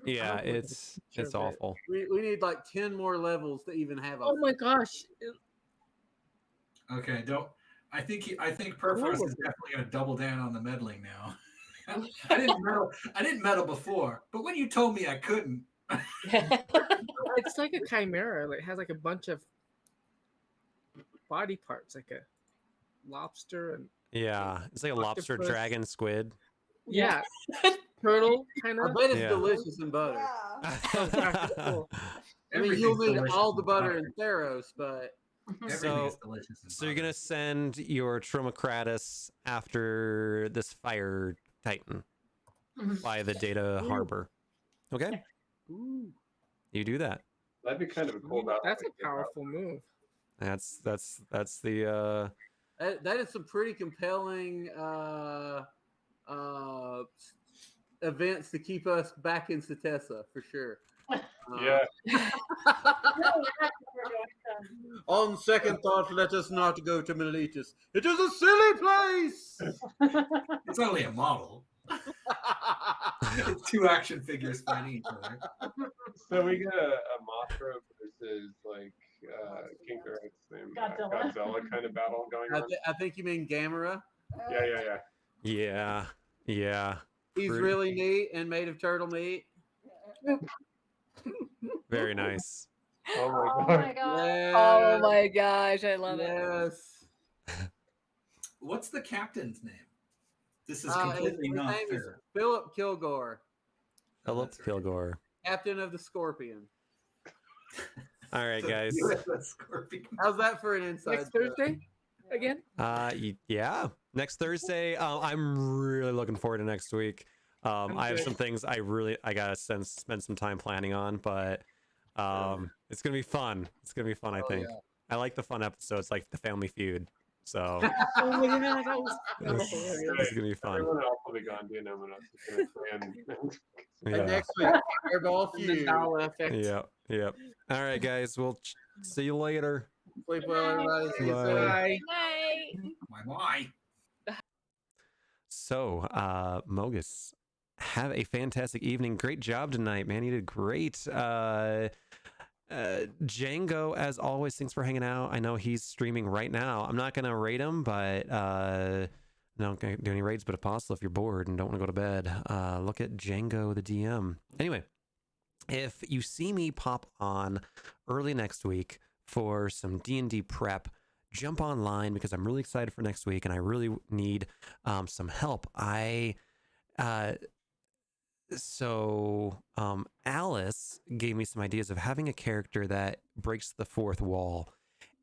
Yeah, Probably it's sure of it. awful. We need like 10 more levels to even have a Oh my gosh. Okay, don't. I think Perforos is definitely going to double down on the meddling now. I didn't meddle before, but when you told me I couldn't, It's like a chimera. Like, it has like a bunch of body parts, like a lobster and Yeah, it's like a lobster, Octopus. dragon, squid. yeah, turtle kind I of. bet it's Yeah. delicious in butter. Yeah. Cool. I mean, you'll everything's need delicious all the in butter in Theros, but Everything's delicious in So you're butter. gonna send your Tromocratus after this fire titan by the data harbor. Okay, you do that. That'd be kind of a cool battle. That's a powerful move. That's the that is some pretty compelling events to keep us back in Satessa for sure. Yeah. On second thought, let us not go to Miletus. It is a silly place. It's only a model. It's two action figures fighting each other. So we get a Mothra versus like King Theros name Godzilla kind of battle going on. I think you mean Gamera. Yeah. yeah. He's Pretty- really neat and made of turtle meat. Very nice. Oh my Oh god. my god. Oh my gosh, I love it. Yes. What's the captain's name? This is His completely not name is fair. Philip Kilgore, Philip that's right. Kilgore. captain of the Scorpion. All right, So guys. USS Scorpion. How's that for an inside Next joke? Thursday again. Yeah. Next Thursday. I'm really looking forward to next week. I have good. some things I gotta spend some time planning on, but it's gonna be fun. It's gonna be fun. I think. yeah. I like the fun episodes, like the Family Feud. So Oh my god, that was this hilarious. is gonna be fun. Everyone else will be gone. Numenus is gonna plan. And Yeah. next week, Fireball Feud. Mandela effect. Yep. Yep. All right, guys. We'll see you later. Sleep well, everybody. See you Bye. soon. Bye. Night. Bye. So, Mogus, have a fantastic evening. Great job tonight, man. You did great. Django, as always, thanks for hanging out. I know he's streaming right now. I'm not gonna raid him, but not gonna do any raids. But Apostle, if you're bored and don't want to go to bed, look at Django the DM. Anyway, if you see me pop on early next week for some D&D prep, jump online because I'm really excited for next week and I really need some help. Alice gave me some ideas of having a character that breaks the fourth wall.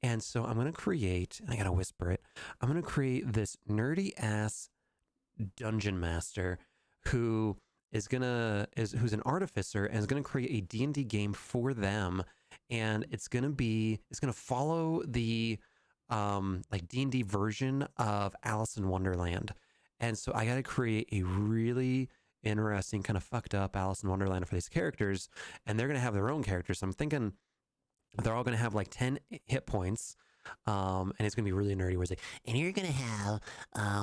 And so I'm going to create, I got to whisper it, I'm going to create this nerdy ass dungeon master who's an artificer and is going to create a D&D game for them. And it's going to follow the like D&D version of Alice in Wonderland. And so I got to create a really interesting kind of fucked up Alice in Wonderland for these characters, and they're going to have their own characters. So I'm thinking they're all going to have like 10 hit points. And it's going to be really nerdy where it's like, and you're going to have,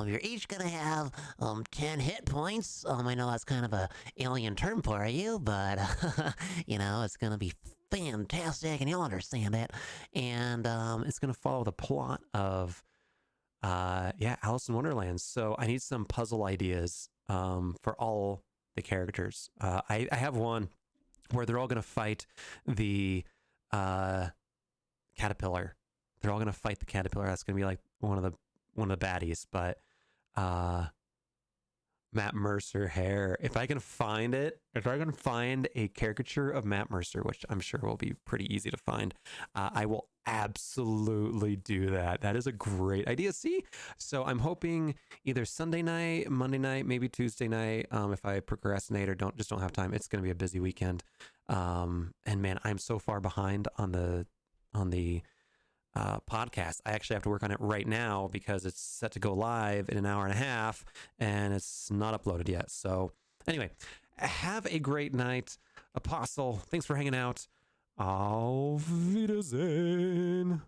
you're each going to have 10 hit points. I know that's kind of a alien term for you, but, it's going to be fantastic and you'll understand it. And it's going to follow the plot of, Alice in Wonderland. So I need some puzzle ideas for all the characters. I have one where they're all going to fight the caterpillar. They're all going to fight the caterpillar. That's going to be like one of the baddies. But Matt Mercer hair. If I can find a caricature of Matt Mercer, which I'm sure will be pretty easy to find, I will absolutely do that. That is a great idea. See? So I'm hoping either Sunday night, Monday night, maybe Tuesday night, if I procrastinate or don't have time. It's going to be a busy weekend. And man, I'm so far behind on the podcast. I actually have to work on it right now because it's set to go live in an hour and a half and it's not uploaded yet. So anyway, have a great night. Apostle, thanks for hanging out. Auf Wiedersehen.